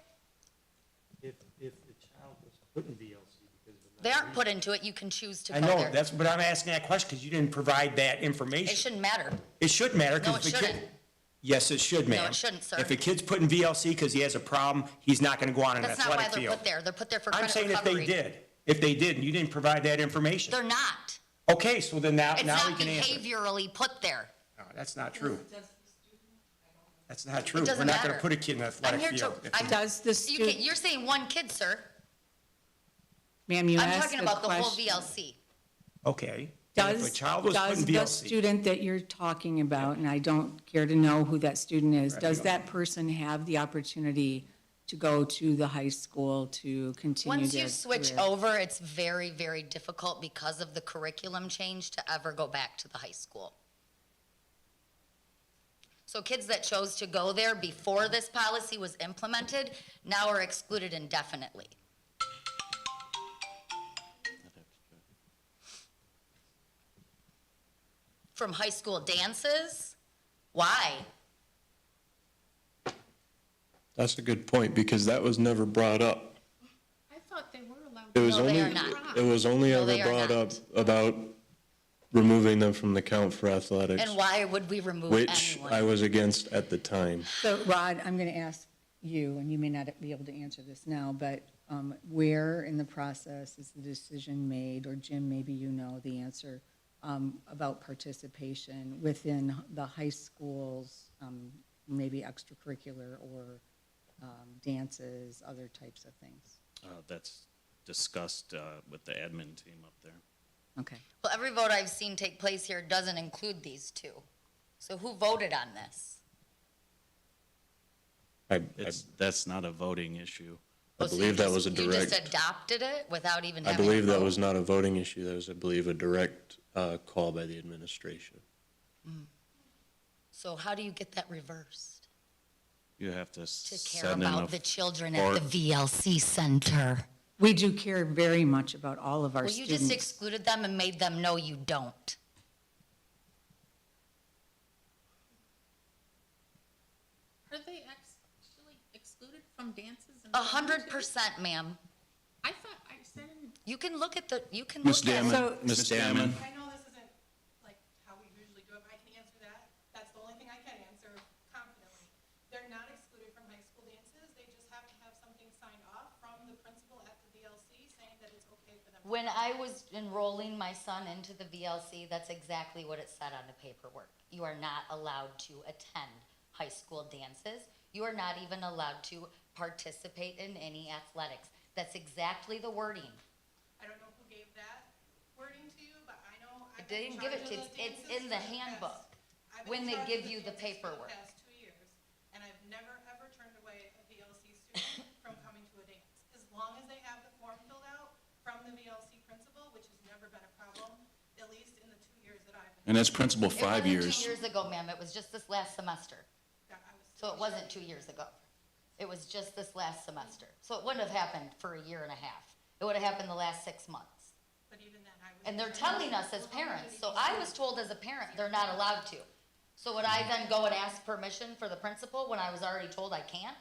If the child was put in VLC because of They aren't put into it, you can choose to I go know, there. but I'm asking that question because you didn't provide that information. It shouldn't matter. It should matter. No, 'cause it if the kid- shouldn't. Yes, it should, ma'am. No, it shouldn't, sir. If a kid's put in VLC because he has a problem, he's not going to go on an That's not why athletic they're field. put there. They're put there for I'm credit saying recovery. if they did, and you didn't provide that information. They're not. Okay, so then now It's we not can answer. behaviorally put there. No, that's not true. That's not true. doesn't We're not going matter. to put a kid in an I'm athletic here to, field. I'm, Does the you're saying one kid, sir. Ma'am, you I'm asked talking the about the whole question. VLC. Okay. And if a child was put in Does the VLC, student that you're talking about, and I don't care to know who that student is, Right. does that person have the opportunity to go to the high school to continue Once their you switch career? over, it's very, very difficult because of the curriculum change to ever go back to the high school. So kids that chose to go there before this policy was implemented now are excluded indefinitely. From high school dances? Why? That's a good point, because that was never brought up. I thought they were allowed. It was No, they only, are not. it was only No, ever they are brought up not. about removing them from the count for athletics, And why would we remove which anyone? I was against at the time. So Rod, I'm going to ask you, and you may not be able to answer this now, but where in the process is the decision made, or Jim, maybe you know the answer, about participation within the high schools, maybe extracurricular or dances, other types of things? That's discussed with the admin team up there. Okay. Well, every vote I've seen take place here doesn't include these two. So who voted on this? That's not a voting issue. I believe that was a You just direct, adopted it without even I having a believe that vote? was not a voting issue. That was, I believe, a direct call by the administration. So how do you get that reversed? You have to To care send in about a, the children or- at the VLC center. We do care very much about all of our Well, you students. just excluded them and made them know you don't. Are they actually excluded from dances and? 100%, ma'am. I thought I said. You can look at the, you can Ms. look at it. So- Ms. Damon. I know this isn't like how we usually do it, but I can answer that. That's the only thing I can answer confidently. They're not excluded from high school dances. They just have to have something signed off from the principal at the VLC saying that it's okay for them. When I was enrolling my son into the VLC, that's exactly what it said on the paperwork. You are not allowed to attend high school dances. You are not even allowed to participate in any athletics. That's exactly the wording. I don't know who gave that wording to you, but I know. I've They been didn't give it to in you. charge of It's those in the dances for handbook, I've been when in they charge give of you the dances for paperwork. past 2 years, and I've never, ever turned away a VLC student from coming to a dance. As long as they have the form filled out from the VLC principal, which has never been a problem, at least in the 2 years that I've been. And as principal, It 5 wasn't years. 2 years ago, ma'am. It was just this last semester. Yeah, I was So it wasn't 2 years ago. It was just this last semester. So it wouldn't have happened for a year and a half. It would have happened the last 6 months. But even then, I was. And they're telling us as parents, so I was told as a parent, they're not allowed to. So would I then go and ask permission for the principal when I was already told I can't?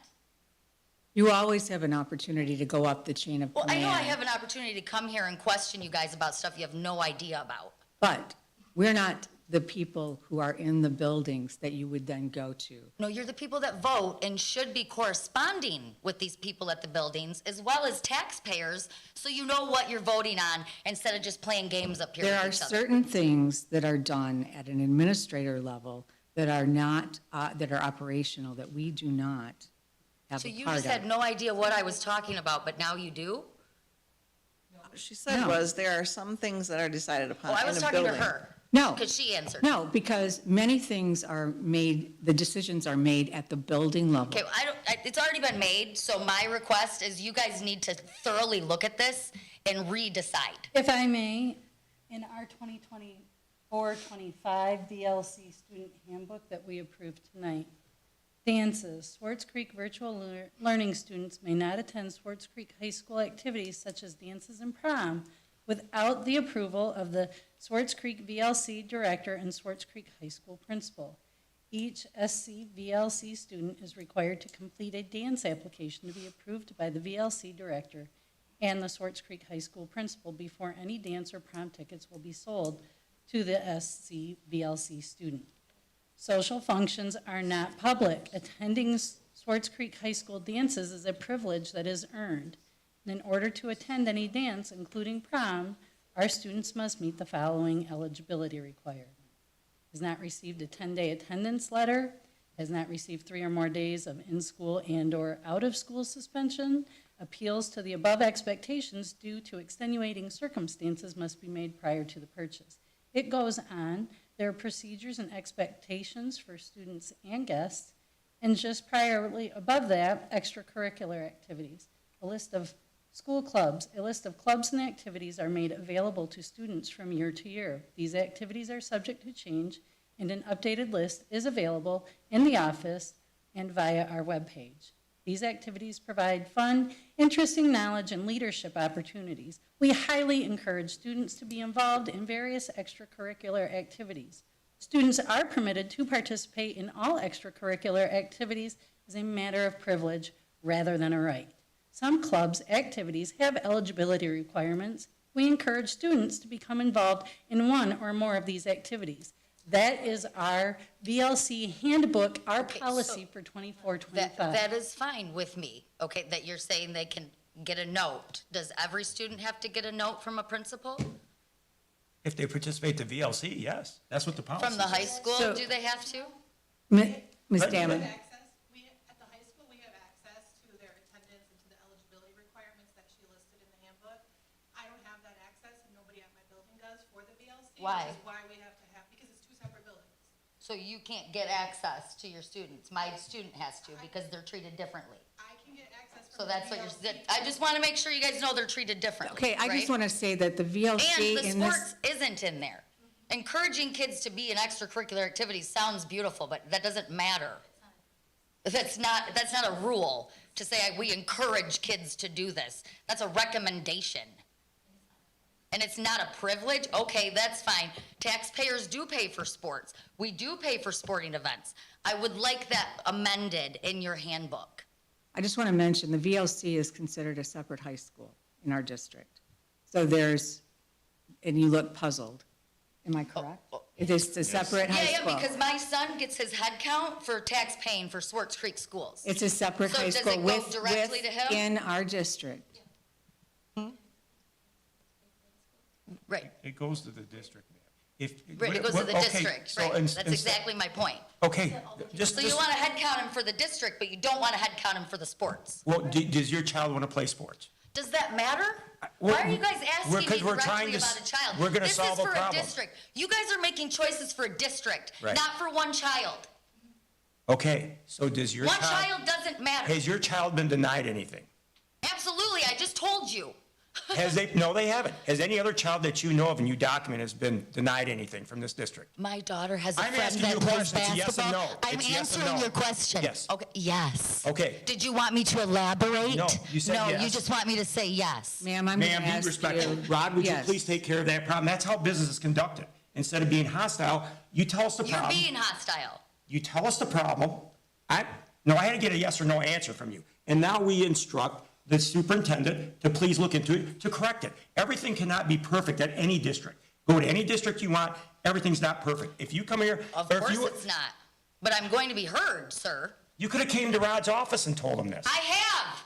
You always have an opportunity to go up the chain of Well, I command. know I have an opportunity to come here and question you guys about stuff you have no idea about. But we're not the people who are in the buildings that you would then go to. No, you're the people that vote and should be corresponding with these people at the buildings as well as taxpayers, so you know what you're voting on instead of just playing games up here There with are each other. certain things that are done at an administrator level that are not, that are operational, that we do not have So a you part just of. had no idea what I was talking about, but now you do? She said No. was, there are some things that are decided Oh, upon I in was a talking to building. her. No. Because she answered. No, because many things are made, the decisions are made at the building level. Okay, it's already been made, so my request is you guys need to thoroughly look at this and re-decide. If I may, in our 2024-25 VLC student handbook that we approved tonight, dances, Swartz Creek virtual learning students may not attend Swartz Creek High School activities such as dances and prom without the approval of the Swartz Creek VLC director and Swartz Creek High School principal. Each SCVLC student is required to complete a dance application to be approved by the VLC director and the Swartz Creek High School principal before any dance or prom tickets will be sold to the SCVLC student. Social functions are not public. Attending Swartz Creek High School dances is a privilege that is earned. And in order to attend any dance, including prom, our students must meet the following eligibility requirement. Has not received a 10-day attendance letter, has not received 3 or more days of in-school and/or out-of-school suspension, Appeals to the above expectations due to extenuating circumstances must be made prior to the purchase. It goes on, there are procedures and expectations for students and guests, and just priorly above that, extracurricular activities. A list of school clubs, a list of clubs and activities are made available to students from year to year. These activities are subject to change, and an updated list is available in the office and via our webpage. These activities provide fun, interesting knowledge, and leadership opportunities. We highly encourage students to be involved in various extracurricular activities. Students are permitted to participate in all extracurricular activities as a matter of privilege rather than a right. Some clubs' activities have eligibility requirements. We encourage students to become involved in one or more of these activities. That is our VLC handbook, our policy for 24-25. That is fine with me, okay, that you're saying they can get a note. Does every student have to get a note from a principal? If they participate in VLC, yes, that's what the policy From the high says. school, So- do they have to? Ms. But- Damon? At the high school, we have access to their attendance and to the eligibility requirements that she listed in the handbook. I don't have that access, and nobody at my building does for the VLC. Why? Which is why we have to have, because it's two separate buildings. So you can't get access to your students. My student has to because they're treated differently. I can get access So from the that's what VLC. you're, I just want to make sure you guys know they're treated differently. Okay, I just right? want to say that the VLC And in the this. sports isn't in there. Encouraging kids to be in extracurricular activities sounds beautiful, but that doesn't matter. That's not a rule to say we encourage kids to do this. That's a recommendation. And it's not a privilege? Okay, that's fine. Taxpayers do pay for sports. We do pay for sporting events. I would like that amended in your handbook. I just want to mention, the VLC is considered a separate high school in our district. So there's, and you look puzzled. Am I correct? It is a separate high Yeah, school. because my son gets his head count for tax paying for Swartz Creek schools. It's a separate So high does school it go directly to him? within our district. Right. It goes to the district. If. Right, it goes to the okay, district, so right. in- That's in- exactly my point. Okay, just. So you want to head count him for the district, but you don't want to head count him for the sports. Well, does your child want to play sports? Does that matter? We're- Why are you guys asking me 'cause we're trying directly to about a child? we're gonna solve a This is for a problem. district. You guys are making choices for a district, Right. not for one child. Okay, so does your One child, child doesn't matter. has your child been denied anything? Absolutely, I just told you. Has they, no, they haven't. Has any other child that you know of and you document has been denied anything from this district? My daughter has a I'm friend asking you that a plays question. It's a yes and basketball. no. I'm It's yes and answering no. your question. Yes. Okay, yes. Okay. Did you want me to elaborate? No, you said No, you yes. just want me to say yes. Ma'am, I'm going to Ma'am, be ask respectful. you. Rod, would you Yes. please take care of that problem? That's how business is conducted. Instead of being hostile, you tell us the You're problem. being hostile. You tell us the problem. I had to get a yes or no answer from you. And now we instruct the superintendent to please look into it, to correct it. Everything cannot be perfect at any district. Go to any district you want, everything's not perfect. If you come here, Of or if course you, it's not. But I'm going to be heard, sir. you could have came to Rod's office and told him this. I have.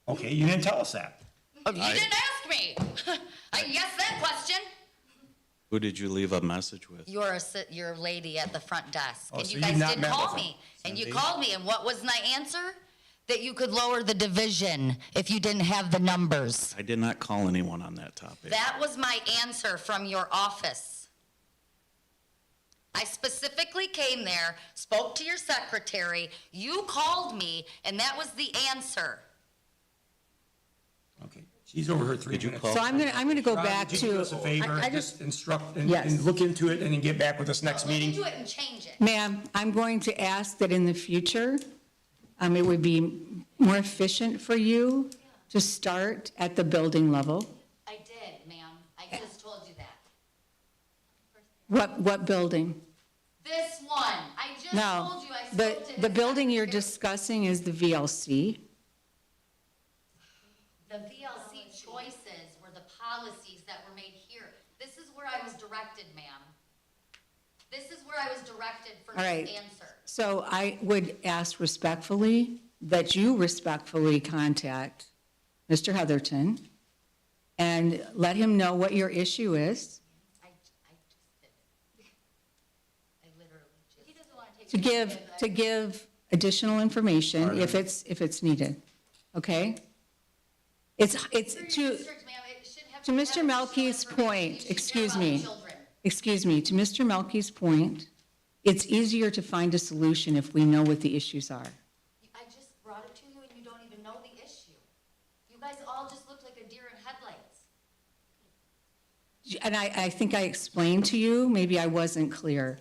Okay, you didn't tell us that. You didn't ask me. I guessed that question. Who did you leave a message with? Your lady at the front desk. Oh, And so you you've guys not did met call with her. me. And you Cindy? called me, and what was my answer? That you could lower the division if you didn't have the numbers. I did not call anyone on that topic. That was my answer from your office. I specifically came there, spoke to your secretary, you called me, and that was the answer. Okay, she's over her 3 Did you minutes. call? So I'm going to go Rod, back would you do to. us a favor, I just instruct and Yes. look into it and then get back with us next Look meeting? into it and change it. Ma'am, I'm going to ask that in the future, it would be more efficient for you to start at the building level. I did, ma'am. I just told you that. What building? This one, I just No, told you I spoke to the his building you're secretary. discussing is the VLC. The VLC choices were the policies that were made here. This is where I was directed, ma'am. This is where I was directed for All right. this answer. So I would ask respectfully that you respectfully contact Mr. Heatherton and let him know what your issue is, I just did it. I literally just. He doesn't want to take. to give additional information if it's needed. Okay? It's For your district, ma'am, it should have to have Mr. additional Melky's information. point, You should care excuse about me, children. excuse me, to Mr. Melky's point, it's easier to find a solution if we know what the issues are. I just brought it to you and you don't even know the issue. You guys all just look like a deer in headlights. And I think I explained to you, maybe I wasn't clear,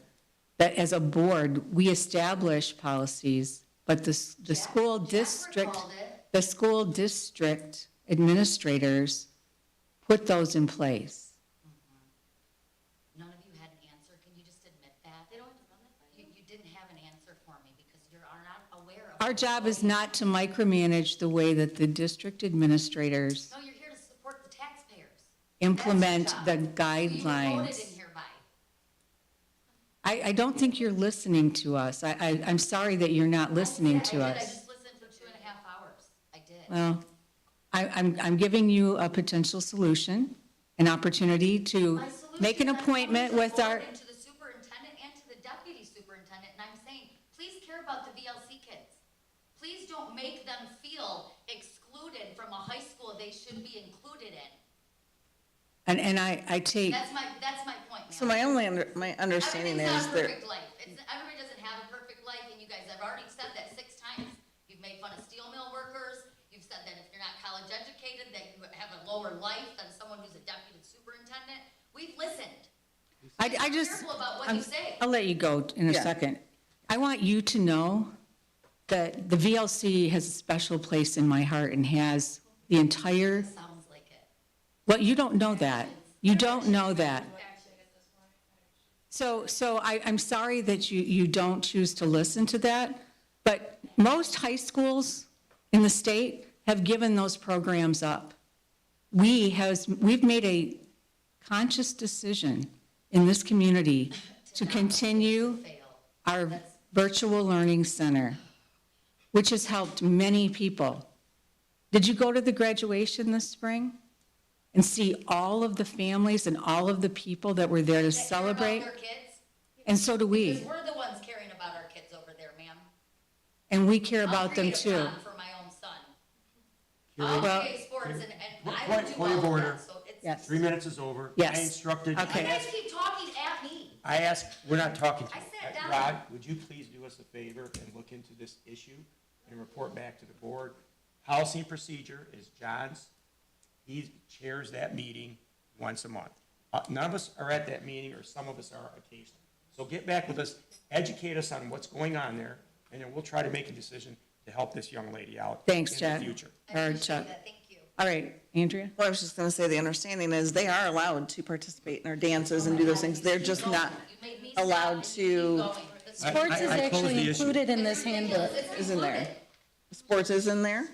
that as a board, we establish policies, but the school district, recalled it. the school district administrators put those in place. None of you had an answer. Can you just admit that? They don't have to run that by you. You didn't have an answer for me because you are not aware of. Our job is not to micromanage the way that the district administrators No, you're here to support the taxpayers. implement That's the your job. You voted guidelines. in here by. I don't think you're listening to us. I'm sorry that you're not listening to I us. just listened for 2.5 hours. I did. Well, I'm giving you a potential solution, an opportunity to My solution make an is I'm appointment coming with our, forward to the superintendent and to the deputy superintendent, and I'm saying, please care about the VLC kids. Please don't make them feel excluded from a high school they should be included in. and I take, That's my point, ma'am. So my understanding Everything's is not a that, perfect life. Everybody doesn't have a perfect life, and you guys have already said that 6 times. You've made fun of steel mill workers. You've said that if you're not college educated, that you have a lower life than someone who's a deputy superintendent. We've listened. I Be just, careful about what you say. I'll let you go in a Yeah. second. I want you to know that the VLC has a special place in my heart and has the entire, Sounds like it. well, you don't know that. You don't know that. So I'm sorry that you don't choose to listen to that, but most high schools in the state have given those programs up. We've made a conscious decision in this community to continue our virtual learning center, which has helped many people. Did you go to the graduation this spring and see all of the families and all of the people that were there to That care about celebrate? their kids? And so do we. Because we're the ones caring about our kids over there, ma'am. And we care I'll about them create a too. prom for my own son. I'll Well- create sports and I would do Point of all of order. that, so it's. Yes. 3 minutes is over. Yes. I instructed, You Okay. guys keep talking at me. I asked, we're not talking to I you. sat down. Rod, would you please do us a favor and look into this issue and report back to the board? Policy and procedure is John's. He chairs that meeting once a month. None of us are at that meeting, or some of us are occasionally. So get back with us, educate us on what's going on there, and then we'll try to make a decision to help this young lady out Thanks, in Chad. the future. Or Chuck. Thank you. All right, Andrea? well, I was just gonna say, the understanding is they are allowed to participate in our dances and do those things. They're just not You made me stop allowed and you keep to, going. Sports is I closed actually the issue. included in this handbook. is in there. Sports is in there?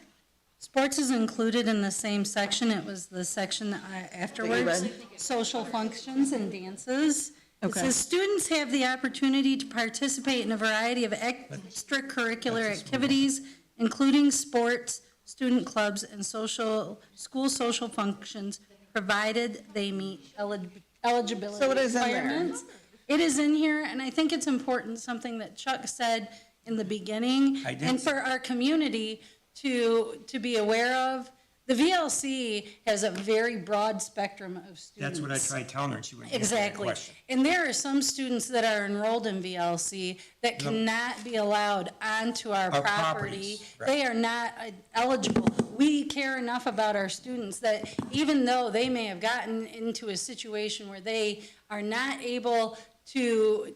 Sports is included in the same section. It was the section afterwards. read? Social functions and dances. It Okay. says students have the opportunity to participate in a variety of extracurricular activities, including sports, student clubs, and school social functions, provided they meet eligibility So it is in there. requirements. It is in here, and I think it's important, something that Chuck said in the beginning, I did. and for our community to be aware of. The VLC has a very broad spectrum of students. That's what I tried telling her, and she wouldn't answer that Exactly. question. And there are some students that are enrolled in VLC that cannot be allowed onto our Our property. properties, right. They are not eligible. We care enough about our students that even though they may have gotten into a situation where they are not able to,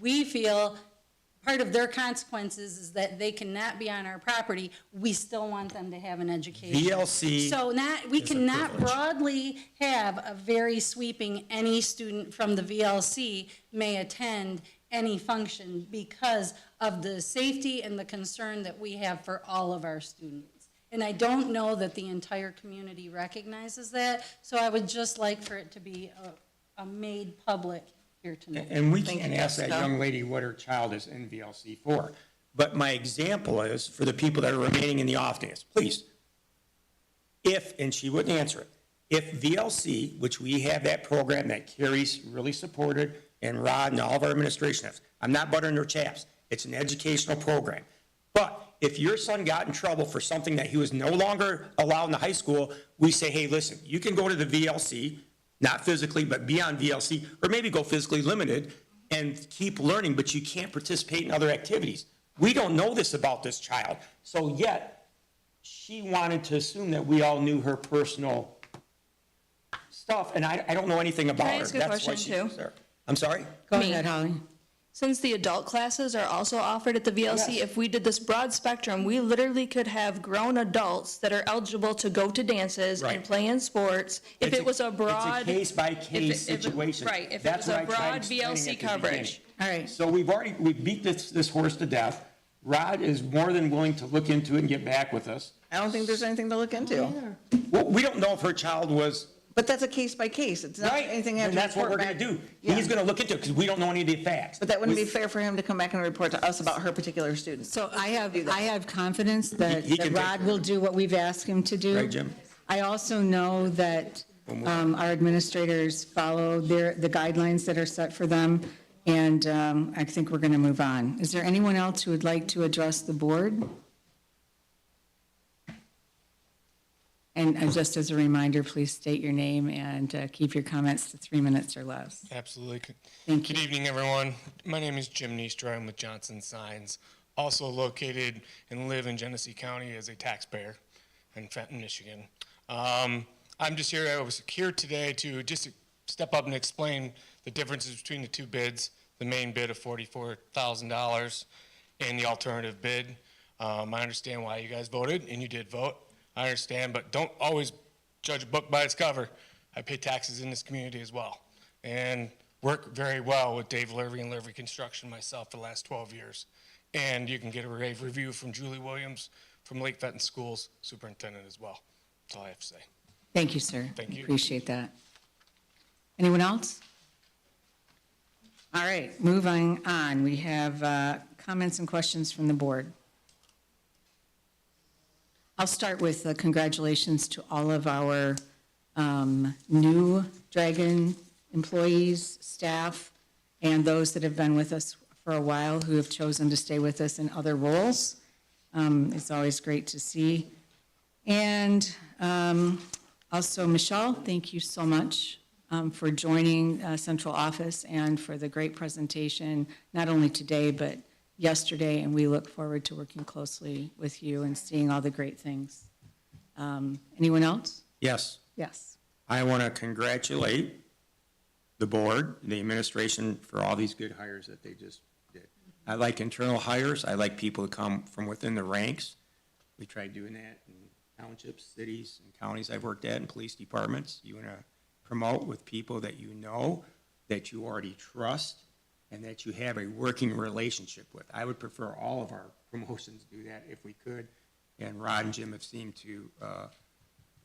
we feel part of their consequences is that they cannot be on our property, we still want them to have an education. VLC So we is a cannot privilege. broadly have a very sweeping, any student from the VLC may attend any function because of the safety and the concern that we have for all of our students. And I don't know that the entire community recognizes that, so I would just like for it to be a made public here tonight. And we Thank can't you, ask that Jessica. young lady what her child is in VLC for. But my example is, for the people that are remaining in the off days, please, and she wouldn't answer it, if VLC, which we have that program that Carrie's really supported, and Rod and all of our administration has, I'm not buttering their chaps, it's an educational program. But if your son got in trouble for something that he was no longer allowed in the high school, we say, hey, listen, you can go to the VLC, not physically, but be on VLC, or maybe go physically limited and keep learning, but you can't participate in other activities. We don't know this about this child. So yet, she wanted to assume that we all knew her personal stuff, and I don't know anything about Can I her. ask a That's why question, she too? was there. I'm sorry? Go ahead, Holly. Since the adult classes are also offered at the VLC, Yes. if we did this broad spectrum, we literally could have grown adults that are eligible to go to dances Right. and play in sports. If It's it was a broad. It's a case-by-case if it- situation. Right, if it That's was a what I tried broad explaining VLC at the coverage. beginning. All right. So we beat this horse to death. Rod is more than willing to look into it and get back with us. I don't think there's anything to look into. Well, we don't know if her child was, But that's a case by case. It's not right, anything I have and to that's what we're report gonna back. do. Yeah. He's gonna look into it, because we don't know any of the facts. But that wouldn't be fair for him to come back and report to us about her particular student. So I have confidence that He that can take Rod will do what we've asked him to do. Right, Jim? I also know that our administrators follow the guidelines that are set for them, and I think we're going to move on. Is there anyone else who would like to address the board? And just as a reminder, please state your name and keep your comments to 3 minutes or less. Absolutely. Thank you. Good evening, everyone. My name is Jim Neestra. I'm with Johnson Signs, also located and live in Genesee County as a taxpayer in Fenton, Michigan. I'm just here, I was here today to just step up and explain the differences between the two bids, the main bid of $44,000 and the alternative bid. I understand why you guys voted, and you did vote. I understand, but don't always judge a book by its cover. I pay taxes in this community as well, and work very well with Dave Lurvy and Lurvy Construction myself for the last 12 years. And you can get a rave review from Julie Williams from Lake Fenton Schools Superintendent as well. That's all I have to say. Thank you, sir. Thank you. Appreciate that. Anyone else? All right, moving on. We have comments and questions from the board. I'll start with congratulations to all of our new Dragon employees, staff, and those that have been with us for a while who have chosen to stay with us in other roles. It's always great to see. And also, Michelle, thank you so much for joining central office and for the great presentation, not only today, but yesterday, and we look forward to working closely with you and seeing all the great things. Anyone else? Yes. Yes. I want to congratulate the board, the administration, for all these good hires that they just did. I like internal hires. I like people to come from within the ranks. We tried doing that in townships, cities, and counties I've worked at, and police departments. You want to promote with people that you know, that you already trust, and that you have a working relationship with. I would prefer all of our promotions do that if we could, and Rod and Jim have seemed to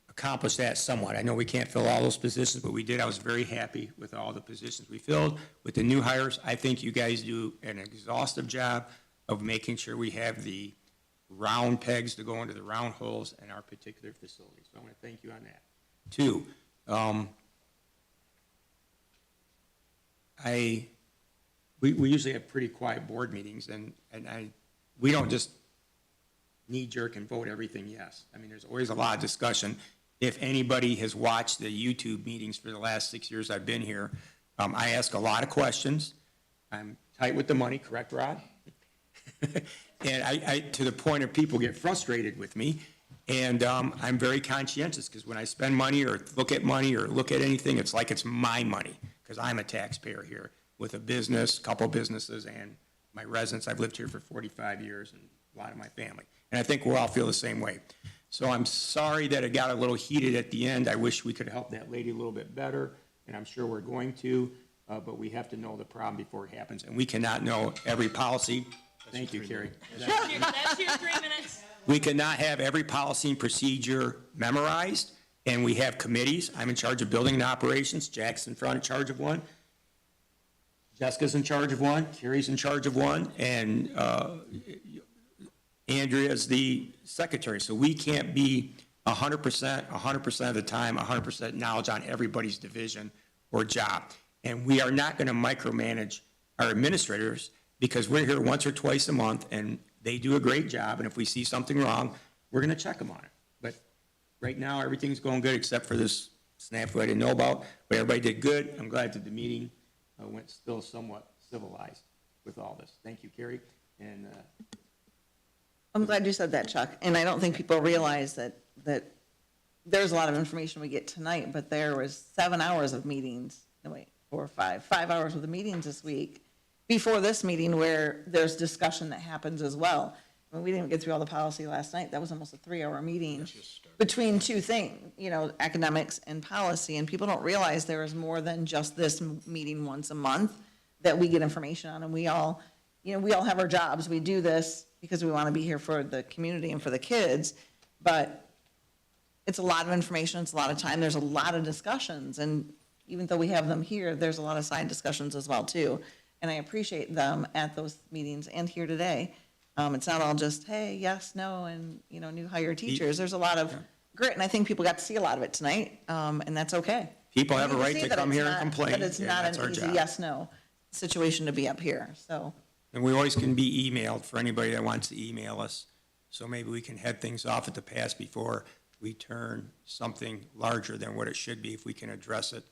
accomplish that somewhat. I know we can't fill all those positions, but we did. I was very happy with all the positions we filled. With the new hires, I think you guys do an exhaustive job of making sure we have the round pegs to go into the round holes in our particular facilities. So I want to thank you on that. Two, we usually have pretty quiet board meetings, and we don't just knee-jerk and vote everything yes. I mean, there's always a lot of discussion. If anybody has watched the YouTube meetings for the last 6 years I've been here, I ask a lot of questions. I'm tight with the money, correct, Rod? And I to the point of people get frustrated with me, and I'm very conscientious, because when I spend money or look at anything, it's like it's my money, because I'm a taxpayer here with a business, couple businesses, and my residence. I've lived here for 45 years, and a lot of my family. And I think we all feel the same way. So I'm sorry that it got a little heated at the end. I wish we could help that lady a little bit better, and I'm sure we're going to, but we have to know the problem before it happens. And we cannot know every policy. Thank you, Carrie. That's your 3 minutes. We cannot have every policy and procedure memorized, and we have committees. I'm in charge of building and operations. Jack's in charge of one. Jessica's in charge of one. Carrie's in charge of one, and Andrea's the secretary. So we can't be 100% of the time, 100% knowledge on everybody's division or job. And we are not going to micromanage our administrators, because we're here once or twice a month, and they do a great job, and if we see something wrong, we're gonna check them on it. But right now, everything's going good except for this snafu I didn't know about, but everybody did good. I'm glad that the meeting went still somewhat civilized with all this. Thank you, Carrie, and I'm glad you said that, Chuck. And I don't think people realize that there's a lot of information we get tonight, but there was 7 hours of meetings, no wait, 4 or 5 hours of the meetings this week before this meeting where there's discussion that happens as well. I mean, we didn't get through all the policy last night. That was almost a 3-hour meeting between two things, academics and policy. And people don't realize there is more than just this meeting once a month that we get information on. And we all have our jobs. We do this because we want to be here for the community and for the kids. But it's a lot of information. It's a lot of time. There's a lot of discussions. And even though we have them here, there's a lot of side discussions as well, too. And I appreciate them at those meetings and here today. It's not all just, hey, yes, no, and, new hire teachers. There's a lot of grit, and I think people got to see a lot of it tonight, and that's okay. people have a You can right see to that come it's here and not- complain. But it's and not that's an our easy job. yes, no situation to be up here, so. And we always can be emailed for anybody that wants to email us. So maybe we can head things off at the pass before we turn something larger than what it should be if we can address it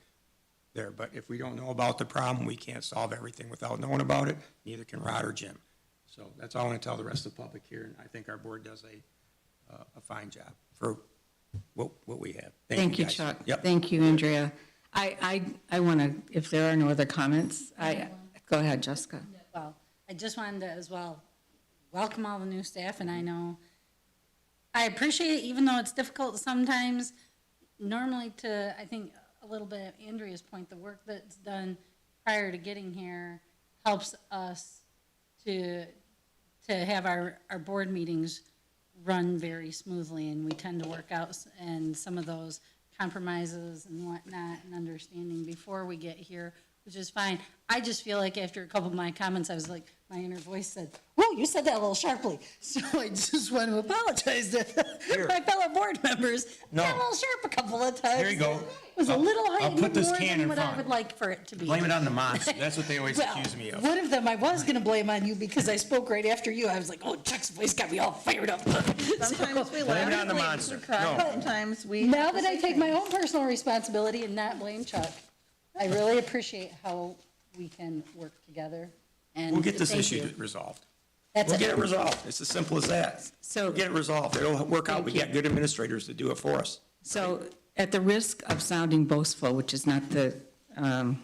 there. But if we don't know about the problem, we can't solve everything without knowing about it. Neither can Rod or Jim. So that's all I want to tell the rest of the public here. And I think our board does a fine job for what we have. Thank you, guys. Chuck. Yep. Thank you, Andrea. I want to, if there are no other comments, go ahead, Jessica. Well, I just wanted to as well welcome all the new staff, and I know, I appreciate, even though it's difficult sometimes, normally to, I think, a little bit Andrea's point, the work that's done prior to getting here helps us to have our board meetings run very smoothly, and we tend to work out and some of those compromises and whatnot and understanding before we get here, which is fine. I just feel like after a couple of my comments, I was like, my inner voice said, whoa, you said that a little sharply. So I just want to apologize to my fellow board members. No. Got a little sharp a couple of times. Here you go. It was a little I'll heightened put this more can than in what I front. would like for it to be. Blame it on the monster. That's what they always Well, accuse me of. one of them I was going to blame on you because I spoke right after you. I was like, oh, Chuck's voice got me all fired up. Sometimes we Blame it laugh, on the monster. we cry, No. sometimes we. Now have to that I say take my things. own personal responsibility and not blame Chuck, I really appreciate how we can work together. And We'll get this thank issue you. resolved. That's We'll it. get it resolved. It's as simple as that. So- We'll get it resolved. It'll work out. We Thank got good administrators to do it for us. So at the risk of sounding boastful, which is not the, The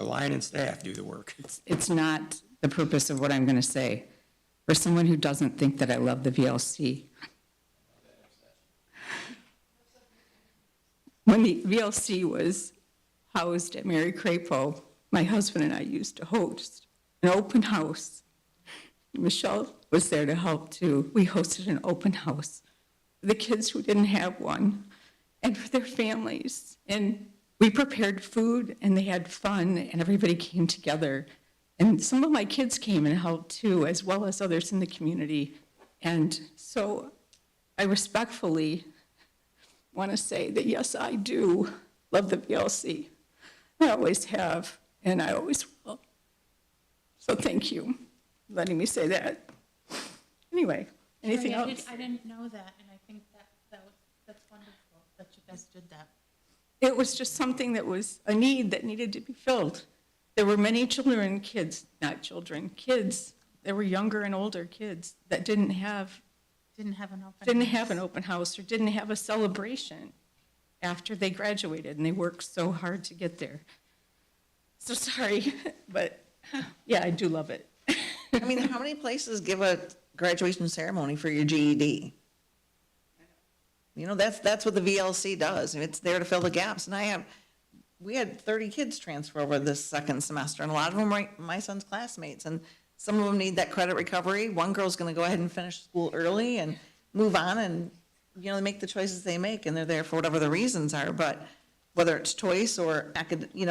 line and staff do the work. it's not the purpose of what I'm going to say. For someone who doesn't think that I love the VLC, when the VLC was housed at Mary Crapo, my husband and I used to host an open house. Michelle was there to help too. We hosted an open house for the kids who didn't have one and for their families. And we prepared food and they had fun and everybody came together. And some of my kids came and helped too, as well as others in the community. And so I respectfully want to say that yes, I do love the VLC. I always have, and I always will. So thank you for letting me say that. Anyway, anything Carrie, else? I didn't know that, and I think that's wonderful that you guys did that. It was just something that was a need that needed to be filled. There were many children, kids, not children, kids, there were younger and older kids that didn't have Didn't have an open house. or didn't have a celebration after they graduated, and they worked so hard to get there. So sorry, but yeah, I do love it. I mean, how many places give a graduation ceremony for your GED? You know, that's what the VLC does, and it's there to fill the gaps. And we had 30 kids transfer over this second semester, and a lot of them were my son's classmates, and some of them need that credit recovery. One girl's gonna go ahead and finish school early and move on, and, they make the choices they make, and they're there for whatever the reasons are, but whether it's choice or,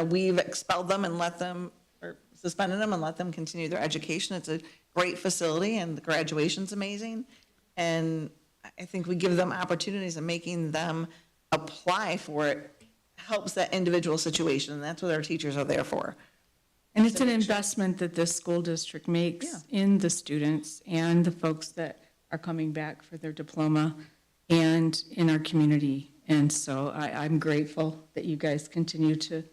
we've expelled them and let them, or suspended them and let them continue their education. It's a great facility, and the graduation's amazing, and I think we give them opportunities, and making them apply for it helps that individual situation, and that's what our teachers are there for. And it's an Civic show. investment that this school district makes Yeah. in the students and the folks that are coming back for their diploma and in our community. And so I'm grateful that you guys continue to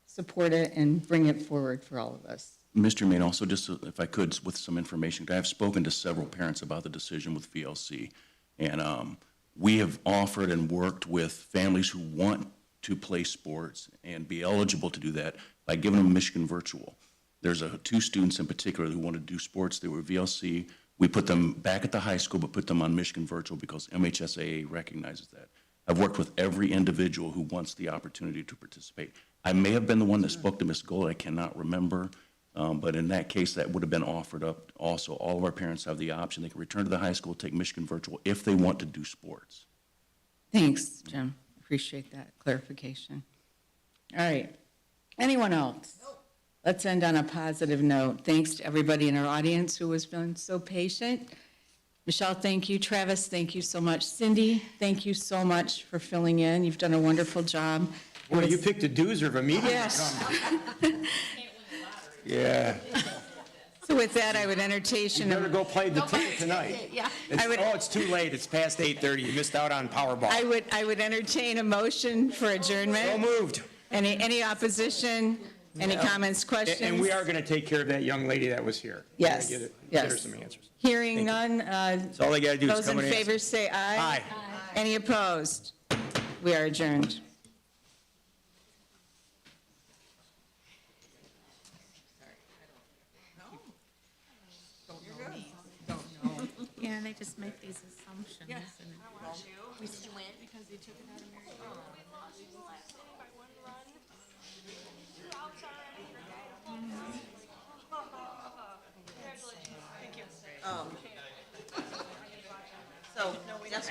support it and bring it forward for all of us. Mr. Main, also just if I could, with some information, I have spoken to several parents about the decision with VLC. And we have offered and worked with families who want to play sports and be eligible to do that by giving them Michigan Virtual. There's two students in particular who want to do sports. They were VLC. We put them back at the high school, but put them on Michigan Virtual because MHSAA recognizes that. I've worked with every individual who wants the opportunity to participate. I may have been the one that spoke to Ms. Gold, I cannot remember, but in that case, that would have been offered up also. All of our parents have the option. They can return to the high school, take Michigan Virtual if they want to do sports. Thanks, Jim. Appreciate that clarification. All right. Anyone else? Let's end on a positive note. Thanks to everybody in our audience who has been so patient. Michelle, thank you. Travis, thank you so much. Cindy, thank you so much for filling in. You've done a wonderful job. Boy, you picked a doozer of a meeting to Yes. come. Yeah. So with that, I would entertain. You better go play the ticket tonight. Yeah. It's too late. It's past 8:30. You missed out on Powerball. I would entertain a motion for adjournment. So moved. Any opposition? Any comments, questions? And we are going to take care of that young lady that was here. Yes, Get her yes. some answers. Hearing none, That's all they got to do is those come in and answer. favor say aye. Aye. Any opposed? We are adjourned. Yeah, they just make these assumptions. And We went because they took it out of Mary. So, yes,